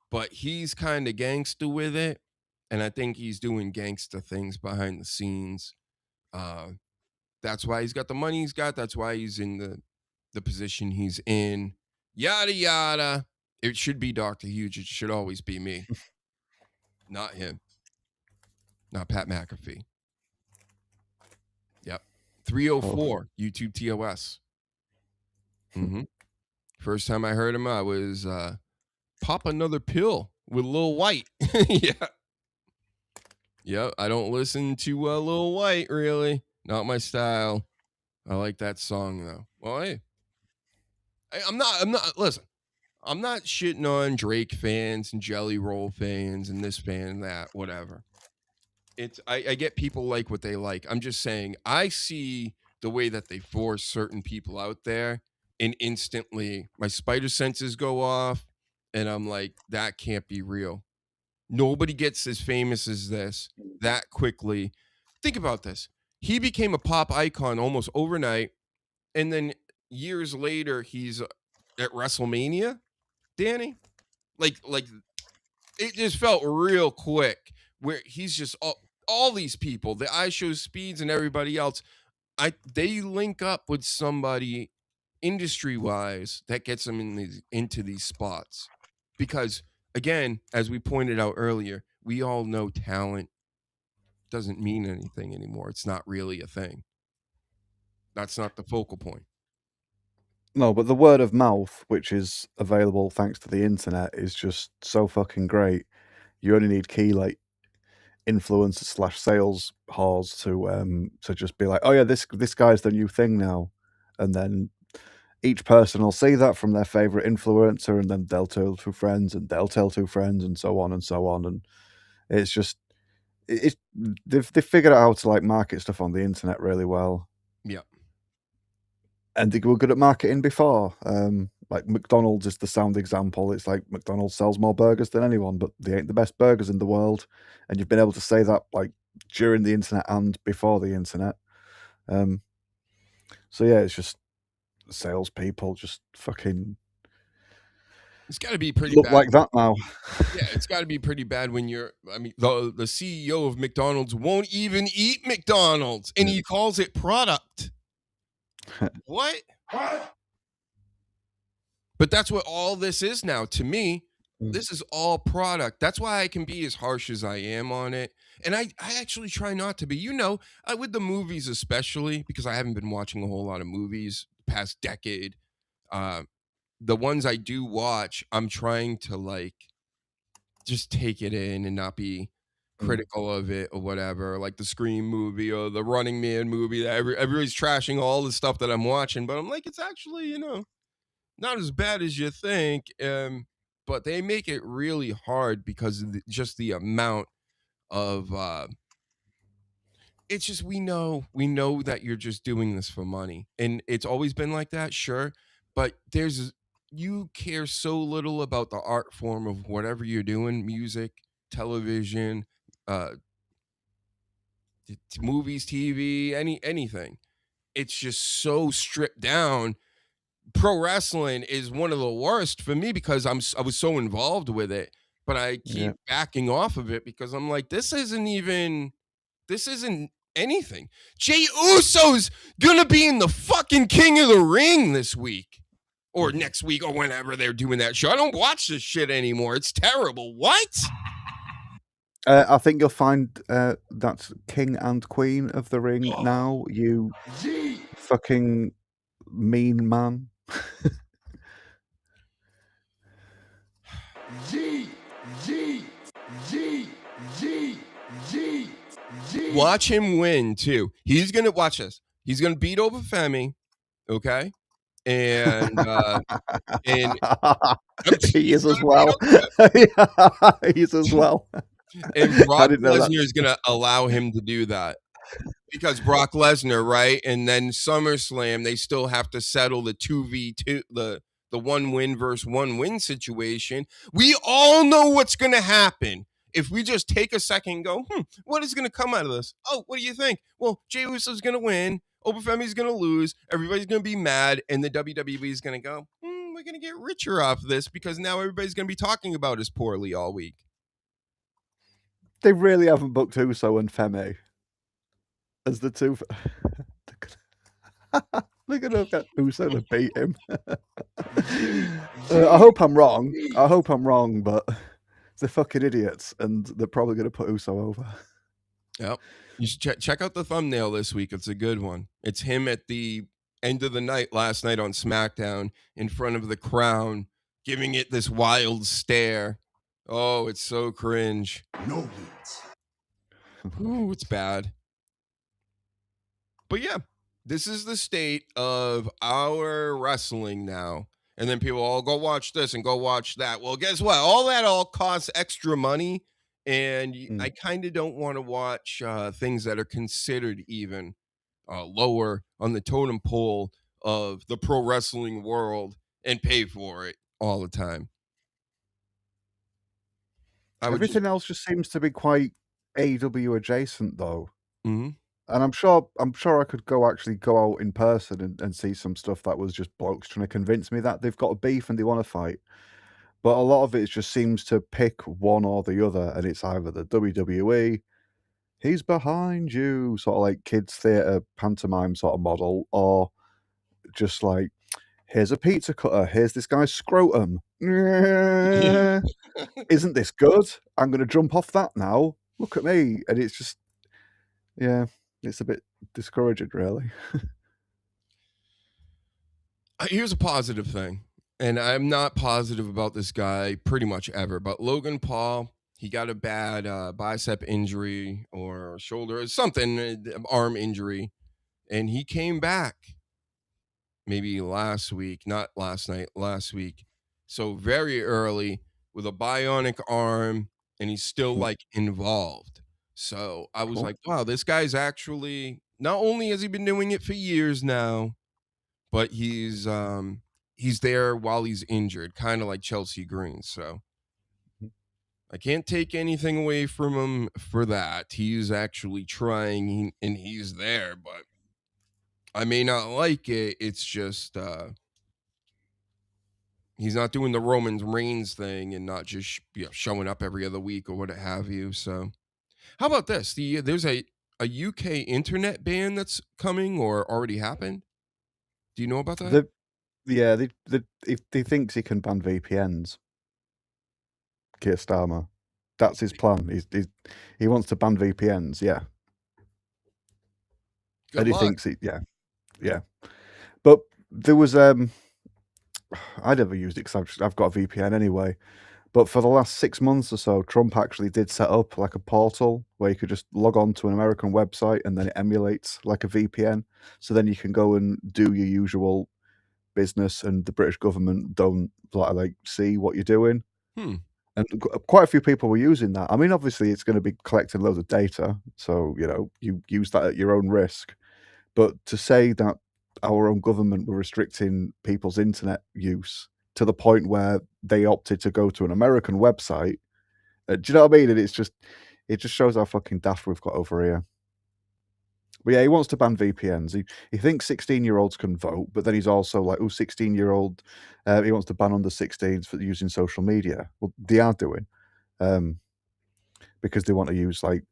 but he's kind of gangster with it. And I think he's doing gangster things behind the scenes. That's why he's got the money he's got. That's why he's in the position he's in. Yada, yada. It should be Dr. Huge. It should always be me. Not him. Not Pat McAfee. Yep. 304 YouTube TOS. Mm-hmm. First time I heard him, I was Pop Another Pill with Lil White. Yeah. Yep. I don't listen to Lil White, really. Not my style. I like that song, though. Well, hey. I'm not, listen. I'm not shitting on Drake fans and Jelly Roll fans and this fan and that, whatever. I get people like what they like. I'm just saying, I see the way that they force certain people out there, and instantly my spider senses go off, and I'm like, that can't be real. Nobody gets as famous as this that quickly. Think about this. He became a pop icon almost overnight, and then years later, he's at WrestleMania, Danny. Like it just felt real quick where he's just all these people, the iShow Speeds and everybody else, they link up with somebody industry-wise that gets them into these spots. Because, again, as we pointed out earlier, we all know talent doesn't mean anything anymore. It's not really a thing. That's not the focal point. No, but the word of mouth, which is available thanks to the internet, is just so fucking great. You only need key like influencers / sales whores to just be like, oh yeah, this guy's the new thing now, and then each person will see that from their favorite influencer, and then they'll tell two friends, and they'll tell two friends, and so on and so on, and it's just they've figured out how to like market stuff on the internet really well. Yeah. And they were good at marketing before. Like McDonald's is the sound example. It's like McDonald's sells more burgers than anyone, but they ain't the best burgers in the world. And you've been able to say that like during the internet and before the internet. So yeah, it's just salespeople just fucking It's got to be pretty look bad. like that now. Yeah, it's got to be pretty bad when you're. I mean, the CEO of McDonald's won't even eat McDonald's, and he calls it product. What? But that's what all this is now to me. This is all product. That's why I can be as harsh as I am on it. And I actually try not to be, with the movies especially, because I haven't been watching a whole lot of movies the past decade. The ones I do watch, I'm trying to just take it in and not be critical of it or whatever, like the Scream movie or the Running Man movie that everybody's trashing all the stuff that I'm watching, but I'm like, it's actually, not as bad as you think. But they make it really hard because of just the amount of it's just we know that you're just doing this for money, and it's always been like that, sure, but you care so little about the art form of whatever you're doing, music, television, movies, TV, anything. It's just so stripped down. Pro wrestling is one of the worst for me because I was so involved with it, but I keep backing off of it because I'm like, this isn't anything. Jey Uso's gonna be in the fucking King of the Ring this week or next week or whenever they're doing that show. I don't watch this shit anymore. It's terrible. What? I think you'll find that's King and Queen of the Ring now. You fucking mean man. Watch him win too. He's gonna watch this. He's gonna beat over Femi, okay? And he is as well. He's as well. And Brock Lesnar is gonna allow him to do that. Because Brock Lesnar, right? And then SummerSlam, they still have to settle the 2v2, the 1 win versus 1 win situation. We all know what's going to happen. If we just take a second and go, what is going to come out of this? Oh, what do you think? Well, Jey Uso's going to win. Obafemi's going to lose. Everybody's going to be mad. And the WWE is going to go, we're going to get richer off this because now everybody's going to be talking about us poorly all week. They really haven't booked Uso and Femi as the two. They're gonna get Uso to beat him. I hope I'm wrong, but they're fucking idiots, and they're probably gonna put Uso over. Yep. You should check out the thumbnail this week. It's a good one. It's him at the end of the night last night on SmackDown in front of the Crown, giving it this wild stare. Oh, it's so cringe. No hits. Ooh, it's bad. But yeah, this is the state of our wrestling now. And then people all go watch this and go watch that. Well, guess what? All costs extra money. And I kind of don't want to watch things that are considered even lower on the totem pole of the pro wrestling world and pay for it all the time. Everything else just seems to be quite AEW adjacent, though. Mm-hmm. And I'm sure I could go out in person and see some stuff that was just blokes trying to convince me that they've got a beef and they want to fight. But a lot of it just seems to pick one or the other, and it's either the WWE, he's behind you, sort of like kids theatre pantomime sort of model, or just like, here's a pizza cutter, here's this guy's scrotum. Isn't this good? I'm going to jump off that now. Look at me. And it's just, it's a bit discouraging, really. Here's a positive thing. And I'm not positive about this guy pretty much ever. But Logan Paul, he got a bad bicep injury or shoulder or something, arm injury. And he came back maybe last week, not last night, last week. So very early with a bionic arm, and he's still involved. So I was like, wow, this guy's actually, not only has he been doing it for years now, but he's there while he's injured, kind of like Chelsea Green. So I can't take anything away from him for that. He's actually trying and he's there, but I may not like it. It's just he's not doing the Roman Reigns thing and not just showing up every other week or what have you. So, how about this? There's a UK internet ban that's coming or already happened. Do you know about that? He thinks he can ban VPNs. Keir Starmer, that's his plan. He wants to ban VPNs. Yeah. Good and he luck. thinks yeah. But there was I never used it because I've got a VPN anyway. But for the last 6 months or so, Trump actually did set up like a portal where you could just log on to an American website and then it emulates like a VPN. So then you can go and do your usual business, and the British government don't like see what you're doing. And quite a few people were using that. I mean, obviously, it's going to be collecting loads of data, so you use that at your own risk. But to say that our own government were restricting people's internet use to the point where they opted to go to an American website, do you know what I mean? And it just shows how fucking daft we've got over here. But yeah, he wants to ban VPNs. He thinks 16-year-olds can vote, but then he's also like, 16-year-old, he wants to ban under 16s for using social media. Well, they are doing, because they want to use like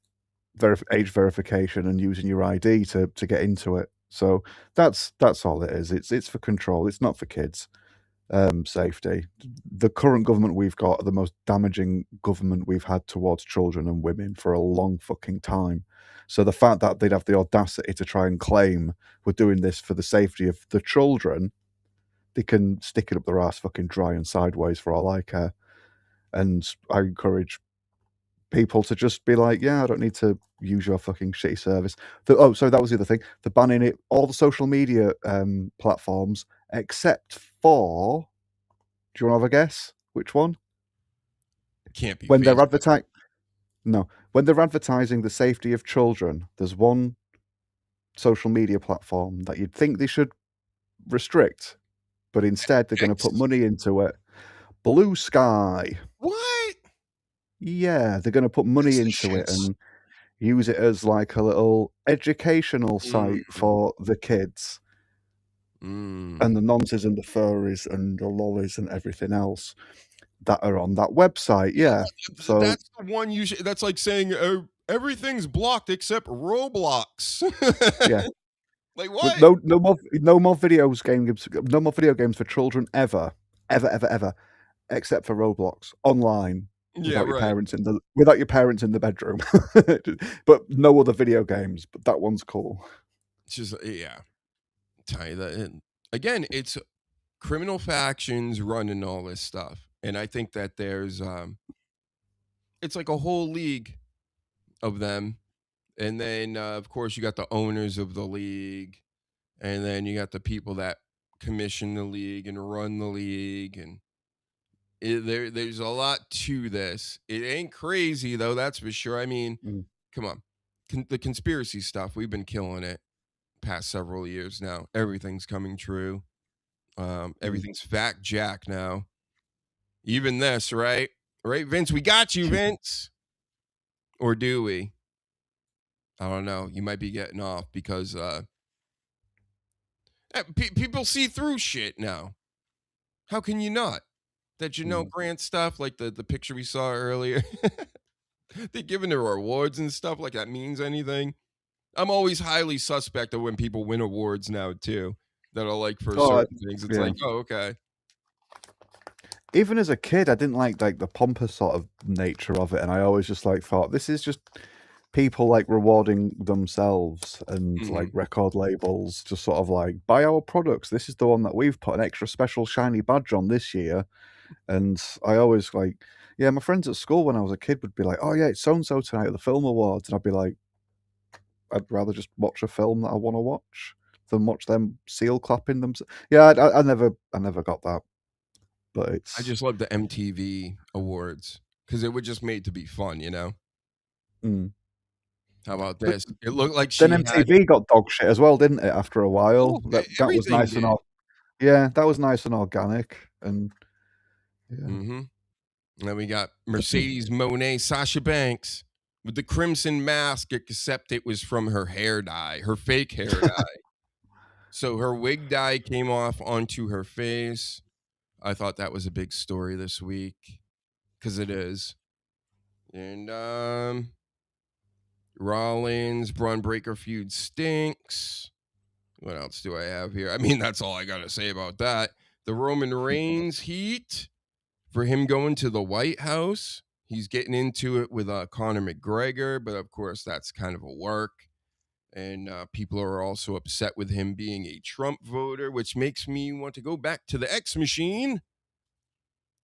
age verification and using your ID to get into it. So that's all it is. It's for control. It's not for kids. Safety. The current government we've got are the most damaging government we've had towards children and women for a long fucking time. So the fact that they'd have the audacity to try and claim we're doing this for the safety of the children, they can stick it up their ass fucking dry and sideways for all I care. And I encourage people to just be like, yeah, I don't need to use your fucking shitty service. So that was the other thing. They're banning it, all the social media platforms, except for, do you want to have a guess? Which one? It can't be when Facebook. they're advertising. No, when they're advertising the safety of children, there's one social media platform that you'd think they should restrict, but instead they're going to put money into it. Blue Sky. What? Yeah, they're going to put money into it and use it as like a little educational site for the kids. And the nonces and the furries and the lollies and everything else that are on that website. Yeah. So that's the one that's like saying everything's blocked except Roblox. Yeah. Like what? No more video games for children ever, except for Roblox online. Without your parents in the bedroom. But no other video games. But that one's cool. It's just tell you that again, it's criminal factions running all this stuff, and I think that there's it's like a whole league of them, and then of course you got the owners of the league, and then you got the people that commission the league and run the league, and there's a lot to this. It ain't crazy though, that's for sure. I mean, come on, the conspiracy stuff, we've been killing it past several years now. Everything's coming true. Everything's fact jack now. Even this, right, Vince? We got you, Vince. Or do we? I don't know. You might be getting off because people see through shit now. How can you not? That Grant stuff, like the picture we saw earlier. They're giving their awards and stuff like that means anything. I'm always highly suspect of when people win awards now too, that are like for certain things. It's like, oh, okay. Even as a kid, I didn't like the pompous sort of nature of it, and I always just thought this is just people like rewarding themselves, and like record labels just sort of like, buy our products. This is the one that we've put an extra special shiny badge on this year. And I always my friends at school when I was a kid would be like, oh yeah, it's so-and-so tonight at the film awards. And I'd be like, I'd rather just watch a film that I want to watch than watch them seal clapping them. Yeah, I never got that. But I just love the MTV awards because it was just made to be fun, How about this? It looked like then MTV got dog shit as well, didn't it? After a while, that was nice did. that was nice and organic, and And then we got Mercedes Moné, Sasha Banks with the crimson mask, except it was from her hair dye, her fake hair dye. So her wig dye came off onto her face. I thought that was a big story this week because it is. And Rollins, Braun Breaker feud stinks. What else do I have here? I mean, that's all I got to say about that. The Roman Reigns heat for him going to the White House. He's getting into it with Conor McGregor, but of course, that's kind of a work. And people are also upset with him being a Trump voter, which makes me want to go back to the X machine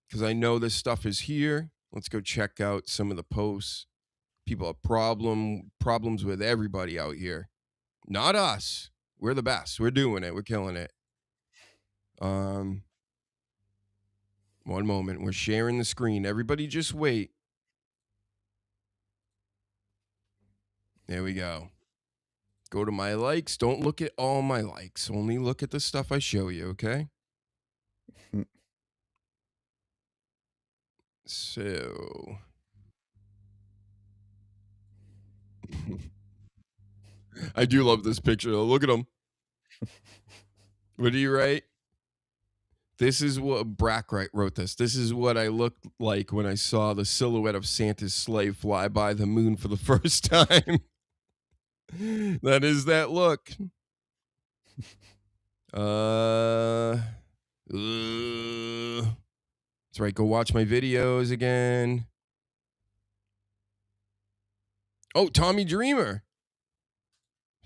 because I know this stuff is here. Let's go check out some of the posts. People have problems with everybody out here. Not us. We're the best. We're doing it. We're killing it. One moment. We're sharing the screen. Everybody just wait. There we go. Go to my likes. Don't look at all my likes. Only look at the stuff I show you, okay? So... I do love this picture. Look at him. What do you write? This is what Brackwright wrote this. This is what I looked like when I saw the silhouette of Santa's sleigh fly by the moon for the first time. That is that look. That's right. Go watch my videos again. Oh, Tommy Dreamer.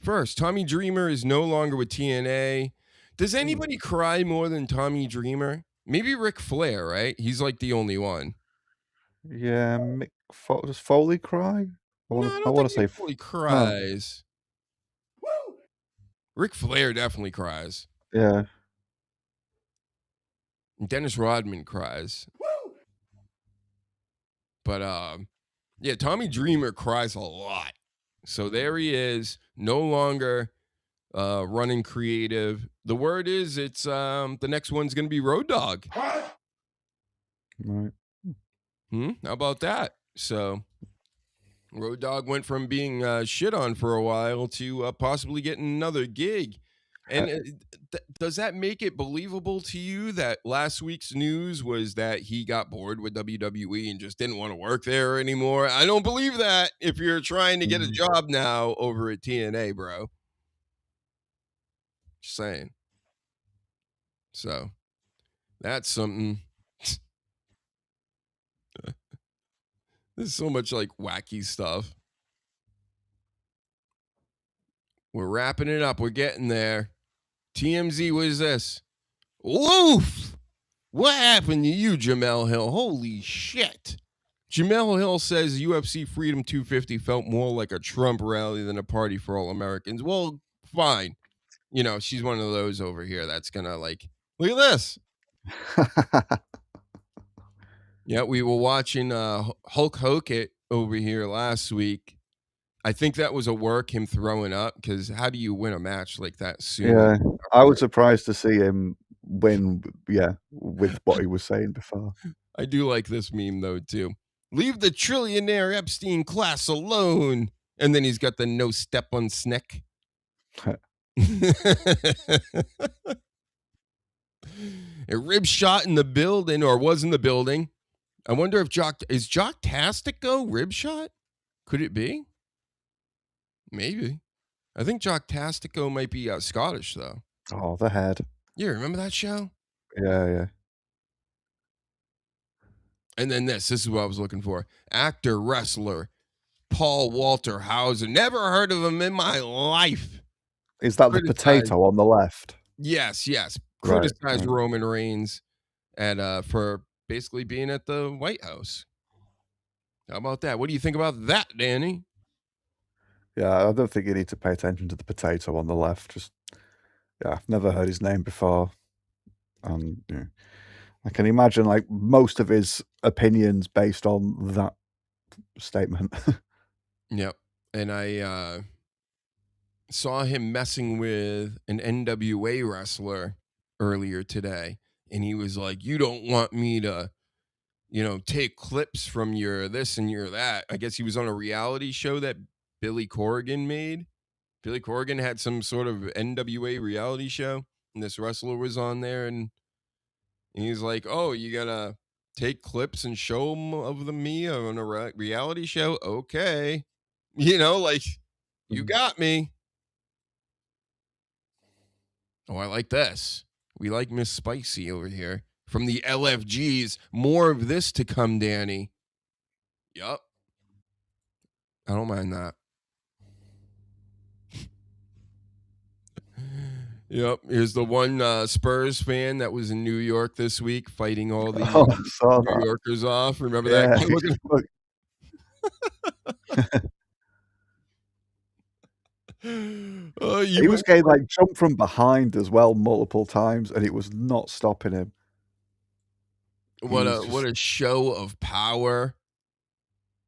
First, Tommy Dreamer is no longer with TNA. Does anybody cry more than Tommy Dreamer? Maybe Ric Flair, right? He's like the only one. Yeah, does Foley cry? I want to say Foley cries. No. Ric Flair definitely cries. Yeah. Dennis Rodman cries. But yeah, Tommy Dreamer cries a lot. So there he is, no longer running creative. The word is it's the next one's going to be Road Dogg. Right. How about that? So Road Dogg went from being shit on for a while to possibly getting another gig. And does that make it believable to you that last week's news was that he got bored with WWE and just didn't want to work there anymore? I don't believe that if you're trying to get a job now over at TNA, bro. Just saying. So that's something. There's so much like wacky stuff. We're wrapping it up. We're getting there. TMZ, what is this? Woof! What happened to you, Jamel Hill? Holy shit. Jamel Hill says UFC Freedom 250 felt more like a Trump rally than a party for all Americans. Well, fine. You know, she's one of those over here that's going to like, look at this. Yeah, we were watching Hulk Hogan over here last week. I think that was a work, him throwing up, because how do you win a match like that soon? Yeah, I was surprised to see him win, with what he was saying before. I do like this meme, though, too. Leave the trillionaire Epstein class alone. And then he's got the no step on Snick. A rib shot in the building, or was in the building. I wonder if is Jock Tastico rib shot? Could it be? Maybe. I think Jock Tastico might be Scottish, though. Oh, the head. Yeah, remember that show? Yeah. And then this is what I was looking for. Actor, wrestler, Paul Walter Hauser. Never heard of him in my life. Is that the potato on the left? Yes. Right, Criticized Roman Reigns for basically being at the White House. How about that? What do you think about that, Danny? Yeah, I don't think you need to pay attention to the potato on the left. I've never heard his name before. And I can imagine like most of his opinions based on that statement. Yep. And I saw him messing with an NWA wrestler earlier today. And he was like, you don't want me to, take clips from your this and your that. I guess he was on a reality show that Billy Corrigan made Billy Corgan had some sort of NWA reality show, and this wrestler was on there, and he's like, "Oh, you gotta take clips and show them of me on a reality show? Okay." Like, you got me. Oh, I like this. We like Miss Spicy over here. From the LFGs. More of this to come, Danny. Yup. I don't mind that. Yep. Here's the one Spurs fan that was in New York this week fighting all the New Yorkers off. Remember that? He was getting like jumped from behind as well multiple times, and it was not stopping him. What a show of power,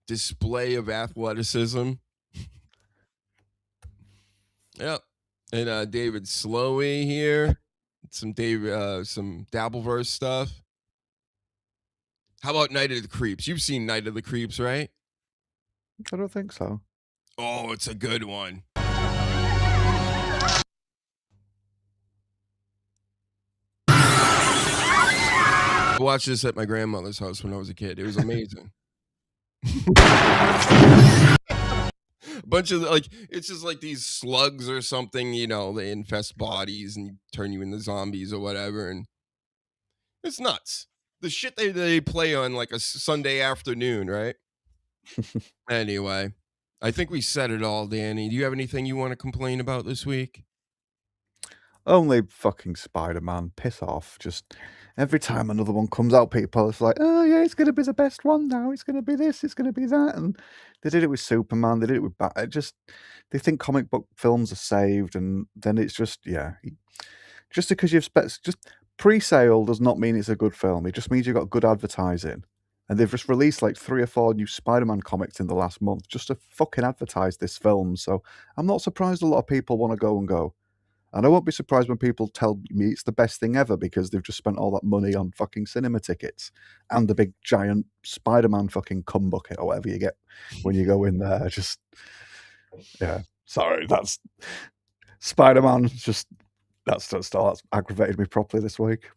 display of athleticism. Yep. And David Slowey here. Some Dabbleverse stuff. How about Night of the Creeps? You've seen Night of the Creeps, right? I don't think so. Oh, it's a good one. I watched this at my grandmother's house when I was a kid. It was amazing. Bunch of it's just like these slugs or something, they infest bodies and turn you into zombies or whatever, and it's nuts. The shit they play on like a Sunday afternoon, right? Anyway, I think we said it all, Danny. Do you have anything you want to complain about this week? Only fucking Spider-Man. Piss off. Just every time another one comes out, people, it's like, oh yeah, it's going to be the best one now. It's going to be this, it's going to be that. And they did it with Superman. They did it with Batman. They think comic book films are saved. And then it's just, just because just pre-sale does not mean it's a good film. It just means you've got good advertising. And they've just released like 3 or 4 new Spider-Man comics in the last month just to fucking advertise this film. So I'm not surprised a lot of people want to go. And I won't be surprised when people tell me it's the best thing ever because they've just spent all that money on fucking cinema tickets and the big giant Spider-Man fucking cum bucket or whatever you get when you go in there. Sorry, that's Spider-Man. That's aggravated me properly this week.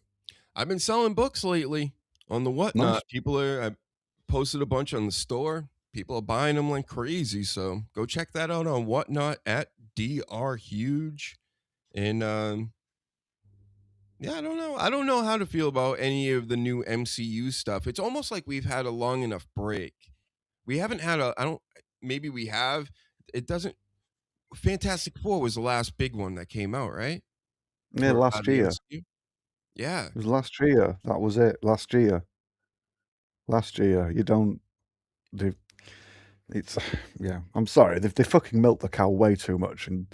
I've been selling books lately on the Whatnot. Nice. I posted a bunch on the store. People are buying them like crazy. So go check that out on Whatnot at DrHUGE. And I don't know. I don't know how to feel about any of the new MCU stuff. It's almost like we've had a long enough break. We haven't had maybe we have. It doesn't. Fantastic Four was the last big one that came out, right? Yeah, last year. Yeah. It was last year. That was it. Last year. You don't. I'm sorry. They fucking milked the cow way too much, and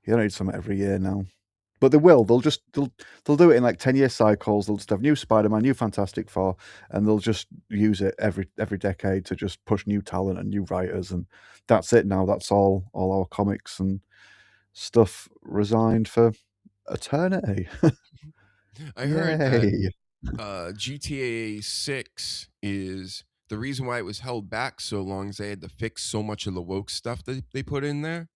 you don't need something every year now. But they will. They'll do it in like 10-year cycles. They'll just have new Spider-Man, new Fantastic Four, and they'll just use it every decade to just push new talent and new writers, and that's it now. That's all our comics and stuff resigned for eternity. I heard that GTA 6 is the reason why it was held back so long is they had to fix so much of the woke stuff that they put in there.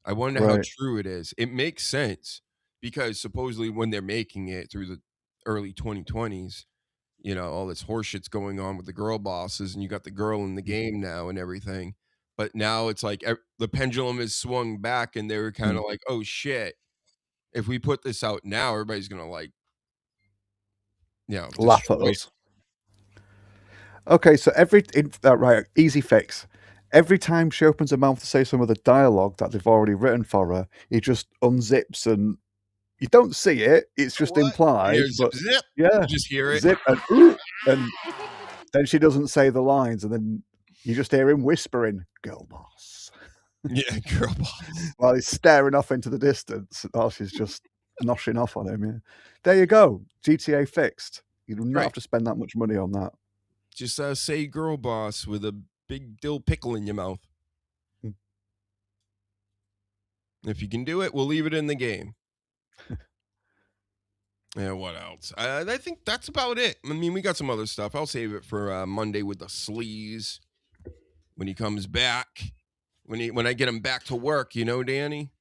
I wonder how true it is. It makes sense because supposedly when they're making it through the early 2020s, all this horseshit's going on with the girl bosses, and you got the girl in the game now and everything. But now it's like the pendulum is swung back, and they were kind of like, oh shit, if we put this out now, everybody's going to laugh at us. Okay, so right, easy fix. Every time she opens her mouth to say some of the dialogue that they've already written for her, he just unzips and you don't see it. It's just implied. But zip. Yeah, you just hear it. Zip and then she doesn't say the lines, and then you just hear him whispering, "Girl boss." Yeah, girl boss. While he's staring off into the distance while she's just noshing off on him. Yeah. There you go. GTA fixed. You do not have to spend that much money on that. Just say girl boss with a big dill pickle in your mouth. If you can do it, we'll leave it in the game. Yeah, what else? I think that's about it. I mean, we got some other stuff. I'll save it for Monday with the sleaze when he comes back. when I get him back to work, you know, Danny,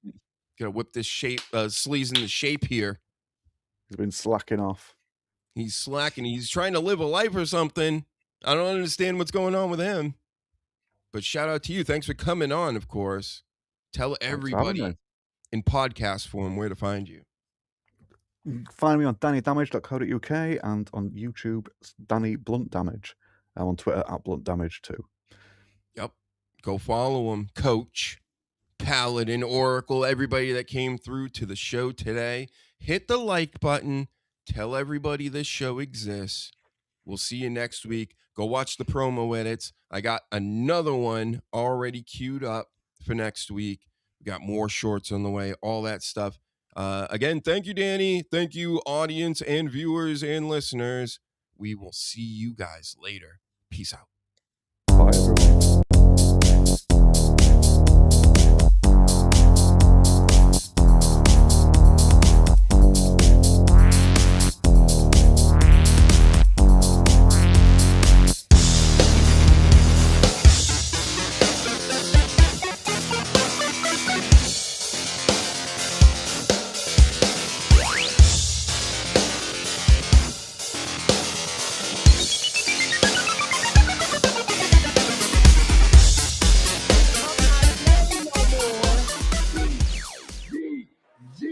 gotta whip this sleaze into shape here. He's been slacking off. He's slacking. He's trying to live a life or something. I don't understand what's going on with him. But shout out to you. Thanks for coming on, of course. Tell everybody in podcast form where to find you. Find me on dannydamage.co.uk and on YouTube, Danny Blunt Damage. I'm on Twitter at Blunt Damage too. Yep. Go follow him. Coach, Paladin, Oracle, everybody that came through to the show today. Hit the like button. Tell everybody this show exists. We'll see you next week. Go watch the promo edits. I got another one already queued up for next week. We got more shorts on the way, all that stuff. Again, thank you, Danny. Thank you, audience and viewers and listeners. We will see you guys later. Peace out.